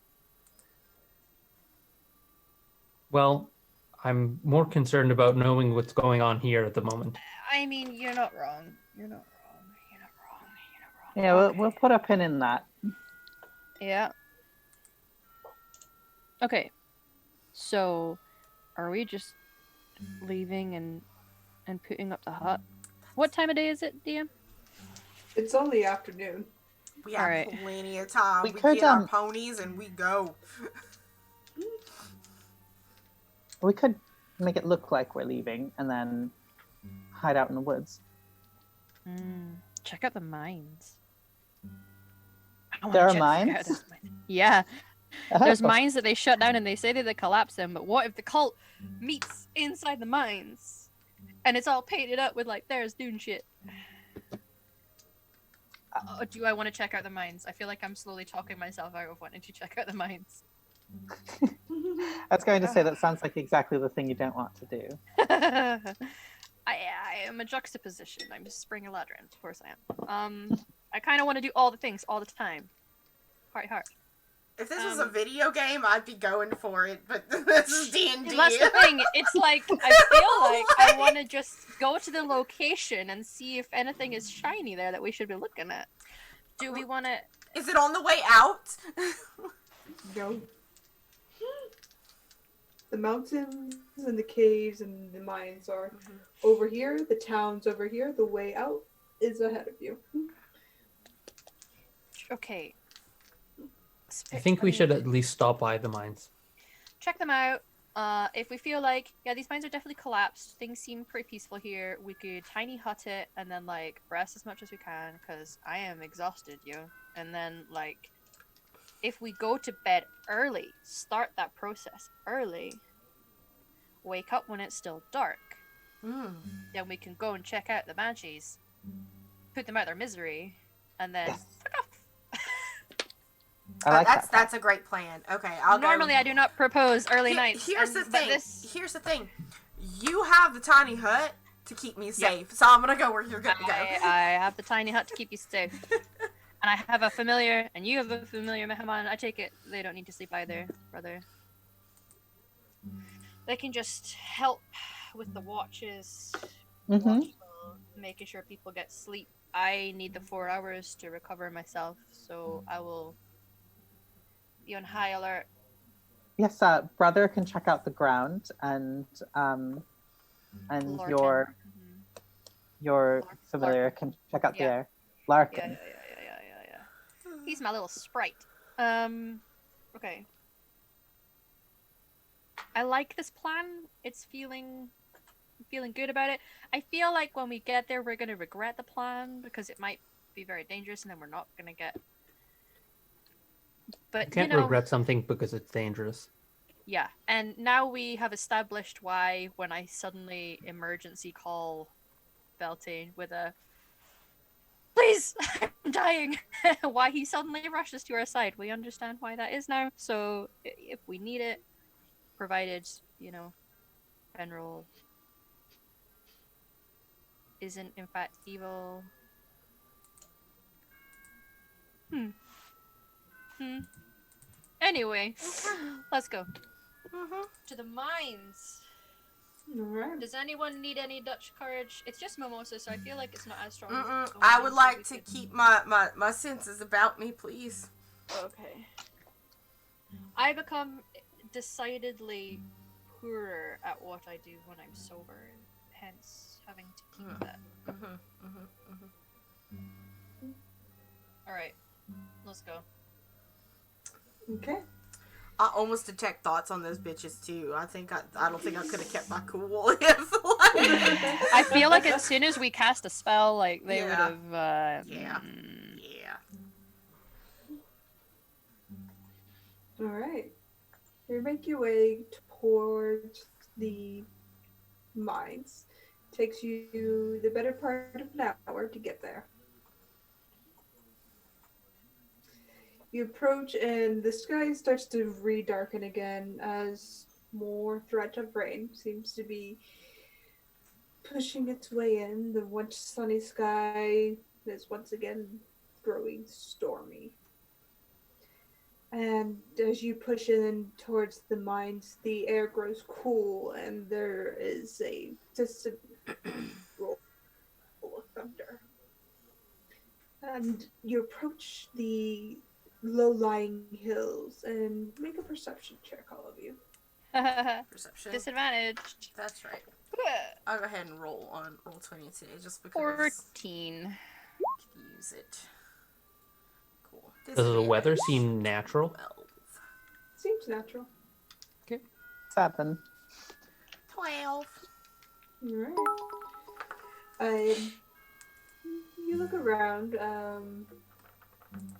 D: Well, I'm more concerned about knowing what's going on here at the moment.
F: I mean, you're not wrong. You're not wrong. You're not wrong. You're
E: Yeah,
F: not wrong.
E: we'll put a pin in that.
F: Yeah. Okay. So, are we just leaving and putting up the hut? What time of day is it, DM?
B: It's only afternoon.
A: We have
F: Alright.
A: plenty of time.
E: We
A: We
E: could,
A: get our ponies and we go.
E: We could make it look like we're leaving and then hide out in the woods.
F: Check out the mines. I wanna
E: There are
F: check
E: mines?
F: out those mines. Yeah. There's mines that they shut down and they say that they collapse them, but what if the cult meets inside the mines? And it's all painted up with like, there's Dune shit. Do I want to check out the mines? I feel like I'm slowly talking myself out of wanting to check out the mines.
E: I was going to say that sounds like exactly the thing you don't want to do.
F: I am a juxtaposition. I'm Springer Ladrin. Of course I am. I kind of want to do all the things all the time. Heart.
A: If this was a video game, I'd be going for it, but this is D&D.
F: That's the thing. It's like, I feel like I want to just go to the location and see if anything is shiny there that we should be looking at. Do we want to...
A: Is it on the way out?
B: No. The mountains and the caves and the mines are over here. The town's over here. The way out is ahead of you.
F: Okay.
D: I think we should at least stop by the mines.
F: Check them out. If we feel like, yeah, these mines are definitely collapsed, things seem pretty peaceful here, we could tiny hut it and then, like, rest as much as we can, because I am exhausted, And then, like, if we go to bed early, start that process early, wake up when it's still dark, then we can go and check out the banshees, put them out of their misery, and then fuck off.
E: I like
A: That's a great plan. Okay, I'll
F: Normally
A: go.
F: I do not propose early nights.
A: Here's the
F: but
A: thing.
F: this-
A: Here's the thing. You have the tiny hut to keep me safe, so I'm gonna go where you're gonna go.
F: I have the tiny hut to keep you safe. And I have a familiar, and you have a familiar, Mehaman. I take it they don't need to sleep either, brother. They can just help with the watches, watchful, making sure people get sleep. I need the 4 hours to recover myself, so I will be on high alert.
E: Yes, brother can check out the ground, and
F: Lorcan.
E: your familiar can check out the air. Larkin.
F: Yeah. He's my little sprite. Okay. I like this plan. It's feeling good about it. I feel like when we get there, we're gonna regret the plan because it might be very dangerous, and then we're not gonna get. But
D: You can't regret something because it's dangerous.
F: Yeah, and now we have established why when I suddenly emergency call Beltane with a "Please, I'm dying," why he suddenly rushes to our side. We understand why that is now. So if we need it, provided, General isn't in fact evil. Anyway, let's go. To the mines.
B: Alright.
F: Does anyone need any Dutch courage? It's just mimosa, so I feel like it's not as strong. As
A: I would like to keep my senses about me, please.
F: Okay. I become decidedly poorer at what I do when I'm sober, hence having to keep that. Alright, let's go.
B: Okay.
A: I almost detect thoughts on those bitches too. I don't think I could have kept my cool if
F: I feel like as soon as we cast a spell, like they would have.
A: Yeah.
B: Alright. You make your way towards the mines. Takes you the better part of an hour to get there. You approach, and the sky starts to re-darken again as more threat of rain seems to be pushing its way in. The once sunny sky is once again growing stormy. And as you push in towards the mines, the air grows cool, and there is a distant roll of thunder. And you approach the low-lying hills and make a perception check, all of you.
A: Perception.
F: Disadvantage.
A: That's right. I'll go ahead and roll on roll 20 today, just because
F: 14.
A: I could use it. Cool.
D: Does the weather
A: Disadvantage.
D: seem natural?
A: 12.
B: Seems natural.
E: 7.
A: 12.
B: Alright. Um, you look around,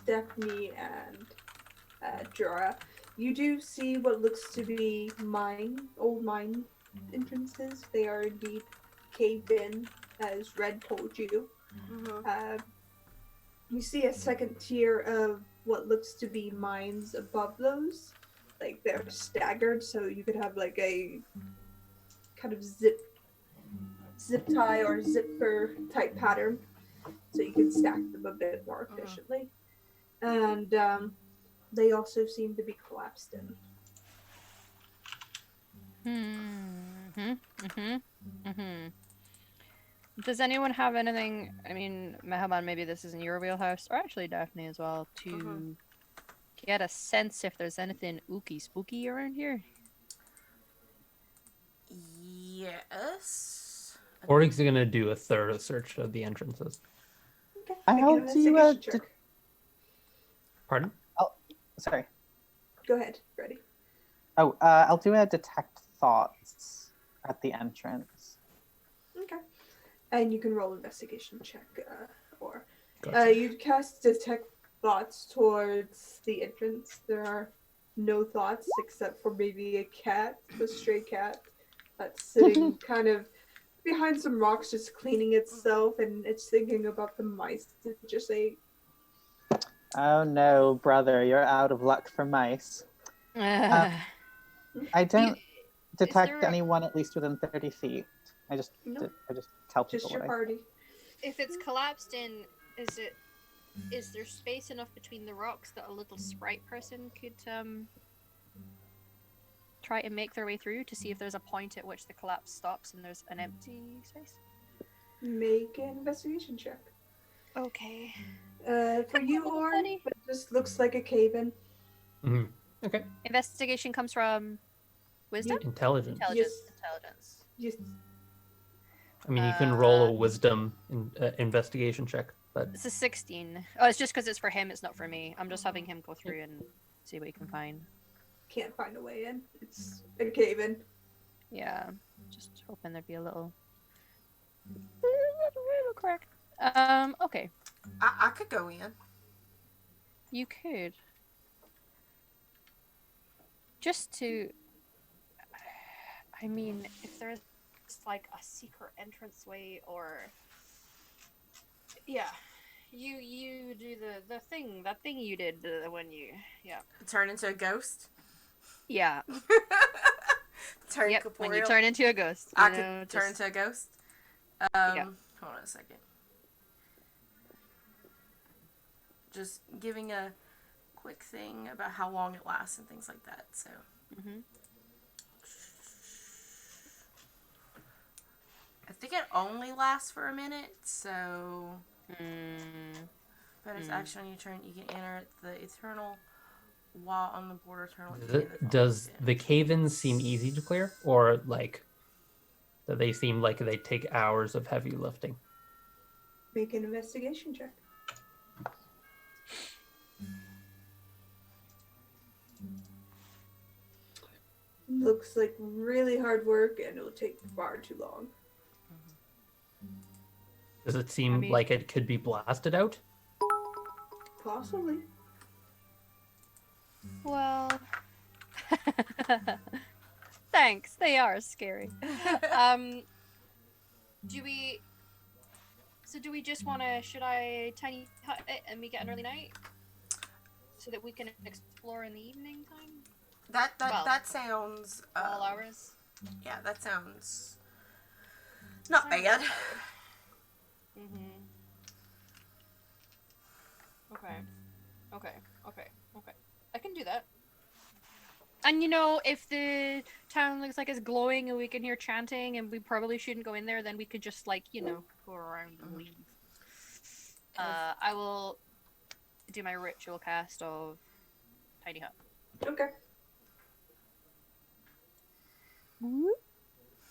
B: Daphne and Jorah. You do see what looks to be old mine entrances. They are indeed caved in, as Red told you.
A: Mm-hmm.
B: You see a second tier of what looks to be mines above those. Like they're staggered, so you could have like a kind of zip tie or zipper type pattern, so you can stack them a bit more efficiently. And they also seem to be collapsed in.
F: Does anyone have anything? I mean, Mehaman, maybe this isn't your wheelhouse, or actually Daphne as well, to get a sense if there's anything ooky spooky around here.
A: Yes.
D: Oryx's gonna do a thorough search of the entrances.
B: Okay.
E: I'll
B: Make an
E: do
B: investigation check.
D: Pardon?
E: Sorry.
B: Go ahead, ready.
E: Oh, I'll do a detect thoughts at the entrance.
B: Okay. And you can roll investigation check, or
D: Gotcha.
B: you cast detect thoughts towards the entrance. There are no thoughts except for maybe a stray cat that's sitting kind of behind some rocks, just cleaning itself, and it's thinking about the mice that just ate.
E: Oh no, brother, you're out of luck for mice. I don't detect
F: there-
E: anyone at least within 30 feet. I just tell people
B: Just your
E: what I
B: party.
F: If it's collapsed in, is there space enough between the rocks that a little sprite person could try to make their way through to see if there's a point at which the collapse stops and there's an empty space?
B: Make an investigation check.
F: Okay.
B: For you,
F: Little
B: Orn,
F: buddy.
B: it just looks like a cave-in.
D: Mm-hmm. Okay.
F: Investigation comes from wisdom?
D: Intelligence.
F: Intelligence.
B: Yes.
F: Intelligence.
B: Yes.
D: I mean, you can roll a wisdom investigation check, but
F: It's a 16. Oh, it's just because it's for him, it's not for me. I'm just having him go through and see what he can find.
B: Can't find a way in. It's a cave-in.
F: Yeah. Just hoping there'd be a little crack. Okay.
A: I could go in.
F: You could. Just to... I mean, if there's like a secret entranceway or... Yeah. You do that thing you did when you... Yeah.
A: Turn into a ghost.
F: Yeah.
A: Turn
F: Yep,
A: corporeal.
F: when you turn into a ghost.
A: I
F: you know,
A: could turn
F: just-
A: into a ghost.
F: Yeah.
A: Hold on a second. Just giving a quick thing about how long it lasts and things like that. So.
F: Mhm.
A: I think it only lasts for a minute, so bonus action on your turn, you can enter the eternal while on the border eternal.
D: does the cave-ins seem easy to clear, or like do they seem like they take hours of heavy lifting?
B: Make an investigation check. Looks like really hard work, and it'll take far too long.
D: Does it seem
F: I mean-
D: like it could be blasted out?
B: Possibly.
F: Well... Thanks. They are scary. Do we? So do we just want to? Should I tiny hut it and make it an early night so that we can explore in the evening time? Well,
A: That sounds.
F: All hours.
A: Yeah, that sounds not bad.
F: Mhm. Okay. Okay. Okay. Okay. I can do that. And if the town looks like it's glowing and we can hear chanting and we probably shouldn't go in there, then we could just go around and leave. I will do my ritual cast of Tiny Hut.
B: Okay.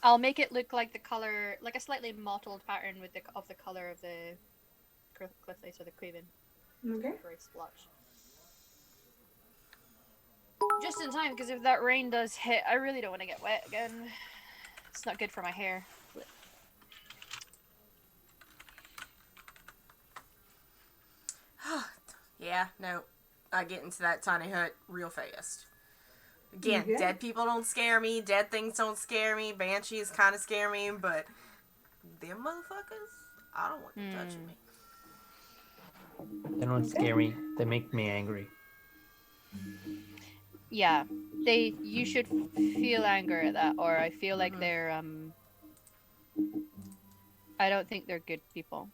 F: I'll make it look like the color, like a slightly mottled pattern with the color of the cliff face or the craven.
B: Okay.
F: Very splotch. Just in time, because if that rain does hit, I really don't want to get wet again. It's not good for my hair.
A: Yeah, no. I get into that tiny hut real fast. Again,
B: Okay.
A: dead people don't scare me. Dead things don't scare me. Banshees kind of scare me, but them motherfuckers, I don't want them touching me.
D: They don't scare me. They make me angry.
F: Yeah, you should feel anger at that, or I feel like they're I don't think they're good people.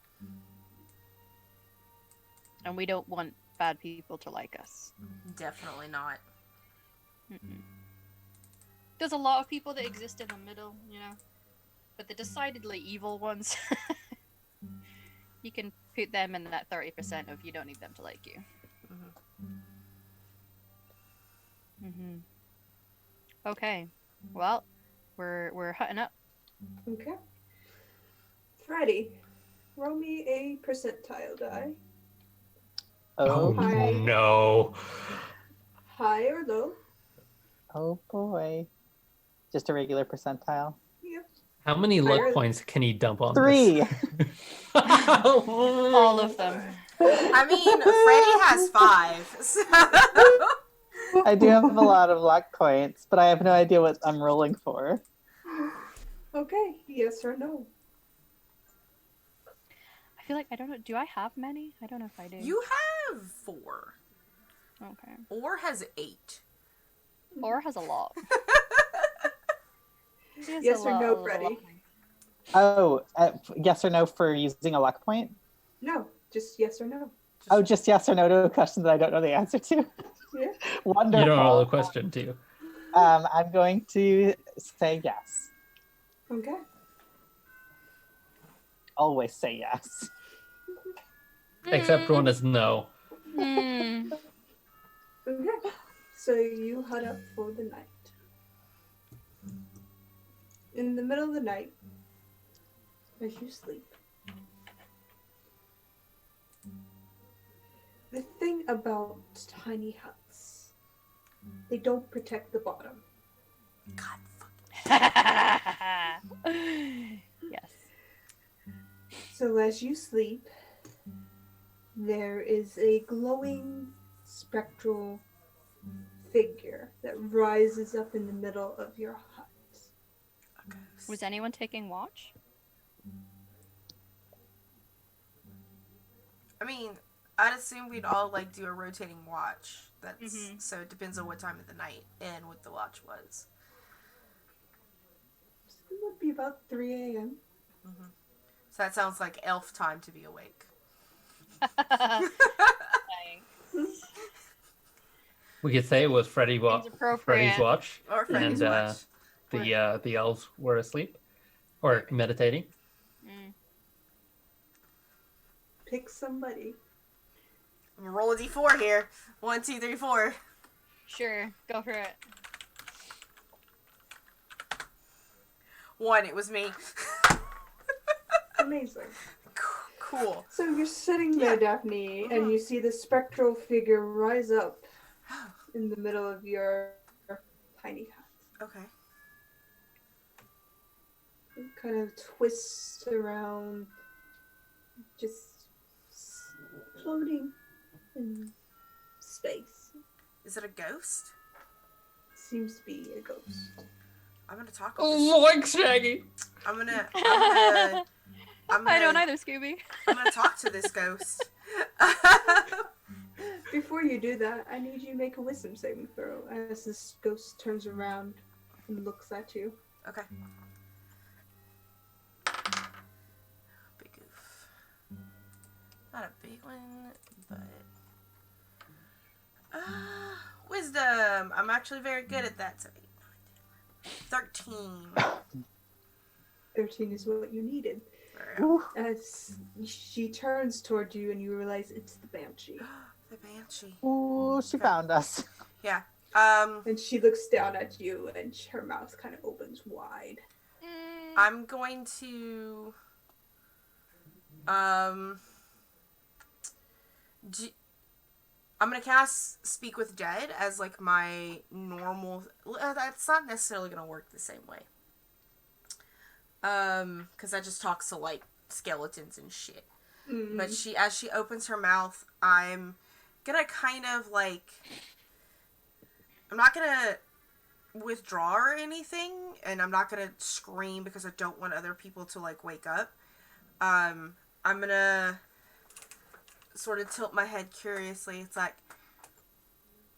F: And we don't want bad people to like us.
A: Definitely not.
F: Mm-mm. There's a lot of people that exist in the middle, but the decidedly evil ones, you can put them in that 30% of you don't need them to like you. Okay, well, we're hutting up.
B: Okay. Freddy, roll me a percentile die.
D: Oh
B: Hi.
D: no.
B: High or low?
E: Oh boy. Just a regular percentile.
B: Yep.
D: How many luck
B: Higher-
D: points can he dump on
E: 3.
D: this?
F: All of them.
A: I mean, Freddy has 5, so...
E: I do have a lot of luck points, but I have no idea what I'm rolling for.
B: Okay, yes or no?
F: I feel like, I don't know, do I have many? I don't know if I do.
A: You have 4.
F: Okay.
A: Or has 8.
F: Or has a lot.
B: Yes or no, Freddy?
E: Oh, yes or no for using a luck point?
B: No, just yes or no.
E: Oh, just yes or no to a question that I don't know the answer to.
B: Yeah.
E: Wonderful.
D: You don't know the question, too.
E: I'm going to say yes.
B: Okay.
E: Always say yes.
D: Except one is no.
F: Hmm.
B: Okay. So you hut up for the night. In the middle of the night, as you sleep, the thing about tiny huts, they don't protect the bottom.
A: God fucking...
F: Yes.
B: So as you sleep, there is a glowing spectral figure that rises up in the middle of your hut.
F: Was anyone taking watch?
A: I mean, I'd assume we'd all do a rotating watch. That's so it depends on what time of the night and what the watch was.
B: It would be about 3 a.m.
A: So that sounds like elf time to be awake.
D: We could say it was Freddy's watch,
A: Or Freddy's
D: and
A: watch.
D: the elves were asleep or meditating.
B: Pick somebody.
A: I'm gonna roll a d4 here. 1, 2, 3, 4.
F: Sure, go for it.
A: 1, it was me.
B: Amazing.
A: Cool.
B: So you're sitting there, Daphne, and you see the spectral figure rise up in the middle of your tiny hut.
A: Okay.
B: It kind of twists around, just floating in space.
A: Is it a ghost?
B: Seems to be a ghost.
A: I'm gonna talk with this.
D: Loink, Shaggy.
A: I'm gonna
F: I don't either, Scooby.
A: I'm gonna talk to this ghost.
B: Before you do that, I need you to make a wisdom saving throw as this ghost turns around and looks at you.
A: Okay. Big oof. Not a big one, but wisdom. I'm actually very good at that. So 13.
B: 13 is what you needed. As she turns toward you and you realize it's the Banshee.
A: The Banshee.
E: Ooh, she found us.
A: Yeah.
B: And she looks down at you and her mouth kind of opens wide.
A: I'm going to I'm gonna cast Speak with Dead as like my normal. That's not necessarily gonna work the same way. Because that just talks to like skeletons and shit.
B: Mm.
A: But as she opens her mouth, I'm gonna kind of like. I'm not gonna withdraw or anything, and I'm not gonna scream because I don't want other people to like wake up. I'm gonna sort of tilt my head curiously. It's like,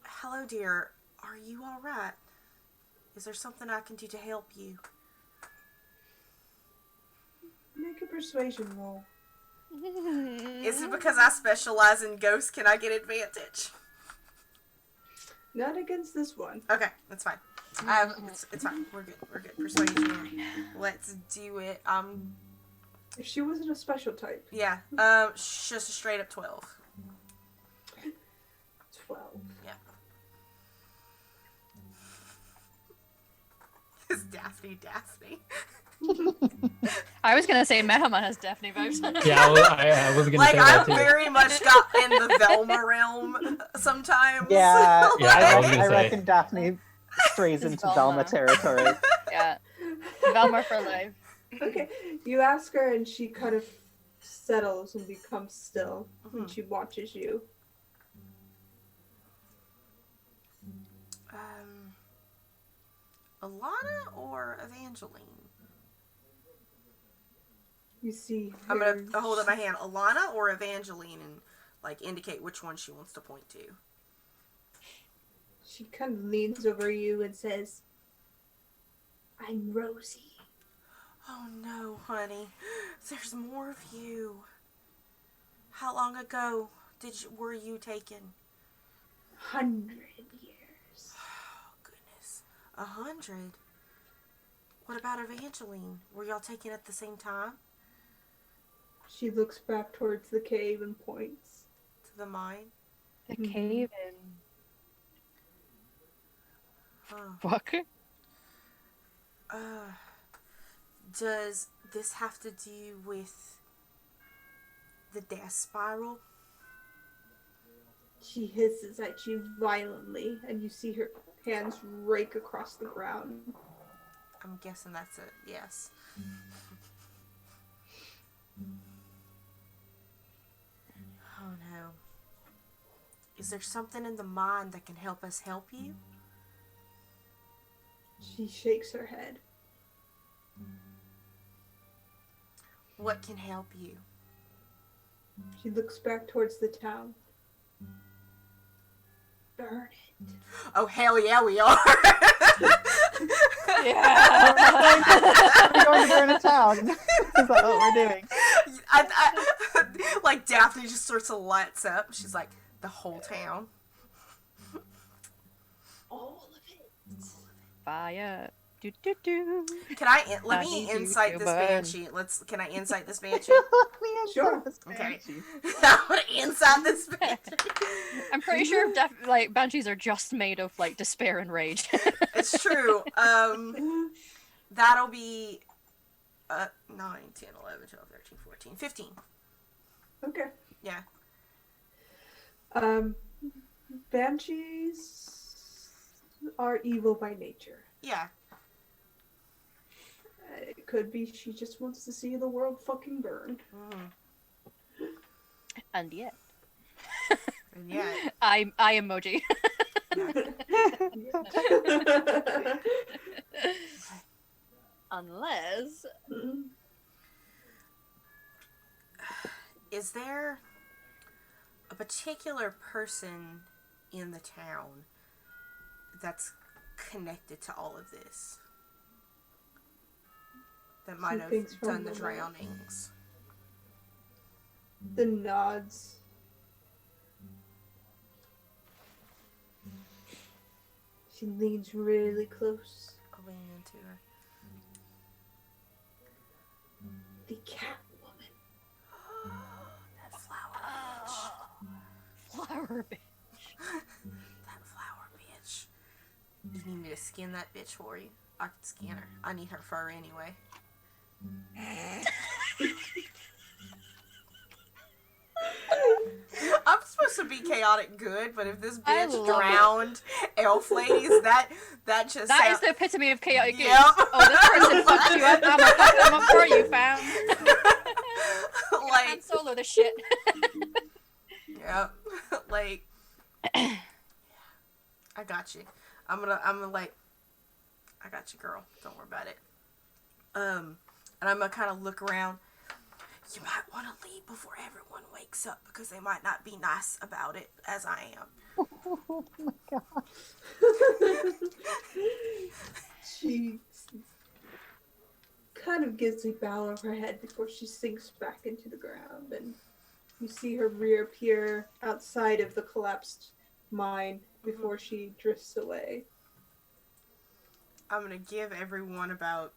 A: hello dear, are you alright? Is there something I can do to help you?
B: Make a persuasion roll.
A: Is it because I specialize in ghosts, can I get advantage?
B: Not against this one.
A: Okay, that's fine. It's fine. We're good. Persuasion. Let's do it.
B: If she wasn't a special type.
A: Yeah. Just a straight up 12.
B: 12.
A: Yeah. It's Daphne.
F: I was gonna say Mehama has Daphne vibes.
D: Yeah, I was gonna
A: Like,
D: say that
A: I
D: too.
A: very much got in the Velma realm sometimes.
E: Yeah,
D: Yeah, I was gonna
E: I
D: say.
E: reckon Daphne strays
F: It's
E: into
F: Velma.
E: Velma territory.
F: Yeah, Velma for life.
B: Okay, you ask her and she kind of settles and becomes still.
A: Mhm.
B: And she watches you.
A: Alana or Evangeline?
B: You see
A: I'm
B: her-
A: gonna hold up my hand. Alana or Evangeline, and like indicate which one she wants to point to.
B: She kind of leans over you and says, I'm Rosie.
A: Oh no, honey. There's more of you. How long ago were you taken?
B: 100 years.
A: Oh goodness. 100? What about Evangeline? Were y'all taken at the same time?
B: She looks back towards the cave and points.
A: To the mine?
F: The
B: Mhm.
F: cave in.
A: Huh.
F: Fuck.
A: Does this have to do with the death spiral?
B: She hisses at you violently, and you see her hands rake across the ground.
A: I'm guessing that's a yes. Oh no. Is there something in the mind that can help us help you?
B: She shakes her head.
A: What can help you?
B: She looks back towards the town. Burn it.
A: Oh hell yeah, we are.
F: Yeah.
E: We're going to burn a town. Is that what we're doing?
A: Like Daphne just sorts of lights up. She's like, the whole town.
B: All of it.
F: Fire. Do do do.
A: Can I let
F: I
A: me
F: need you
A: insight
F: to
A: this
F: burn.
A: banshee? Can I insight this banshee?
B: Sure.
A: Okay. I'm gonna insight this banshee.
F: I'm pretty sure like banshees are just made of like despair and rage.
A: It's true. That'll be 9, 10, 11, 12, 13, 14, 15.
B: Okay.
A: Yeah.
B: Banshees are evil by nature.
A: Yeah.
B: It could be she just wants to see the world fucking burn.
A: Mm.
F: And yet,
A: And yeah.
F: I emoji.
A: Yeah.
F: Unless
A: Is there a particular person in the town that's connected to all of this? That might have
B: thinks from
A: done the
B: the
A: drownings?
B: The nods. She leans really close.
A: I'll lean into her.
B: The cat woman.
A: That flower bitch.
F: flower bitch.
A: That flower bitch. You need me to skin that bitch for you? I can skin her. I need her fur anyway. I'm supposed to be chaotic good, but if this
F: I
A: bitch
F: love
A: drowned elf ladies, that just
F: That is the epitome of chaotic good.
A: Yep.
F: Oh, this person fucked you up. I'm gonna fuck them up for you, fam.
A: like
F: Han Solo the shit.
A: yeah, like I got you. I'm gonna like I got you, girl. Don't worry about it. And I'm gonna kind of look around. You might want to leave before everyone wakes up because they might not be nice about it as I am.
E: Oh my god.
B: She kind of gives a bow of her head before she sinks back into the ground, and you see her reappear outside of the collapsed mine before she drifts away.
A: I'm gonna give everyone about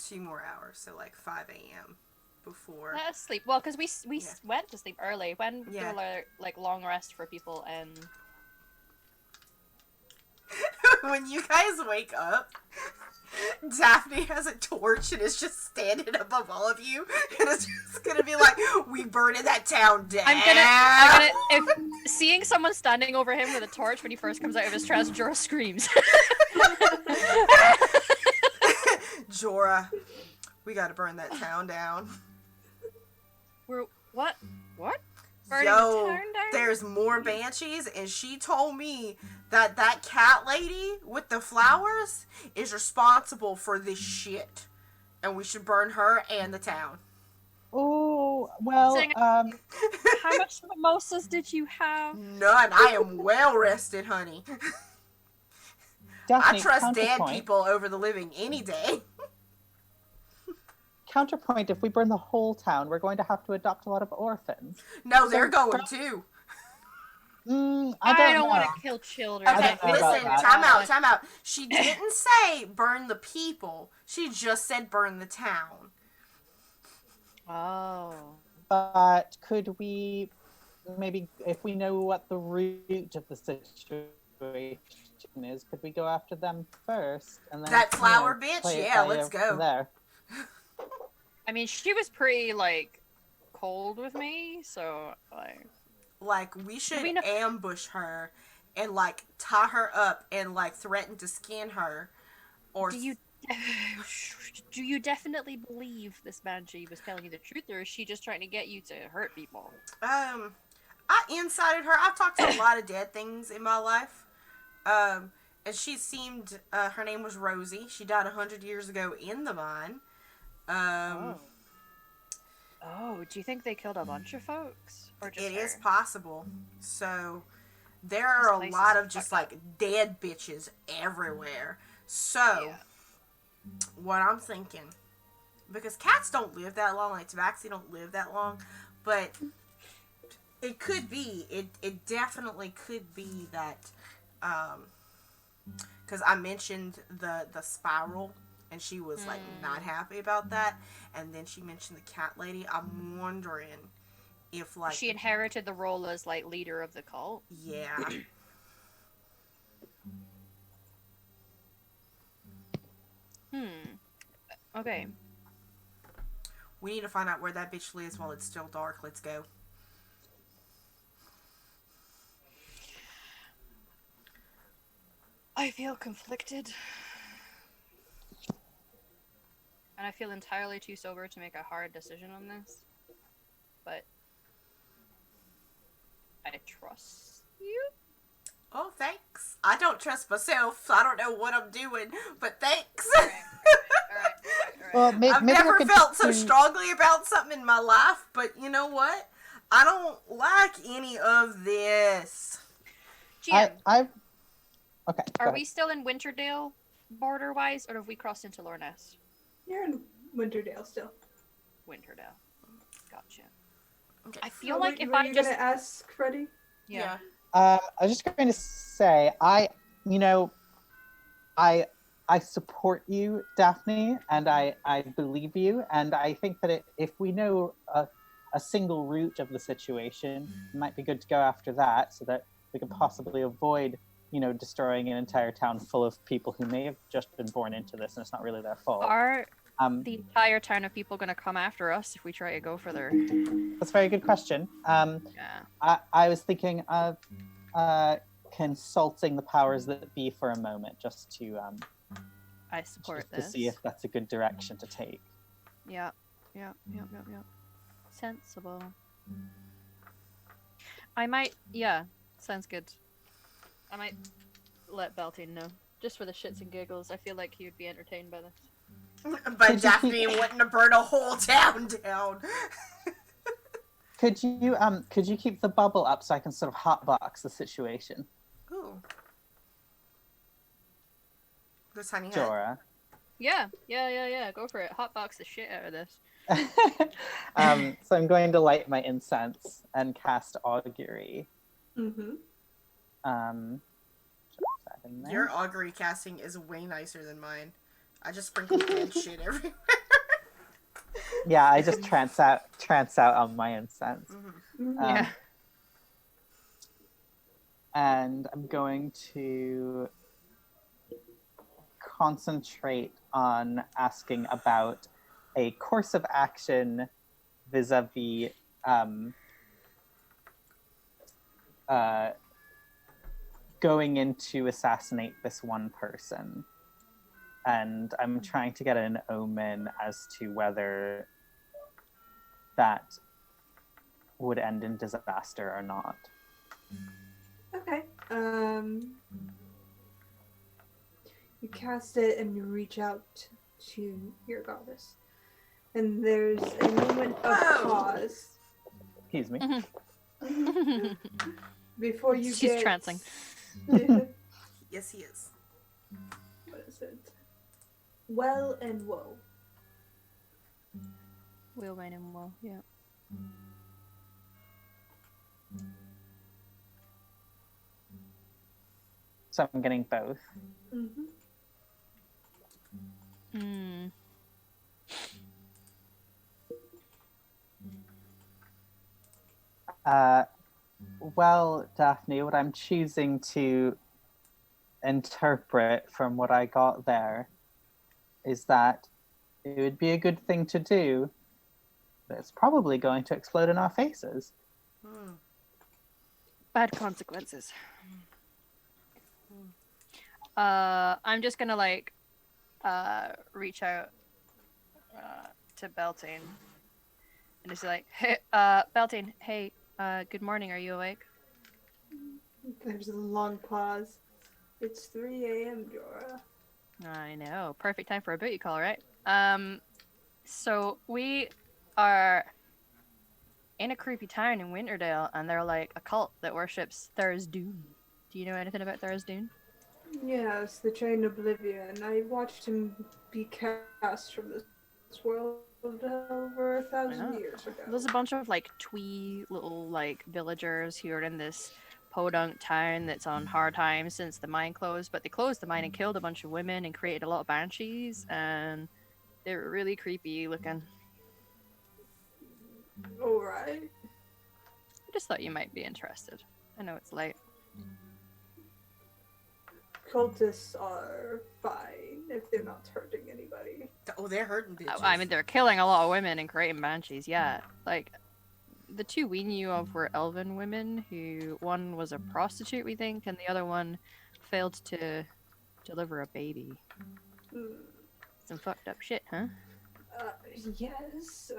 A: 2 more hours, so like 5 a.m. before.
F: Let us sleep. Well, because we
A: Yeah.
F: went to sleep early. When
A: Yeah.
F: do like long rest for people and
A: When you guys wake up, Daphne has a torch and is just standing above all of you, and it's just gonna be like, "We burning that town down."
F: I'm gonna if seeing someone standing over him with a torch when he first comes out of his trance, Jorah screams.
A: Jorah, we gotta burn that town down.
F: We're what? What? Burning the
A: Yo,
F: town down?
A: there's more banshees, and she told me that cat lady with the flowers is responsible for this shit, and we should burn her and the town.
E: Oh, well,
F: Sing- How much mimosas did you have?
A: None. I am well rested, honey.
E: Daphne,
A: I trust dead
E: counterpoint.
A: people over the living any day.
E: Counterpoint, if we burn the whole town, we're going to have to adopt a lot of orphans.
A: No, they're going too.
E: I don't know.
F: want to kill children.
A: Okay,
E: don't know about
A: listen,
E: that.
A: time out. She didn't say burn the people. She just said burn the town.
F: Oh.
E: But could we maybe, if we know what the root of the situation is, could we go after them first? And then
A: That flower bitch?
E: play it
A: Yeah,
E: by
A: let's
E: ear
A: go.
E: from there.
F: I mean, she was pretty like cold with me, so like.
A: Like, we should
F: We know-
A: ambush her and, like, tie her up and, like, threaten to skin her. Or
F: Do you definitely believe this banshee was telling you the truth, or is she just trying to get you to hurt people?
A: I insided her. I've talked to a lot of dead things in my life. And she seemed, her name was Rosie. She died 100 years ago in the mine.
F: Oh, do you think they killed a bunch of folks? Or just
A: It
F: her?
A: is possible. So, there are a
F: place
A: lot
F: is
A: of just,
F: fucked
A: like, dead bitches everywhere. So,
F: Yeah.
A: what I'm thinking, because cats don't live that long, like tabaxi don't live that long, but it could be, it definitely could be that, because I mentioned the spiral, and she was, like, not happy about that, and then she mentioned the cat lady. I'm wondering if, like,
F: She inherited the role as like leader of the cult.
A: yeah.
F: Okay.
A: We need to find out where that bitch lives while it's still dark. Let's go.
F: I feel conflicted. And I feel entirely too sober to make a hard decision on this. But I trust you?
A: Oh, thanks. I don't trust myself. So I don't know what I'm doing, but thanks.
C: All right.
E: Well,
A: I've
E: maybe I
A: never
E: could
A: felt so
E: do-
A: strongly about something in my life, but you know what? I don't like any of this.
C: GM,
E: I okay. go
F: Are
E: ahead.
F: we still in Winterdale border-wise, or have we crossed into Lorness?
B: You're in Winterdale still.
F: Winterdale. Gotcha.
A: Okay.
F: I feel
B: Oh,
F: like
B: were
F: if I
B: you
F: just
B: gonna ask Freddie?
F: yeah.
E: I was just going to say, I support you, Daphne, and I believe you, and I think that if we know a single root of the situation, it might be good to go after that, so that we can possibly avoid, destroying an entire town full of people who may have just been born into this, and it's not really their fault.
F: Are
E: Um,
F: the entire town of people gonna come after us if we try to go further?
E: that's a very good question.
F: Yeah.
E: I was thinking of consulting the powers that be for a moment, just to
F: I support
E: to
F: this.
E: see if that's a good direction to take.
F: Yeah. Sensible. I might sounds good. I might let Beltane know. Just for the shits and giggles. I feel like he would be entertained by this.
A: But
E: Could you
A: Daphne wanting to burn a whole town down.
E: Could you keep the bubble up so I can sort of hotbox the situation,
A: Ooh. This honey head.
E: Jorah?
F: Yeah. Go for it. Hotbox the shit out of this.
E: So I'm going to light my incense and cast augury.
B: Mm-hmm.
E: Put that in there.
A: Your augury casting is way nicer than mine. I just sprinkled dead shit everywhere.
E: Yeah, I just trance out on my incense.
A: Mm-hmm.
F: Yeah.
E: And I'm going to concentrate on asking about a course of action vis-a-vis going in to assassinate this one person. And I'm trying to get an omen as to whether that would end in disaster or not.
B: Okay. You cast it and you reach out to your goddess. And there's a moment of
A: Whoa.
B: pause
E: Excuse me.
B: before you
F: She's
B: get...
F: trancing.
A: Yes, he is.
B: What is it? Well and woe.
F: Will Wayne and Will, yeah.
E: So I'm getting both.
B: Mm-hmm.
F: Hmm.
E: Well, Daphne, what I'm choosing to interpret from what I got there is that it would be a good thing to do, but it's probably going to explode in our faces.
A: Hmm.
F: Bad consequences. I'm just gonna reach out to Beltane and just like, hey, Beltane, hey, good morning. Are you awake?
B: There's a long pause. It's 3 a.m., Jorah.
F: I know, perfect time for a booty call, right? So we are in a creepy town in Winterdale, and they're like a cult that worships Tharizdun. Do you know anything about Tharizdun?
B: Yes, the Chain of Oblivion. I watched him be cast from this world over 1,000 years ago.
F: There's a bunch of like twee little like villagers who are in this podunk town that's on hard times since the mine closed, but they closed the mine and killed a bunch of women and created a lot of banshees, and they were really creepy looking.
B: Alright.
F: I just thought you might be interested. I know it's late.
B: Cultists are fine if they're not hurting anybody.
A: Oh, they're hurting bitches.
F: I mean, they're killing a lot of women and creating banshees, yeah. Like, the two we knew of were elven women, who one was a prostitute, we think, and the other one failed to deliver a baby.
B: Hmm.
F: Some fucked up shit, huh?
B: Yes.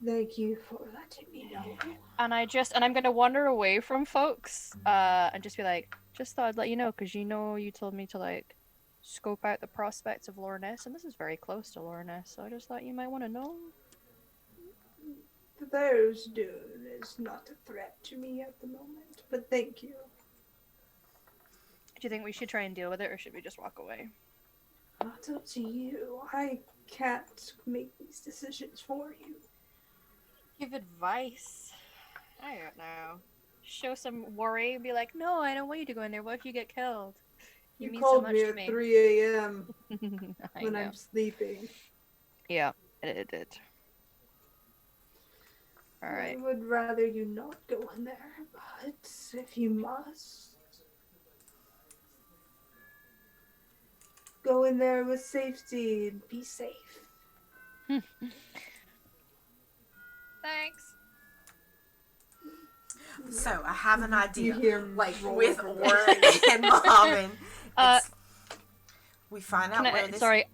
B: Thank you for letting me know.
F: And I'm gonna wander away from folks, and just be like, just thought I'd let you know, because you told me to like scope out the prospects of Loreness, and this is very close to Loreness, so I just thought you might want to know.
B: The Bear's Dune is not a threat to me at the moment, but thank you.
F: Do you think we should try and deal with it, or should we just walk away?
B: That's up to you. I can't make these decisions for you.
F: Give advice. I don't know. Show some worry. Be like, no, I don't want you to go in there. What if you get killed? You mean so
B: called
F: much
B: me
F: to
B: at
F: me.
B: 3 a.m.
F: I
B: when
F: know.
B: I'm sleeping.
F: Yeah, it did. Alright.
B: I would rather you not go in there, but if you must, go in there with safety and be safe.
F: Thanks.
A: So I have an idea.
B: You hear
A: Like
B: roll
A: with
B: over
A: Orr and Mohammed. We find out where this.
F: Sorry.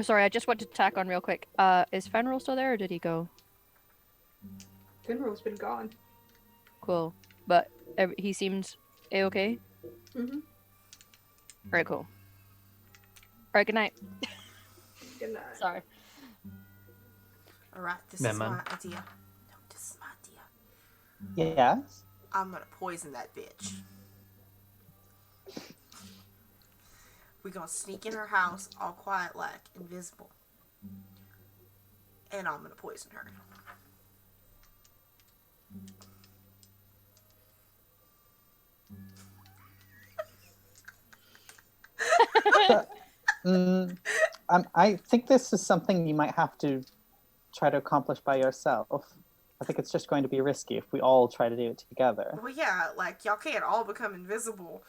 F: Sorry, I just wanted to tack on real quick. Is Fenrir still there, or did he go?
B: Finral's been gone.
F: Cool. But he seemed A-okay?
B: Mm-hmm.
F: Alright, cool. Alright, good night.
B: Good night.
F: Sorry.
A: All right, this
D: Man,
A: is
D: man.
A: my idea. No, this is my idea.
E: Yes.
A: I'm gonna poison that bitch. We gonna sneak in her house, all quiet like, invisible. And I'm gonna poison her.
E: I think this is something you might have to try to accomplish by yourself. I think it's just going to be risky if we all try to do it together.
A: Well, yeah, like y'all can't all become invisible.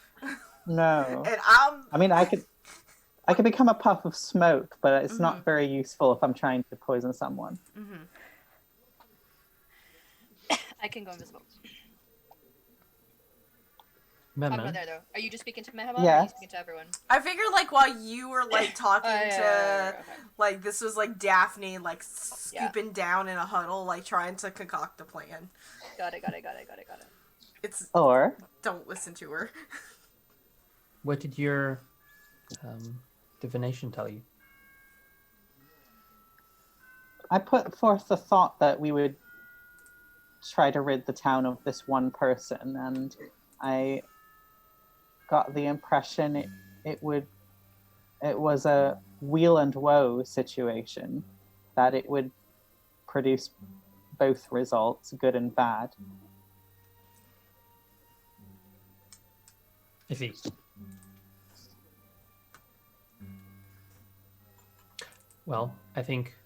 E: No.
A: And
E: I mean, I could become a puff of smoke, but it's
A: Mhm.
E: not very useful if I'm trying to poison someone.
A: Mm-hmm.
F: I can go invisible.
D: Man,
F: I'm not
D: man.
F: there, though. Are you just speaking to Mehamon, or are
E: Yes.
F: you speaking to everyone?
A: I figured like while you were like talking to
F: Okay.
A: like this was like Daphne like scooping down in a huddle like trying to concoct a plan.
F: Got it.
A: It's
E: Or
A: don't listen to her.
D: What did your divination tell you?
E: I put forth the thought that we would try to rid the town of this one person, and I got the impression it was a wheel and woe situation, that it would produce both results, good and bad.
D: I see. Well, I think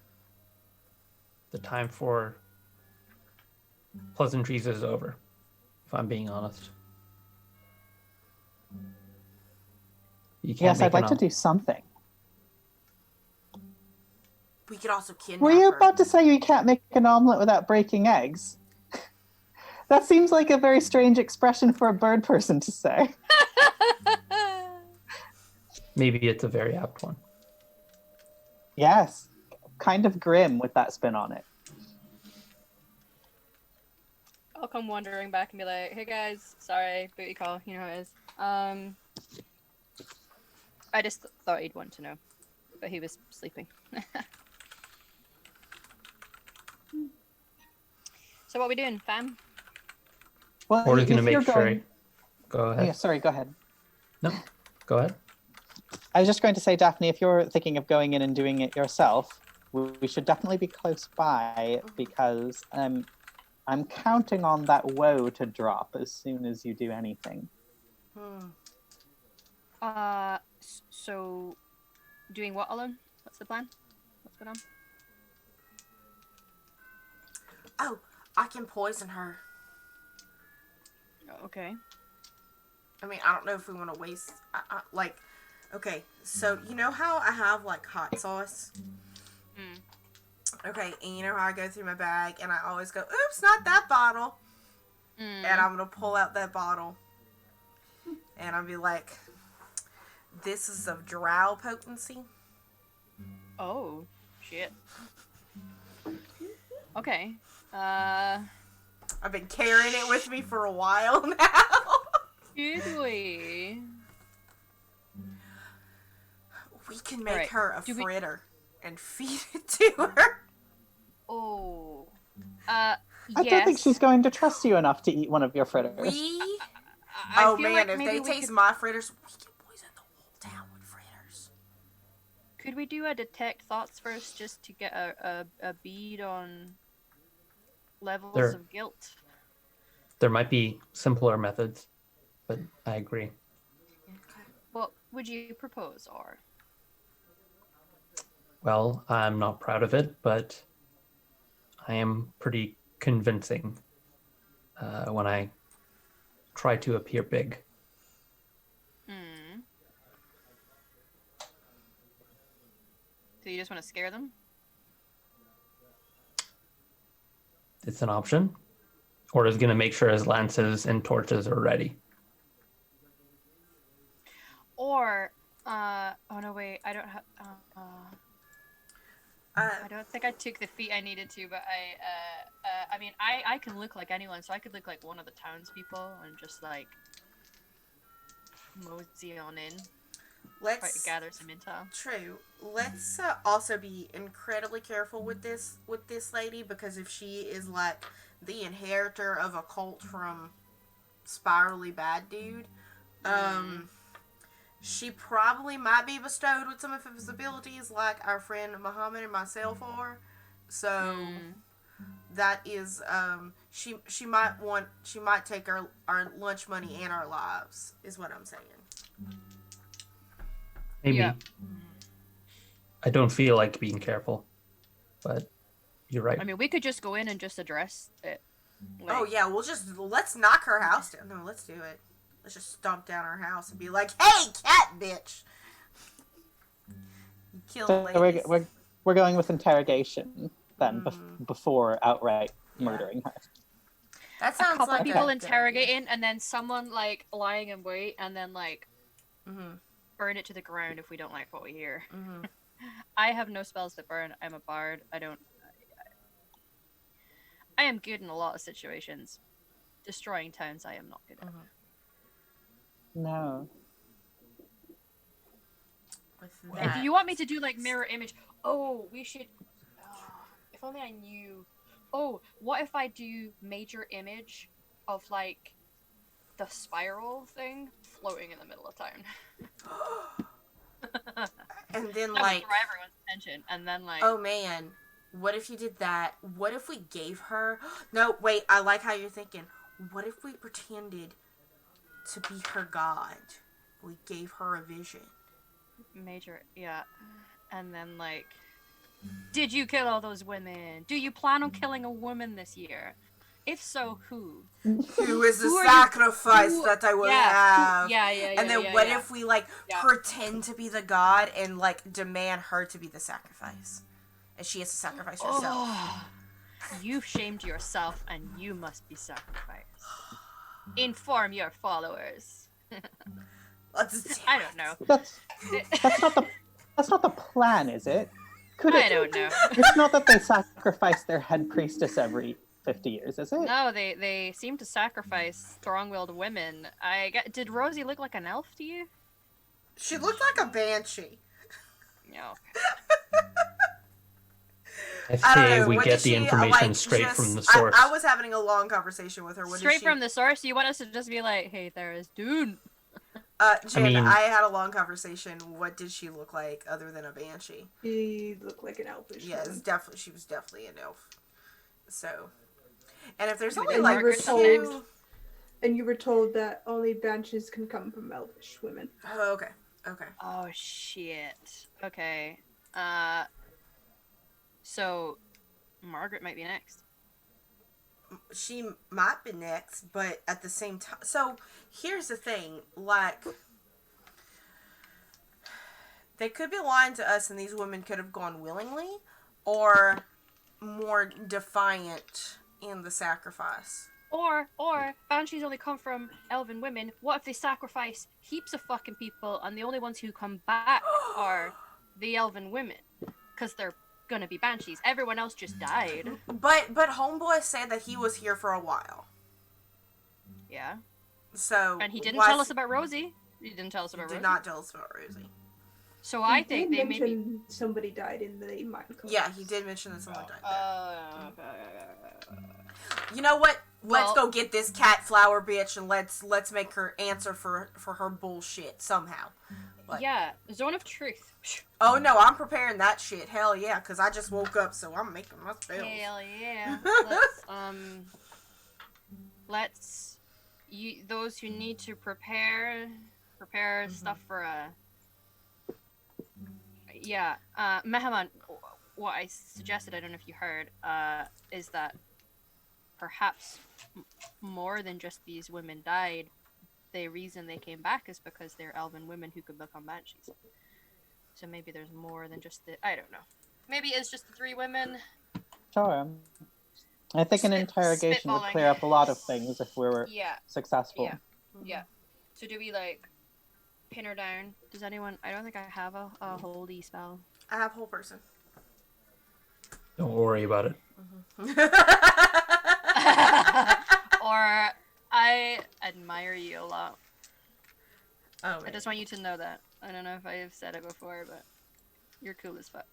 D: the time for pleasantries is over, if I'm being honest. You can't
E: Yes, I'd
D: make
E: like to do something.
A: We could also kidnap
E: Were you
A: her.
E: about to say you can't make an omelet without breaking eggs? That seems like a very strange expression for a bird person to say.
D: Maybe it's a very apt one.
E: Yes, kind of grim with that spin on it.
F: I'll come wandering back and be like, hey guys, sorry, booty call, you know how it is. I just thought he'd want to know, but he was sleeping. So what we doing, fam?
E: Well,
D: Or is going to
E: if
D: make
E: you're
D: sure.
E: going...
D: Go ahead.
E: Yeah, sorry, go ahead.
D: No, go ahead.
E: I was just going to say, Daphne, if you're thinking of going in and doing it yourself, we should definitely be close by, because I'm counting on that woe to drop as soon as you do anything.
F: So doing what alone? What's the plan? What's going on?
A: Oh, I can poison her.
F: Okay.
A: I mean, I don't know if we want to waste like. Okay, so you know how I have like hot sauce? Okay, and you know how I go through my bag and I always go, oops, not that bottle. And I'm going to pull out that bottle. And I'll be like, this is of drow potency.
F: Oh, shit. Okay.
A: I've been carrying it with me for a while now.
F: Should we?
A: We can make
F: Alright,
A: her a
F: do we-
A: fritter and feed it to her.
F: Oh.
E: I don't think she's going to trust you enough to eat one of your fritters.
F: I
A: Oh
F: feel
A: man,
F: like
A: if
F: maybe
A: they
F: we
A: taste
F: could,
A: my fritters, we can poison the whole town with fritters.
F: could we do a detect thoughts first just to get a bead on levels
D: There-
F: of guilt?
D: There might be simpler methods, but I agree.
F: What would you propose, or?
D: Well, I'm not proud of it, but I am pretty convincing when I try to appear big.
F: Hmm. So you just want to scare them?
D: It's an option. Or is going to make sure his lances and torches are ready.
F: Or, oh no, wait, I don't have, I don't think I took the feat I needed to, but I mean, I can look like anyone, so I could look like one of the townspeople and just like mosey on in, try to
A: Let's
F: gather some intel.
A: True. Let's also be incredibly careful with this lady, because if she is like the inheritor of a cult from spirally bad dude, she probably might be bestowed with some of his abilities, like our friend Muhammad and myself are. So that is she might take our lunch money and our lives, is what I'm saying.
D: Maybe.
F: Yeah.
D: I don't feel like being careful, but you're right.
F: I mean, we could just go in and just address it. Like,
A: Oh yeah, let's knock her house down. No, let's do it. Let's just stomp down her house and be like, "Hey, cat bitch! You killed
E: So
A: ladies."
E: we're going with interrogation then, before outright murdering her.
A: That
F: a
A: sounds
F: couple
A: like
F: people
A: a good
F: interrogating, and then someone like lying in wait, and then like
A: idea.
F: burn it to the ground if we don't like what we hear.
A: Mhm.
F: I have no spells that burn. I'm a bard. I am good in a lot of situations. Destroying towns, I am not good at.
E: No.
A: With
F: And
A: that,
F: do you want me to do like mirror image? Oh, we should. If only I knew. Oh, what if I do major image of like the spiral thing floating in the middle of town?
A: and then
F: That would
A: like,
F: draw everyone's attention, and then like.
A: oh man, what if you did that? What if we gave her? No, wait. I like how you're thinking. What if we pretended to be her god? We gave her a vision.
F: Major, yeah. And then like, did you kill all those women? Do you plan on killing a woman this year? If so, who?
A: Who is the
F: Who are you-
A: sacrifice
F: who-
A: that I will
F: yeah,
A: have?
F: yeah.
A: And then what if we like
F: Yeah.
A: pretend to be the god and like demand her to be the sacrifice, and she has to sacrifice herself?
F: Oh, you've shamed yourself, and you must be sacrificed. Inform your followers.
A: Let's do
F: I don't know.
E: That's not the plan, is it? Could it?
F: I don't know.
E: It's not that they sacrifice their head priestess every 50 years, is it?
F: No, they seem to sacrifice strong-willed women. Did Rosie look like an elf to you?
A: She looked like a banshee.
F: No.
D: I
A: I don't
D: say
A: know.
D: we
A: what
D: get
A: did
D: the
A: she,
D: information
A: like,
D: straight
A: just-
D: from the source.
A: I was having a long conversation with her. What did
F: Straight
A: she,
F: from the source. You want us to just be like, "Hey, there is dude."
A: Jen,
D: mean-
A: I had a long conversation. What did she look like other than a banshee?
B: She looked like an elfish
A: Yeah,
B: woman.
A: she was definitely an elf. So, and if there's
F: We
A: only
F: did
A: like
F: Margaret
A: two,
F: next.
B: And you were told that only banshees can come from elfish women.
A: oh, okay.
F: Oh shit. Okay. So Margaret might be next.
A: She might be next, but at the same time, so here's the thing, like, they could be lying to us and these women could have gone willingly, or more defiant in the sacrifice.
F: Or banshees only come from elven women. What if they sacrifice heaps of fucking people and the only ones who come back are the elven women? because they're gonna be banshees. Everyone else just died.
A: But Homeboy said that he was here for a while.
F: Yeah.
A: So
F: And he didn't tell us about Rosie. He didn't tell us about
A: He
F: Rosie.
A: did not tell us about Rosie.
F: So I think
B: did
F: they maybe.
B: mention somebody died in the mine.
A: Yeah, he did mention that someone died there.
F: Okay.
A: You know what? Let's
F: Well-
A: go get this cat flower bitch and let's make her answer for her bullshit somehow. Like,
F: Yeah, Zone of Truth.
A: oh no, I'm preparing that shit. Hell yeah, because I just woke up, so I'm making my spells.
F: Hell yeah. Let's those who need to prepare stuff for Mehaman, what I suggested, I don't know if you heard, is that perhaps more than just these women died, the reason they came back is because they're elven women who could become banshees. So maybe there's more than just I don't know. Maybe it's just the 3 women.
E: Sure. I think an interrogation would clear up a lot of things if we were successful.
F: Yeah. Yeah. So do we pin her down? Does anyone? I don't think I have a holy spell.
A: I have whole person.
D: Don't worry about it.
F: Or I admire you a lot.
A: Oh,
F: I just want you to know that. I don't know if I have said it before, but you're cool as fuck.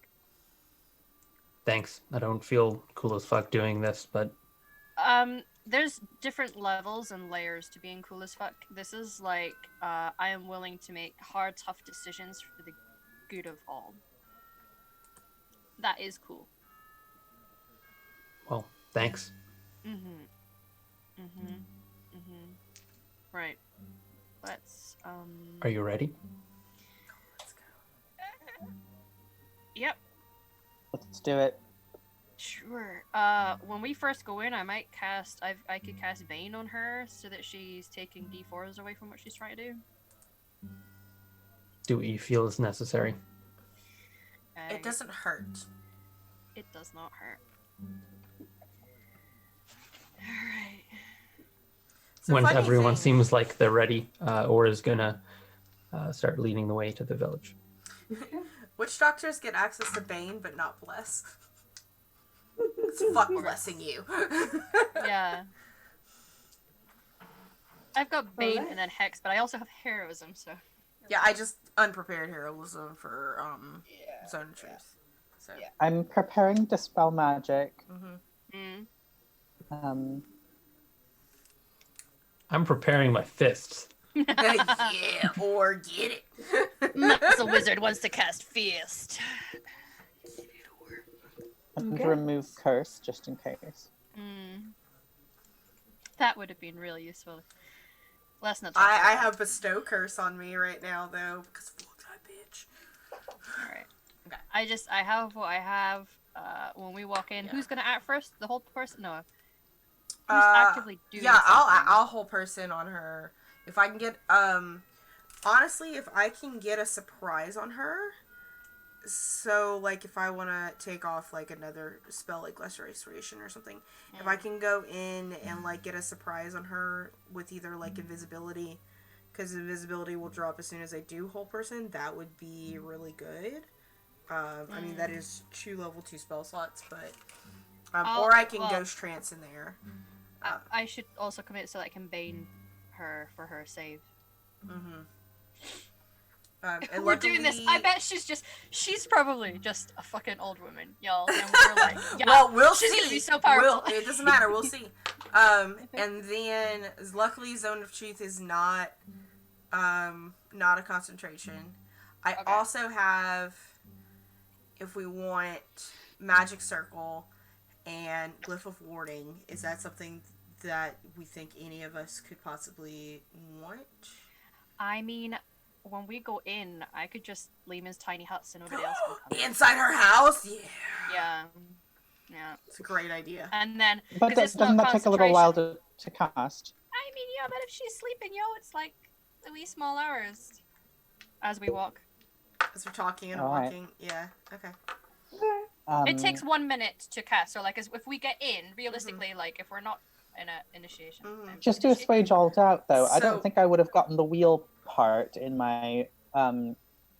D: Thanks. I don't feel cool as fuck doing this, but
F: There's different levels and layers to being cool as fuck. This is I am willing to make hard, tough decisions for the good of all. That is cool.
D: well, thanks.
F: Right. Let's
D: Are you ready?
A: Let's go.
F: Yep.
E: Let's do it.
F: Sure. When we first go in, I might cast. I could cast Bane on her so that she's taking D4s away from what she's trying to do.
D: Do what you feel is necessary.
A: It doesn't hurt.
F: It does not hurt. Alright.
A: So
D: When
A: funny
D: everyone
A: thing-
D: seems like they're ready, or is gonna start leading the way to the village.
A: Witch doctors get access to Bane, but not Bless. It's fuck blessing you.
F: Yeah. I've got Bane
B: Alright.
F: and then Hex, but I also have Heroism, so.
A: Yeah, I just unprepared heroism for Zone of Truth. So
E: I'm preparing Dispel Magic.
D: I'm preparing my fists.
A: yeah, or get it.
F: Muscle Wizard wants to cast Fist.
E: And
B: Okay.
E: remove Curse, just in case.
F: That would have been really useful. Let's not talk about
A: I
F: that.
A: have bestow curse on me right now though because fuck that bitch.
F: Alright.
A: Okay.
F: I have what I have. When we walk in,
A: Yeah.
F: who's gonna act first? The whole person? No. Who's actively doing
A: Yeah,
F: something?
A: I'll whole person on her if I can get honestly if I can get a surprise on her. So like if I want to take off like another spell like Lesser Restoration or something, if I can go in and like get a surprise on her with either like invisibility, because invisibility will drop as soon as I do whole person, that would be really good. I mean that is 2 level 2 spell slots, but or I can ghost trance in there.
F: I should also commit so that I can bane her for her save.
A: And
F: We're doing this. I bet she's probably just a fucking old woman, y'all. And we're like, yeah,
A: well, we'll
F: she's
A: see.
F: gonna be so powerful.
A: It doesn't matter. We'll see. And then luckily, Zone of Truth is not a concentration. I
F: Okay.
A: also have, if we want, Magic Circle and Glyph of Warding. Is that something that we think any of us could possibly want?
F: I mean, when we go in, I could just leave his tiny hut so nobody else will come in.
A: Inside her house? Yeah.
F: Yeah. Yeah.
A: It's a great idea.
F: And then,
E: But
F: 'cause it's
E: doesn't
F: not
E: that take a little while
F: concentration.
E: to cast?
F: I mean, yeah, but if she's sleeping, it's like the wee small hours as we walk.
A: As we're talking and
E: Alright.
A: walking. Yeah. Okay.
F: It takes 1 minute to cast, so if we get in, realistically, if we're not in a initiation.
E: Just to assuage all doubt, though, I
A: So-
E: don't think I would have gotten the wheel part in my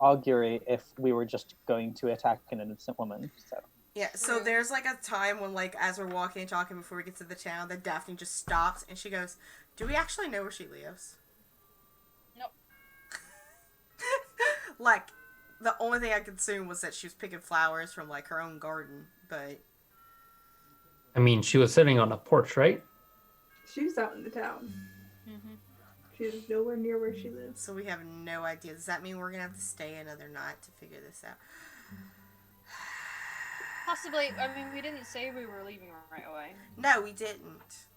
E: augury if we were just going to attack an innocent woman. So
A: Yeah, so there's like a time when, like, as we're walking and talking before we get to the town, that Daphne just stops and she goes, "Do we actually know where she lives?"
C: Nope.
A: Like, the only thing I could assume was that she was picking flowers from, like, her own garden, but
D: I mean, she was sitting on a porch, right?
B: She was out in the town.
C: Mm-hmm.
B: She was nowhere near where she lives.
A: so we have no idea. Does that mean we're gonna have to stay another night to figure this out?
C: Possibly. I mean, we didn't say we were leaving right away.
A: No, we didn't.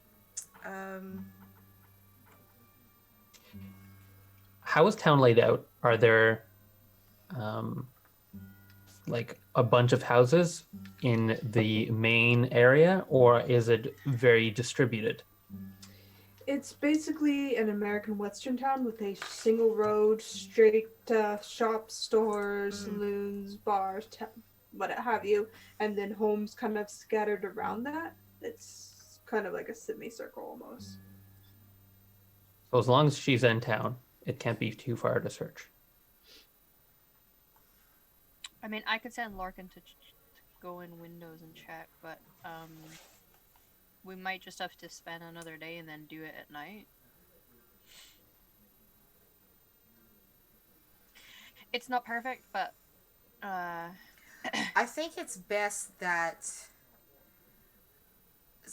D: How is town laid out? Are there like a bunch of houses in the main area, or is it very distributed?
B: It's basically an American Western town with a single road, straight shops, stores, saloons, bars, what have you, and then homes kind of scattered around that. It's kind of like a semicircle almost.
D: So as long as she's in town, it can't be too far to search.
C: I mean, I could send Larkin to go in windows and check, but we might just have to spend another day and then do it at night. It's not perfect, but
A: I think it's best that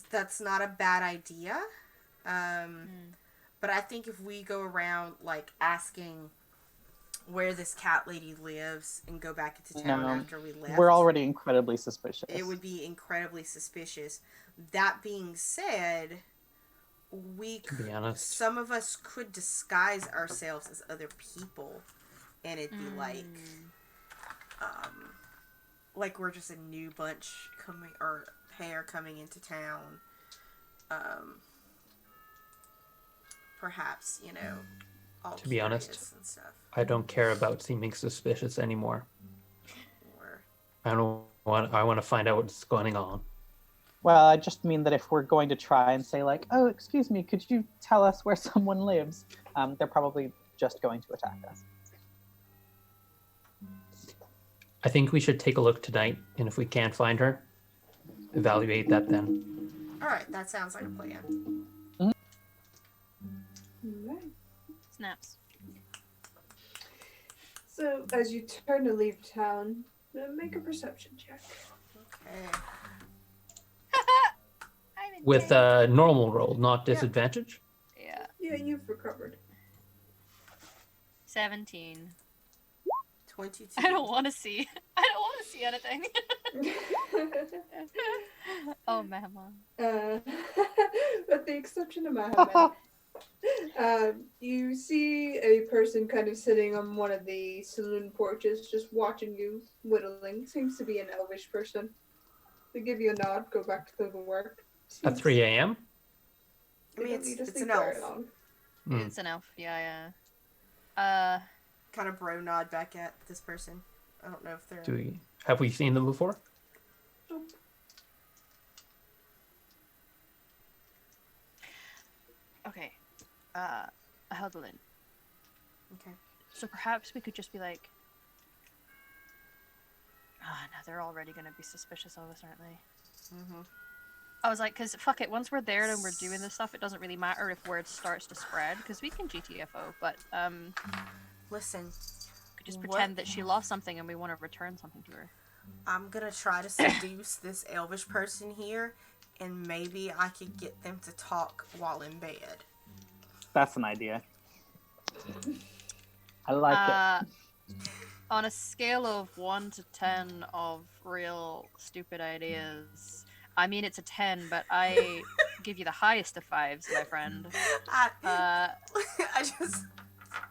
A: that's not a bad idea. But I think if we go around, like, asking where this cat lady lives and go back into town after we left,
E: we're already incredibly suspicious.
A: it would be incredibly suspicious. That being said,
D: To be honest,
A: some of us could disguise ourselves as other people, and it'd be like we're just a new bunch coming, or pair coming into town. Perhaps, you know, all
D: To be honest,
A: curious and stuff.
D: I don't care about seeming suspicious anymore.
A: Or
D: I want to find out what's going on.
E: Well, I just mean that if we're going to try and say, like, "Oh, excuse me, could you tell us where someone lives?" They're probably just going to attack us.
D: I think we should take a look tonight, and if we can't find her, evaluate that then.
A: all right, that sounds like a plan.
B: Alright.
C: snaps.
B: So, as you turn to leave town, make a perception check.
A: Okay.
D: With a normal roll, not disadvantage.
C: Yeah.
B: Yeah, you've recovered.
C: 17.
A: 22.
C: I don't want to see. I don't want to see anything. Oh, Mama.
B: With the exception of Mahaman, you see a person kind of sitting on one of the saloon porches, just watching you whittling. Seems to be an elvish person. They give you a nod, go back to the work.
D: At 3 a.m.?
A: I mean,
B: They don't need to
A: it's
B: sleep
A: an elf.
B: very long.
C: It's an elf. Yeah.
A: Kind of bro nod back at this person. I don't know if they're.
D: Have we seen them before?
B: Nope.
C: Okay. Heldelin.
A: Okay.
C: So perhaps we could just be like, no, they're already gonna be suspicious of us, aren't they?
A: Mm-hmm.
C: I was like, because fuck it, once we're there and we're doing this stuff, it doesn't really matter if word starts to spread, because we can GTFO, but
A: Listen.
C: could just pretend that she lost something and we want to return something to her.
A: I'm gonna try to seduce this elvish person here, and maybe I could get them to talk while in bed.
E: That's an idea. I like it.
C: On a scale of 1 to 10 of real stupid ideas, I mean it's a 10, but I give you the highest of 5s, my friend.
A: I just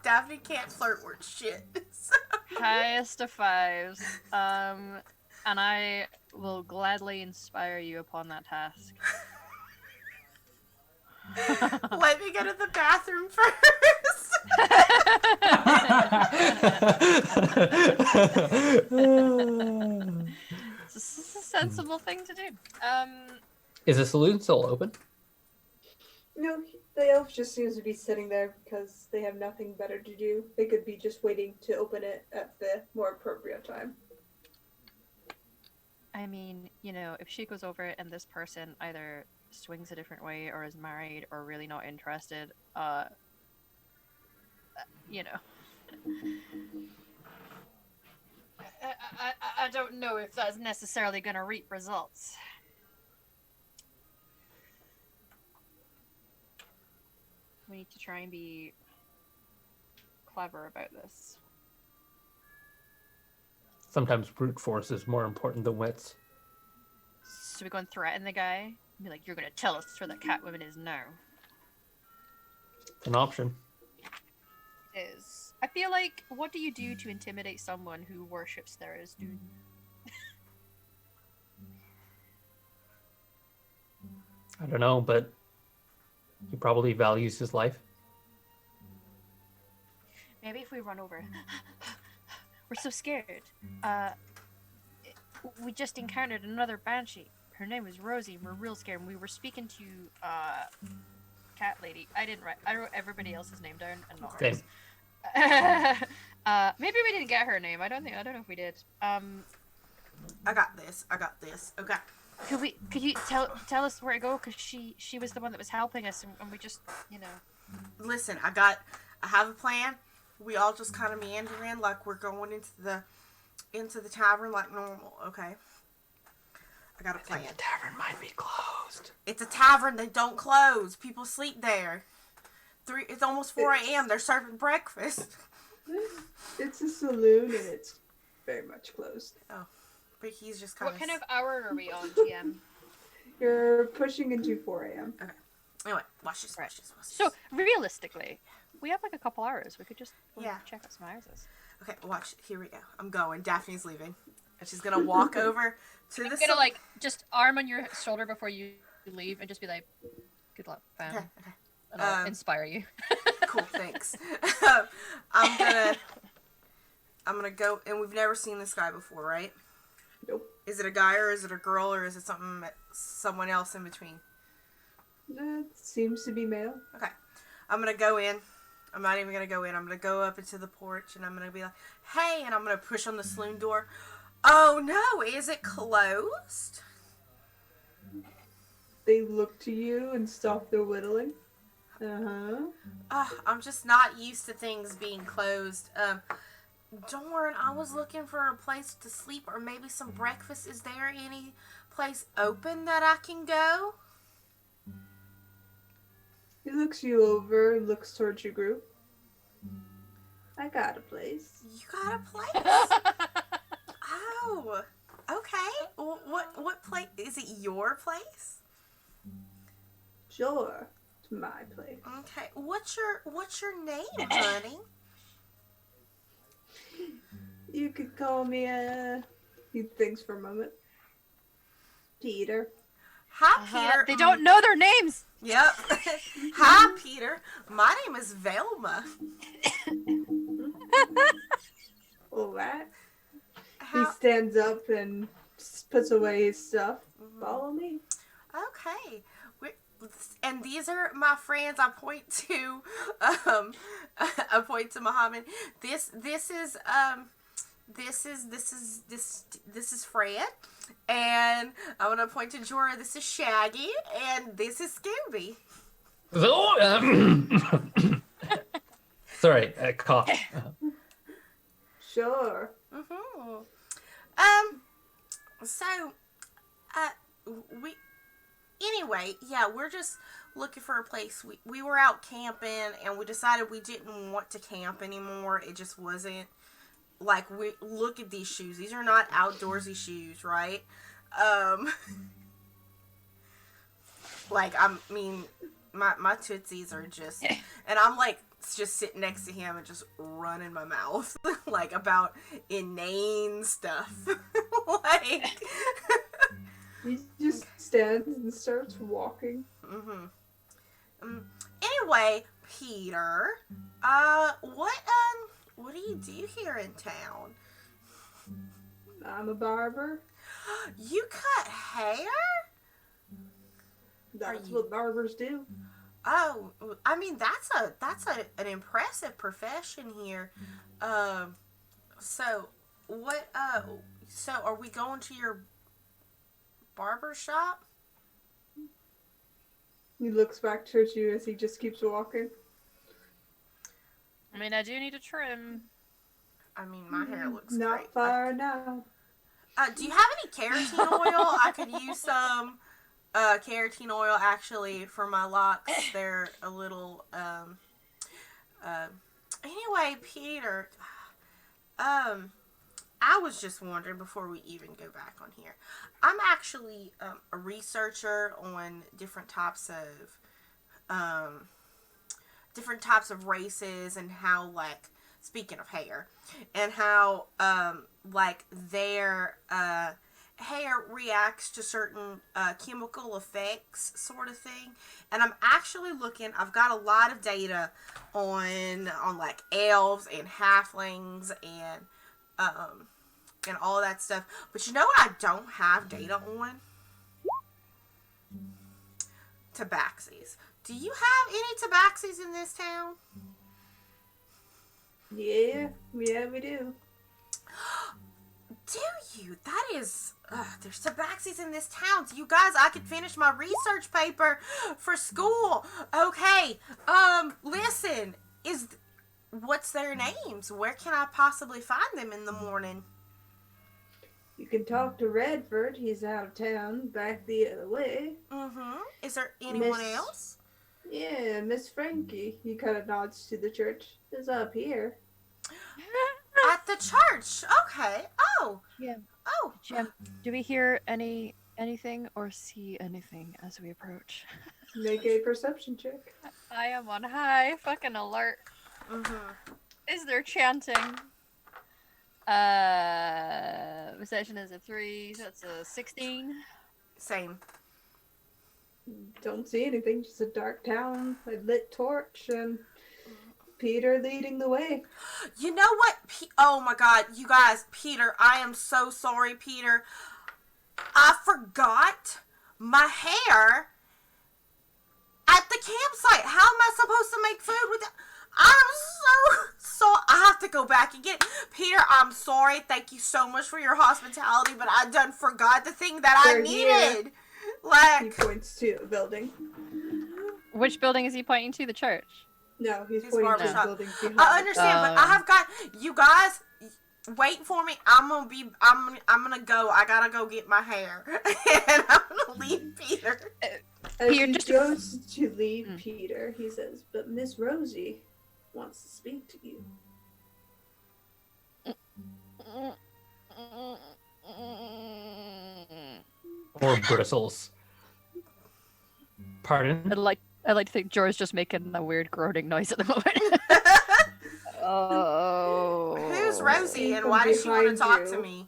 A: Daphne can't flirt worth shit. So.
C: Highest of 5s. And I will gladly inspire you upon that task.
A: Let me go to the bathroom first.
C: This is a sensible thing to do.
D: Is the saloon still open?
B: No, the elf just seems to be sitting there because they have nothing better to do. They could be just waiting to open it at the more appropriate time.
F: I mean, if she goes over it and this person either swings a different way or is married or really not interested, you know. I don't know if that's necessarily going to reap results. We need to try and be clever about this.
D: Sometimes brute force is more important than wits.
F: So we go and threaten the guy? Be like, you're going to tell us where the Catwoman is now.
D: It's an option.
F: It is. I feel like, what do you do to intimidate someone who worships Tharizdun?
D: I don't know, but he probably values his life.
F: Maybe if we run over. We're so scared. We just encountered another banshee. Her name was Rosie, and we're real scared. And we were speaking to cat lady. I wrote everybody else's name down and not hers. Maybe we didn't get her name. I don't know if we did.
A: I got this. Okay.
F: Could you tell us where to go? Because she was the one that was helping us, and we just
A: Listen, I have a plan. We all just kind of meander in like we're going into the tavern like normal. Okay. I got a plan.
D: The tavern might be closed.
A: It's a tavern. They don't close. People sleep there. It's almost 4 a.m. They're serving breakfast.
B: It's a saloon and it's very much closed.
A: Oh, but he's just kind
C: What kind of hour are we on, GM?
B: You're pushing into 4 a.m.
A: Okay. Anyway, watch this.
F: So realistically, we have like a couple hours. We could just check out some houses.
A: Okay, watch. Here we go. I'm going. Daphne's leaving. And she's going to walk over to
C: I'm
A: the...
C: gonna like just arm on your shoulder before you leave and just be like, "Good luck, fam."
A: Okay.
C: And I'll inspire you.
A: Cool, thanks. I'm gonna go, and we've never seen this guy before, right?
B: Nope.
A: Is it a guy or is it a girl or is it someone else in between?
B: That seems to be male.
A: Okay. I'm gonna go in. I'm not even gonna go in. I'm gonna go up into the porch and I'm gonna be like, "Hey," and I'm gonna push on the saloon door. Oh no, is it closed?
B: They look to you and stop their whittling.
A: I'm just not used to things being closed. Dorn, I was looking for a place to sleep or maybe some breakfast. Is there any place open that I can go?
B: He looks you over and looks towards your group. I got a place.
A: You got a place? Oh, okay. What place? Is it your place?
B: Sure, it's my place.
A: Okay. What's your name, honey?
B: You could call me, he thinks for a moment. Peter.
A: Hi, Peter.
F: They don't know their names.
A: Yep. Hi, Peter. My name is Velma.
B: All right. He stands up and puts away his stuff. Mm-hmm. Follow me.
A: Okay. And these are my friends. I point to Muhammad. This is Fred, and I'm gonna point to Jorah. This is Shaggy, and this is Scooby.
D: Sorry, cough.
B: Sure.
A: Mm-hmm. So, anyway, we're just looking for a place. We were out camping, and we decided we didn't want to camp anymore. It just wasn't, like, look at these shoes. These are not outdoorsy shoes, right? Like, I mean, my tootsies are just, and I'm, like, just sitting next to him and just running my mouth, like, about inane stuff. Like...
B: He just stands and starts walking.
A: Anyway, Peter, what do you do here in town?
B: I'm a barber.
A: You cut hair?
B: That's what barbers do.
A: Oh, I mean an impressive profession here. Um, so what? So are we going to your barber shop?
B: He looks back towards you as he just keeps walking.
F: I mean, I do need a trim.
A: I mean, my hair looks great.
B: Not far now.
A: Do you have any keratin oil? I could use some keratin oil actually for my locks. They're a little anyway, Peter. I was just wondering before we even go back on here. I'm actually a researcher on different types of races and how, like, speaking of hair, and how like their hair reacts to certain chemical effects, sort of thing. And I'm actually looking. I've got a lot of data on like elves and halflings and all that stuff. But you know what I don't have data on? Tabaxis. Do you have any tabaxis in this town?
B: Yeah, we do.
A: Do you? That is... there's tabaxis in this town. So you guys, I could finish my research paper for school. Okay. Listen. What's their names? Where can I possibly find them in the morning?
B: You can talk to Redford. He's out of town, back the other way.
A: Mm-hmm. Is there anyone
B: Miss-
A: else?
B: Yeah, Miss Frankie. He kind of nods to the church. Is up here.
A: At the church. Okay. Oh.
F: Jim,
A: Oh.
F: Jim, do we hear anything or see anything as we approach?
B: Make a perception check.
F: I am on high fucking alert.
A: Mm-hmm.
F: Is there chanting? Perception is a 3, so that's a 16.
A: Same.
B: Don't see anything. Just a dark town, a lit torch, and Peter leading the way.
A: You know what? Oh my god, you guys, Peter, I am so sorry, Peter. I forgot my hair at the campsite. How am I supposed to make food with it? I'm so I have to go back and get it. Peter, I'm sorry. Thank you so much for your hospitality, but I done forgot the thing that I
B: They're here.
A: needed. Like,
B: He points to a building.
F: Which building is he pointing to? The church?
B: No, he's
A: His
B: pointing to
A: barbershop.
B: the building behind.
A: I understand, but I have got you guys. Wait for me. I'm gonna go. I gotta go get my hair, and I'm gonna leave Peter.
B: As
F: Peter,
B: he
F: just-
B: goes to leave Peter, he says, "But Miss Rosie wants to speak to you."
D: Or bristles. Pardon?
F: I'd like to think Jorah's just making a weird groaning noise at the moment. Oh.
A: Who's Rosie, and
B: From
A: why does she want to
B: behind
A: talk
B: you.
A: to me?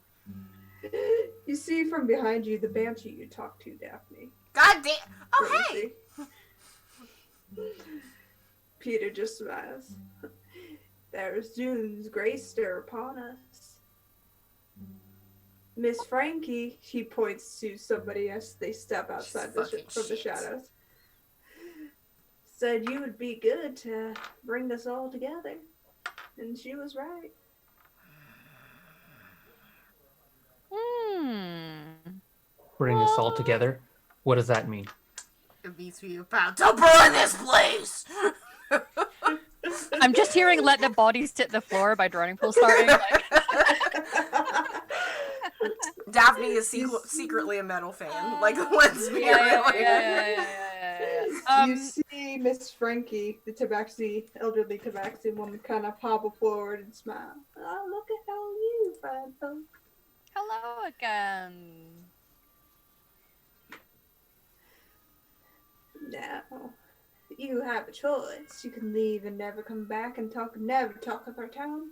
B: You see from behind you the banshee you talked to, Daphne.
A: God damn! Oh hey!
B: Rosie. Peter just smiles. There's June's grace stir upon us. Miss Frankie, he points to somebody as they step outside
A: fucking
B: from the
A: shit.
B: shadows. Said you would be good to bring us all together. And she was right.
D: Bring us all together. What does that mean?
A: It means we about to burn this place.
F: I'm just hearing "Let the Bodies Hit the Floor" by Drowning Pool starting. Like,
A: Daphne is secretly a metal fan. Like, let's be real.
F: yeah.
B: You see Miss Frankie, the tabaxi, elderly tabaxi woman, kind of hobble forward and smile. Oh, look at all you fine folks.
F: Hello again.
B: Now, you have a choice. You can leave and never come back and never talk of our town.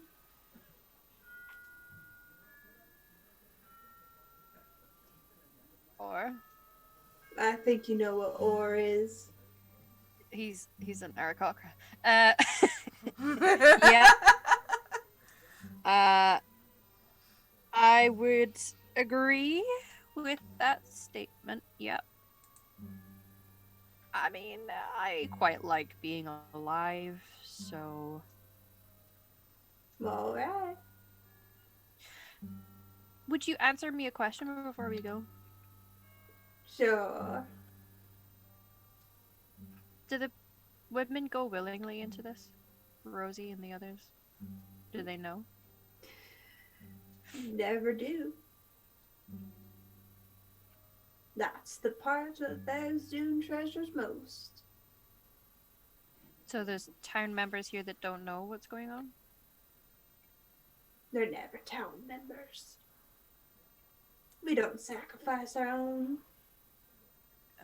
F: Or
B: I think you know what ore is.
F: he's an Aarakocra. Yeah. I would agree with that statement. Yep. I mean, I quite like being alive, so
B: All right.
F: would you answer me a question before we go?
B: Sure.
F: Do the women go willingly into this? Rosie and the others? Do they know?
B: Never do. That's the part that those Dune treasures most.
F: So there's town members here that don't know what's going on?
B: They're never town members. We don't sacrifice our own.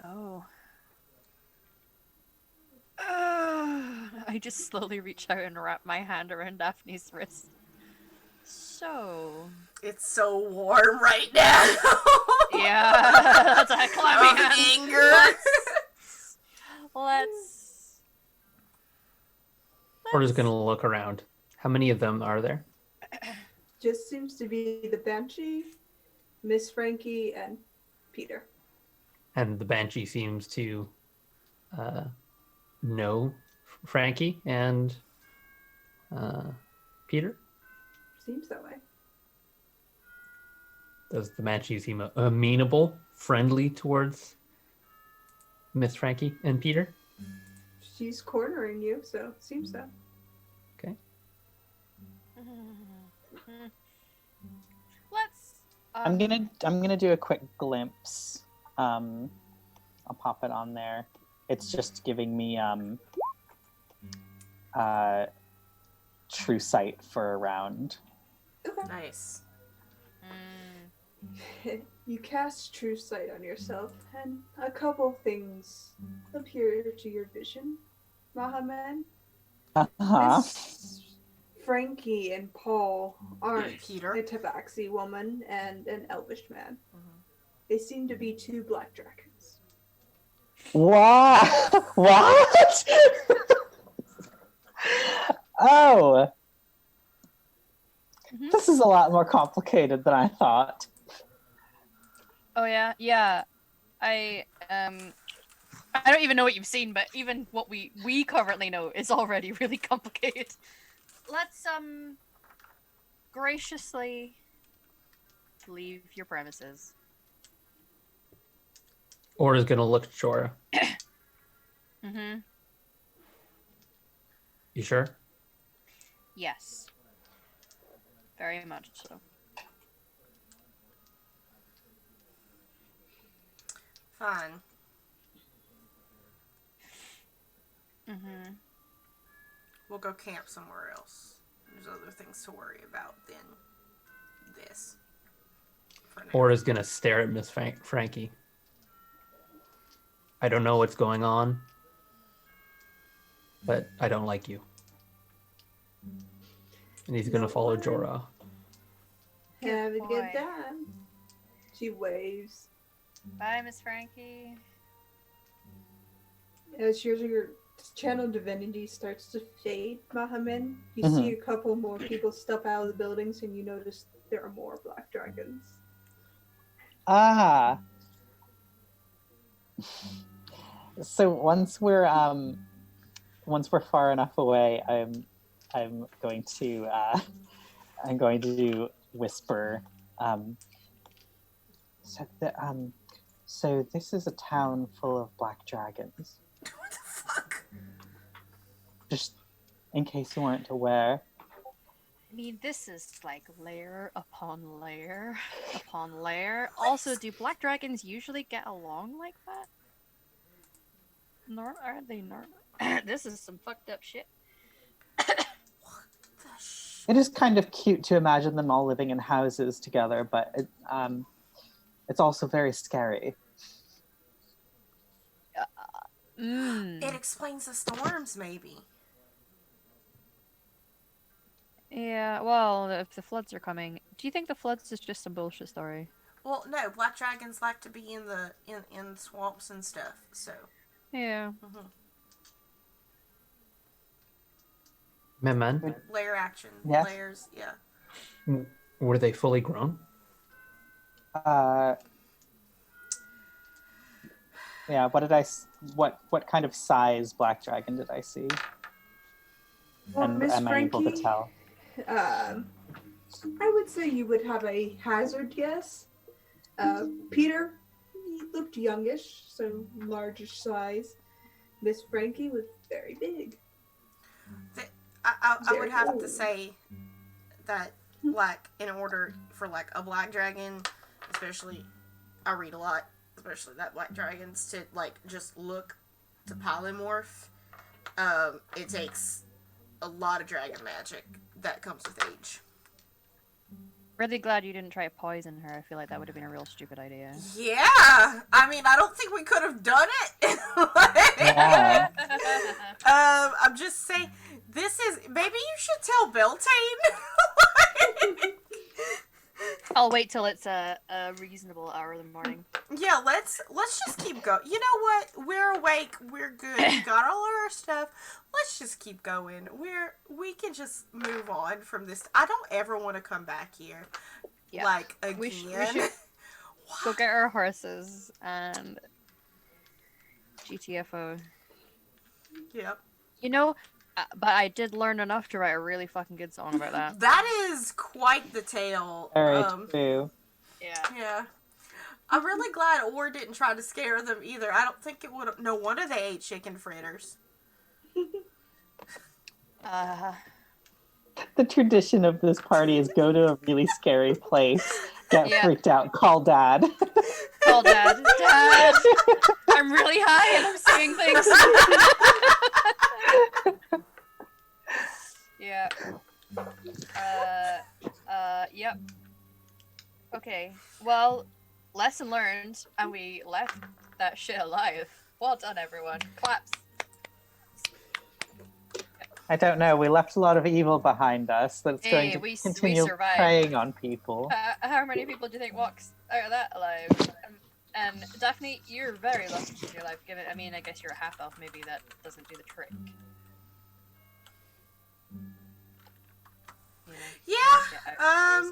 F: Oh. I just slowly reach out and wrap my hand around Daphne's wrist. So.
A: It's so warm right now.
F: Yeah, that's a clammy
A: Of
F: hand.
A: anger.
F: Let's.
D: Porter's gonna look around. How many of them are there?
B: Just seems to be the Banshee, Miss Frankie, and Peter.
D: And the Banshee seems to know Frankie and Peter.
B: Seems that way.
D: Does the Banshee seem amenable, friendly towards Miss Frankie and Peter?
B: She's cornering you, so seems so.
D: Okay.
F: Let's.
E: I'm gonna do a quick glimpse. I'll pop it on there. It's just giving me true sight for a round.
B: Okay.
A: Nice.
B: You cast True Sight on yourself, and a couple things appear to your vision. Mahaman,
E: Uh-huh.
B: Miss Frankie and Paul aren't
A: Peter.
B: a Tabaxi woman and an Elvish man.
A: Mhm.
B: They seem to be two black dragons.
E: What? What? Oh,
F: Mhm.
E: this is a lot more complicated than I thought.
F: Oh yeah. I don't even know what you've seen, but even what we currently know is already really complicated. Let's graciously leave your premises.
D: Or gonna look at Jorah.
F: Mm-hmm.
D: You sure?
F: Yes. Very much so.
A: Fine.
F: Mm-hmm.
A: We'll go camp somewhere else. There's other things to worry about than this. For now.
D: Or gonna stare at Miss Frankie. I don't know what's going on, but I don't like you. And he's gonna follow Jorah.
B: Have a
F: boy.
B: good time. She waves.
F: Bye, Miss Frankie.
B: As your channel divinity starts to fade, Mahaman, you
E: Mhm.
B: see a couple more people step out of the buildings and you notice there are more black dragons.
E: Ah. So once we're far enough away, I'm going to whisper. So this is a town full of black dragons.
A: What the fuck?
E: Just in case you weren't aware.
F: I mean, this is like layer upon layer upon layer. Also, do black dragons usually get along like that? Are they normal? This is some fucked up shit.
A: The sh-
E: It is kind of cute to imagine them all living in houses together, but it's also very scary.
A: It explains the storms, maybe.
F: Yeah, well, if the floods are coming, do you think the floods is just some bullshit story?
A: Well, no, black dragons like to be in the in swamps and stuff. So.
F: Yeah.
A: Mhm.
D: Man,
A: Layer action.
E: Yes.
A: Layers. Yeah.
D: were they fully grown?
E: Yeah, what did what kind of size black dragon did I see?
B: Well,
E: And
B: Miss
E: am I able to
B: Frankie,
E: tell?
B: um, I would say you would have a hazard guess. Peter, he looked youngish, so largish size. Miss Frankie was very big.
A: I would
B: Very
A: have to
B: old.
A: say that, like, in order for, like, a black dragon, especially, I read a lot, especially that black dragons, to, like, just look to polymorph, it takes a lot of dragon magic that comes with age.
F: Really glad you didn't try to poison her. I feel like that would have been a real stupid idea.
A: Yeah, I mean, I don't think we could have done it.
E: Yeah.
A: I'm just saying, this is, maybe you should tell Beltane.
F: I'll wait till it's a reasonable hour in the morning.
A: Yeah, let's just keep going. You know what? We're awake. We're good. We got all our stuff. Let's just keep going. We can just move on from this. I don't ever want to come back here.
F: Yeah.
A: Like, again.
F: We should go get our horses and GTFO.
A: Yep.
F: You know, but I did learn enough to write a really fucking good song about that.
A: That is quite the tale.
E: Very true.
F: Yeah.
A: Yeah. I'm really glad Orr didn't try to scare them either. I don't think it would have. No wonder they ate chicken fritters.
E: The tradition of this party is go to a really scary place, get freaked out, call Dad.
F: Call Dad. Dad! I'm really high and I'm seeing things. Yeah. Yep. Okay. Well, lesson learned, and we left that shit alive. Well done, everyone. Claps.
E: I don't know. We left a lot of evil behind us that's going to
F: we
E: continue
F: survived.
E: preying on people.
F: How many people do you think walks out of that alive? And Daphne, you're very lucky in your life. Given, I mean, I guess you're a half elf. Maybe that doesn't do the trick. You know,
A: Yeah.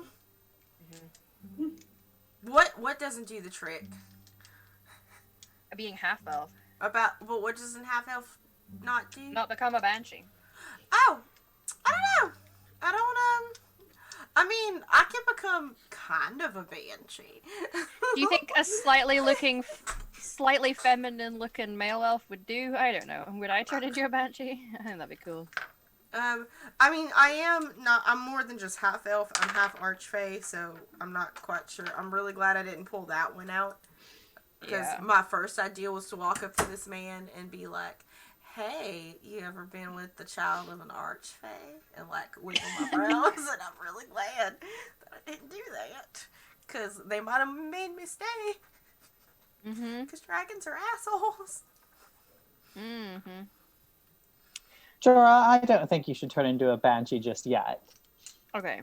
A: What doesn't do the trick?
F: being half elf,
A: But what doesn't half elf not do?
F: not become a banshee.
A: Oh, I don't know. I mean, I can become kind of a banshee.
F: Do you think a slightly feminine looking male elf would do? I don't know. Would I turn into a banshee? I think that'd be cool.
A: I mean, I'm more than just half elf. I'm half archfey, so I'm not quite sure. I'm really glad I didn't pull that one out. Because my first idea was to walk up to this man and be like, hey, you ever been with the child of an archfey? And, like, wiggle my brows, and I'm really glad that I didn't do that. Because they might have made me stay. Because dragons are assholes.
E: Jorah, I don't think you should turn into a banshee just yet.
F: Okay.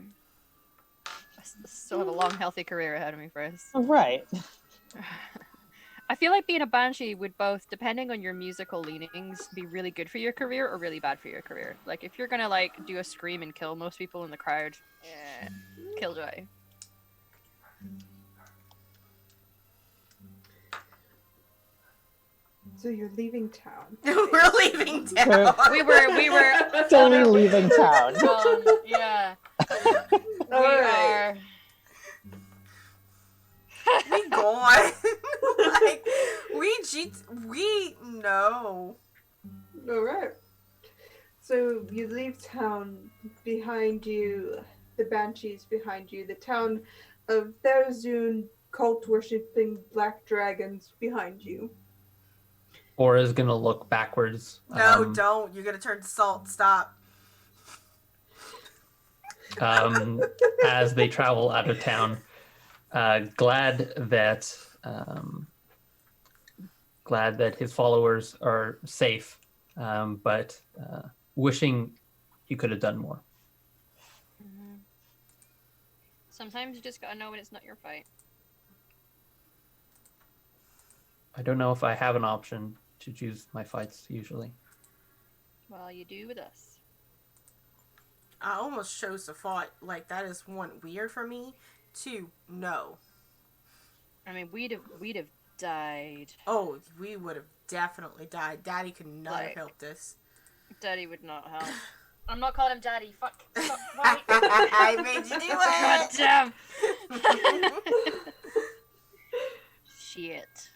F: I still have a long, healthy career ahead of me first.
E: Right.
F: I feel like being a banshee would both, depending on your musical leanings, be really good for your career or really bad for your career. Like, if you're gonna, like, do a scream and kill most people in the crowd, killjoy.
B: So you're leaving town.
A: We're leaving town.
F: We were
E: Totally leaving town.
F: Yeah. We
B: Alright.
F: are.
A: We gone. Like, we know.
B: Alright. So you leave town, behind you, the banshees behind you, the town of Therazun cult worshipping black dragons behind you.
D: Or is gonna look backwards.
A: No, don't. You're gonna turn to salt. Stop.
D: As they travel out of town. Glad that his followers are safe, but wishing you could have done more.
F: Sometimes you just gotta know when it's not your fight.
D: I don't know if I have an option to choose my fights usually.
F: Well, you do with us.
A: I almost chose to fight. Like, that is one, weird for me. Two, no.
F: I mean, we'd have died.
A: Oh, we would have definitely died. Daddy could not have
F: Like-
A: helped us.
F: Daddy would not help. I'm not calling him Daddy. Fuck. Stop. Why?
A: I made you do
F: God
A: it.
F: damn. Shit.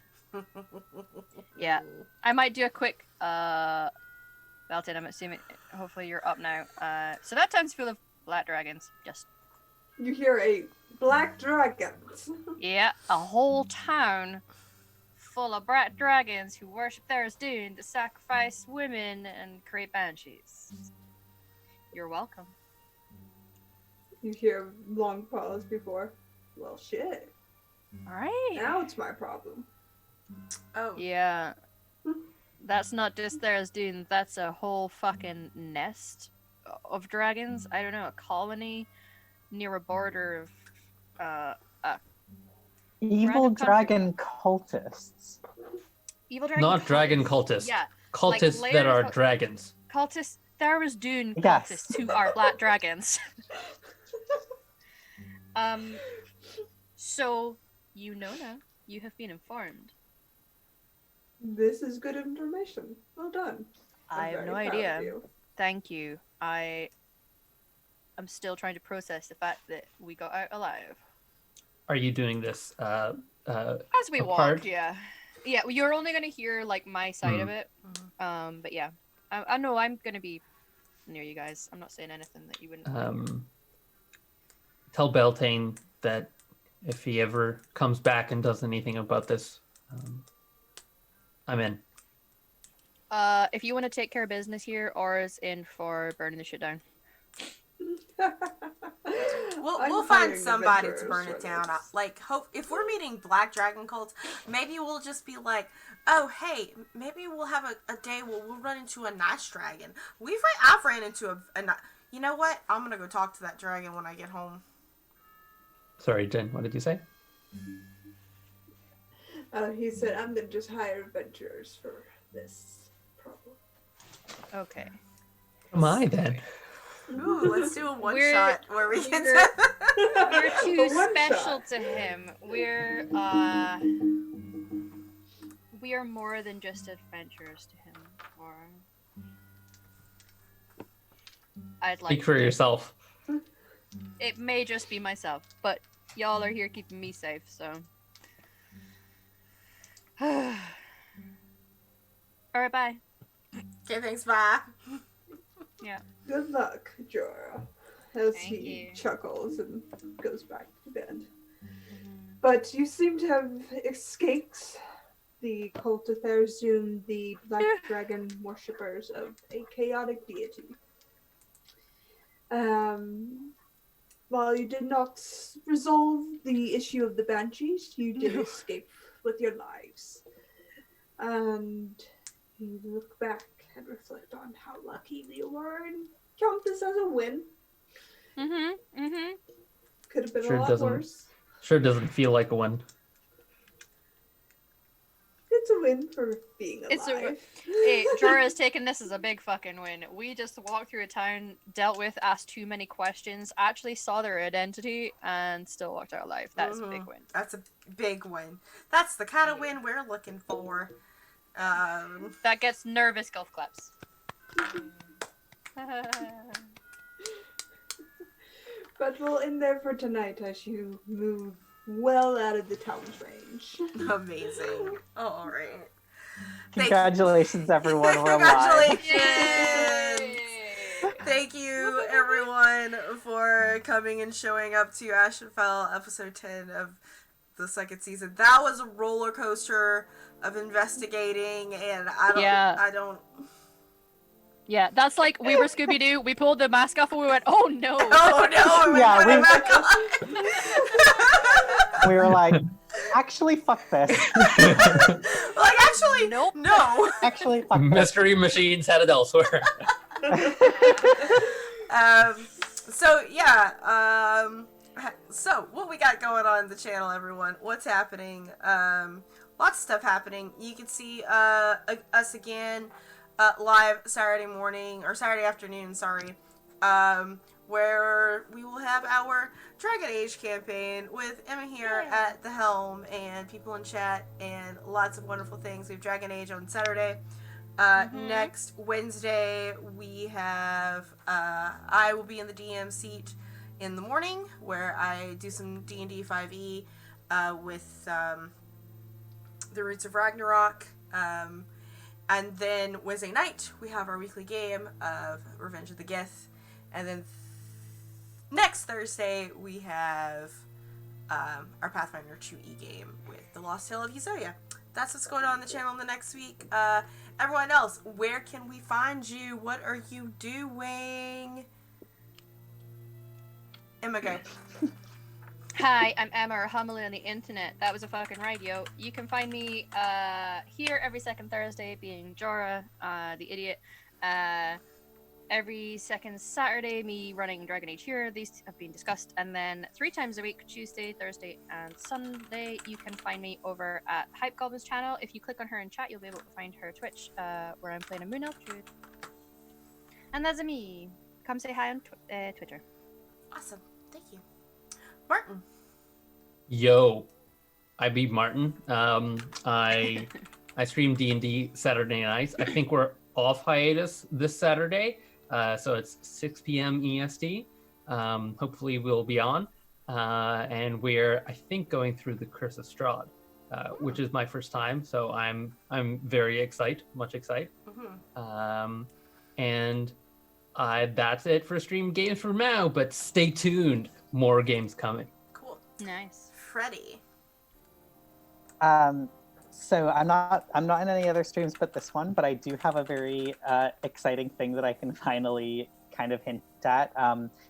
F: Yeah. I might do a quick Belton, I'm assuming hopefully you're up now. So that town's full of black dragons. Just
B: You hear a black dragon.
F: yeah, a whole town full of black dragons who worship Tharizdun to sacrifice women and create banshees. You're welcome.
B: You hear a long pause before. Well, shit.
F: Alright.
B: Now it's my problem.
A: Oh,
F: Yeah. That's not just Tharizdun, that's a whole fucking nest of dragons. I don't know, a colony near a border of
E: Evil
F: Random country.
E: dragon cultists.
F: evil dragon
D: Not dragon
F: cultists.
D: cultists.
F: Yeah,
D: Cultists
F: Like
D: that
F: layers
D: are
F: of-
D: dragons.
F: cultists. Tharizdun
E: Yes.
F: cultists who are black dragons. So you know now. You have been informed.
B: This is good information. Well done.
F: I
B: I'm
F: have
B: very
F: no
B: proud of
F: idea.
B: you.
F: Thank you. I'm still trying to process the fact that we got out alive.
D: Are you doing this
F: As we
D: apart?
F: walk, yeah. Yeah, well, you're only gonna hear like my side of it. But yeah. I know I'm gonna be near you guys. I'm not saying anything that you wouldn't
D: tell Beltane that if he ever comes back and does anything about this, I'm in.
F: if you want to take care of business here, or is in for burning the shit down.
A: we'll
B: I'm
A: find
B: hiring
A: somebody to
B: adventurers
A: burn
B: for
A: it down.
B: this.
A: Like, hope if we're meeting black dragon cults, maybe we'll just be like, oh hey, maybe we'll have a day where we'll run into a nice dragon. I've ran into a you know what? I'm gonna go talk to that dragon when I get home.
D: Sorry, Jen, what did you say?
B: He said, I'm gonna just hire adventurers for this problem.
F: Okay.
D: Am I then?
A: Ooh, let's do a one
F: We're-
A: shot where we get
F: we're-
A: to...
F: We're too
B: A one
F: special
B: shot.
F: to him. We are more than just adventurers to him. Or I'd like
D: Speak for
F: to think-
D: yourself.
F: It may just be myself, but y'all are here keeping me safe, so. Alright, bye.
A: Okay, thanks, bye.
B: Good luck, Jorah. As
F: Thank
B: he
F: you.
B: chuckles and goes back to bed. But you seem to have escaped the cult of Tharizdun, the black dragon worshippers of a chaotic deity. While you did not resolve the issue of the banshees, you did escape with your lives. And you look back and reflect on how lucky you were and count this as a win. Could have been
D: Sure
B: a lot
D: doesn't.
B: worse.
D: Sure doesn't feel like a one.
B: It's a win for being alive.
F: It's a Hey, Jorah has taken this as a big fucking win. We just walked through a town, dealt with, asked too many questions, actually saw their identity, and still walked our life. That's a big win.
A: That's a big win. That's the kind of win we're looking for.
F: That gets nervous golf claps.
B: But we'll end there for tonight as you move well out of the town's range.
A: Amazing. All right.
E: Congratulations, everyone. We're alive.
A: Congratulations. Thank you, everyone, for coming and showing up to Ashenfell, episode 10 of the second season. That was a roller coaster of investigating, and I don't.
F: Yeah, that's like we were Scooby Doo. We pulled the mask off and we went, "Oh no!"
A: Oh no!
E: Yeah,
A: Put it
E: we-
A: back on.
E: We were like, actually, fuck this.
A: Like, actually,
F: Nope.
A: no.
E: Actually, fuck this.
D: Mystery machines had it elsewhere.
A: So yeah. So what we got going on the channel, everyone? What's happening? Lots of stuff happening. You can see us again live Saturday morning or Saturday afternoon. Sorry. where we will have our Dragon Age campaign with Emma here at the helm and people in chat and lots of wonderful things. We have Dragon Age on Saturday. Next Wednesday, we have I will be in the DM seat in the morning where I do some D&D 5e with the Roots of Ragnarok. And then Wednesday night, we have our weekly game of Revenge of the Gith. And then next Thursday, we have our Pathfinder 2e game with the Lost Tale of Yuzoya. That's what's going on the channel in the next week. Everyone else, where can we find you? What are you doing? Emma, go.
F: Hi, I'm Emma, or Homily on the internet. That was a fucking radio. You can find me here every second Thursday, being Jorah, the idiot. Every second Saturday, me running Dragon Age here. These have been discussed. And then 3 times a week, Tuesday, Thursday, and Sunday, you can find me over at Hype Goblin's channel. If you click on her in chat, you'll be able to find her Twitch, where I'm playing a Moon Elf Druid. And that's me. Come say hi on Twitter.
A: Awesome. Thank you. Martin.
D: Yo, I beat Martin. I stream D&D Saturday nights. I think we're off hiatus this Saturday, so it's 6 p.m. EST. Hopefully we'll be on, and we're I think going through the Curse of Strahd, which is my first time, so I'm very excited, much excited. And that's it for stream games for now. But stay tuned, more games coming.
A: Cool.
F: Nice.
A: Freddie.
E: So I'm not in any other streams but this one, but I do have a very exciting thing that I can finally kind of hint at.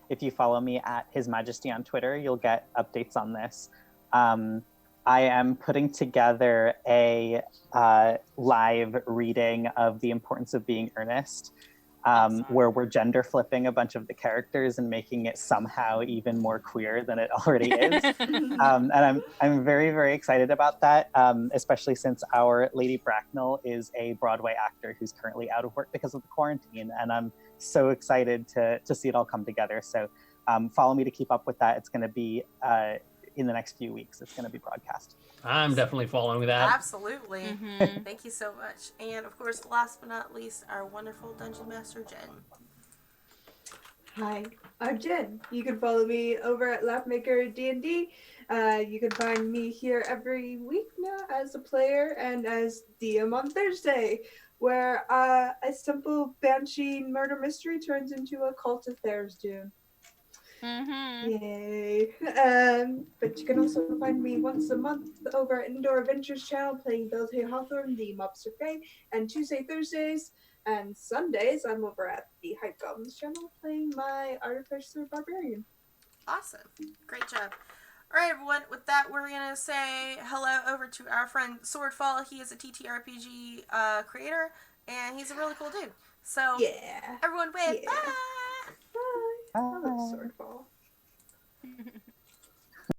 E: If you follow me at His Majesty on Twitter, you'll get updates on this. I am putting together a live reading of The Importance of Being Earnest, where we're gender flipping a bunch of the characters and making it somehow even more queer than it already is. And I'm very, very excited about that, especially since our Lady Bracknell is a Broadway actor who's currently out of work because of the quarantine. And I'm so excited to see it all come together. So follow me to keep up with that. It's going to be in the next few weeks. It's going to be broadcast.
D: I'm definitely following that.
A: Absolutely. Thank you so much. And of course, last but not least, our wonderful Dungeon Master, Jen.
B: Hi, I'm Jen. You can follow me over at Laughmaker D&D. You can find me here every week now as a player and as DM on Thursday, where a simple banshee murder mystery turns into a cult of Tharizdun. Yay. But you can also find me once a month over at Indoor Adventures channel playing Beltane Hawthorne, the Mobster Fae, and Tuesday, Thursdays, and Sundays I'm over at the Hype Goblins channel playing my Artificer Barbarian.
A: Awesome. Great job. All right, everyone. With that, we're going to say hello over to our friend Swordfall. He is a TTRPG creator, and he's a really cool dude. So,
B: yeah.
A: Everyone wave.
B: Yeah.
A: Bye!
B: Bye. I love Swordfall.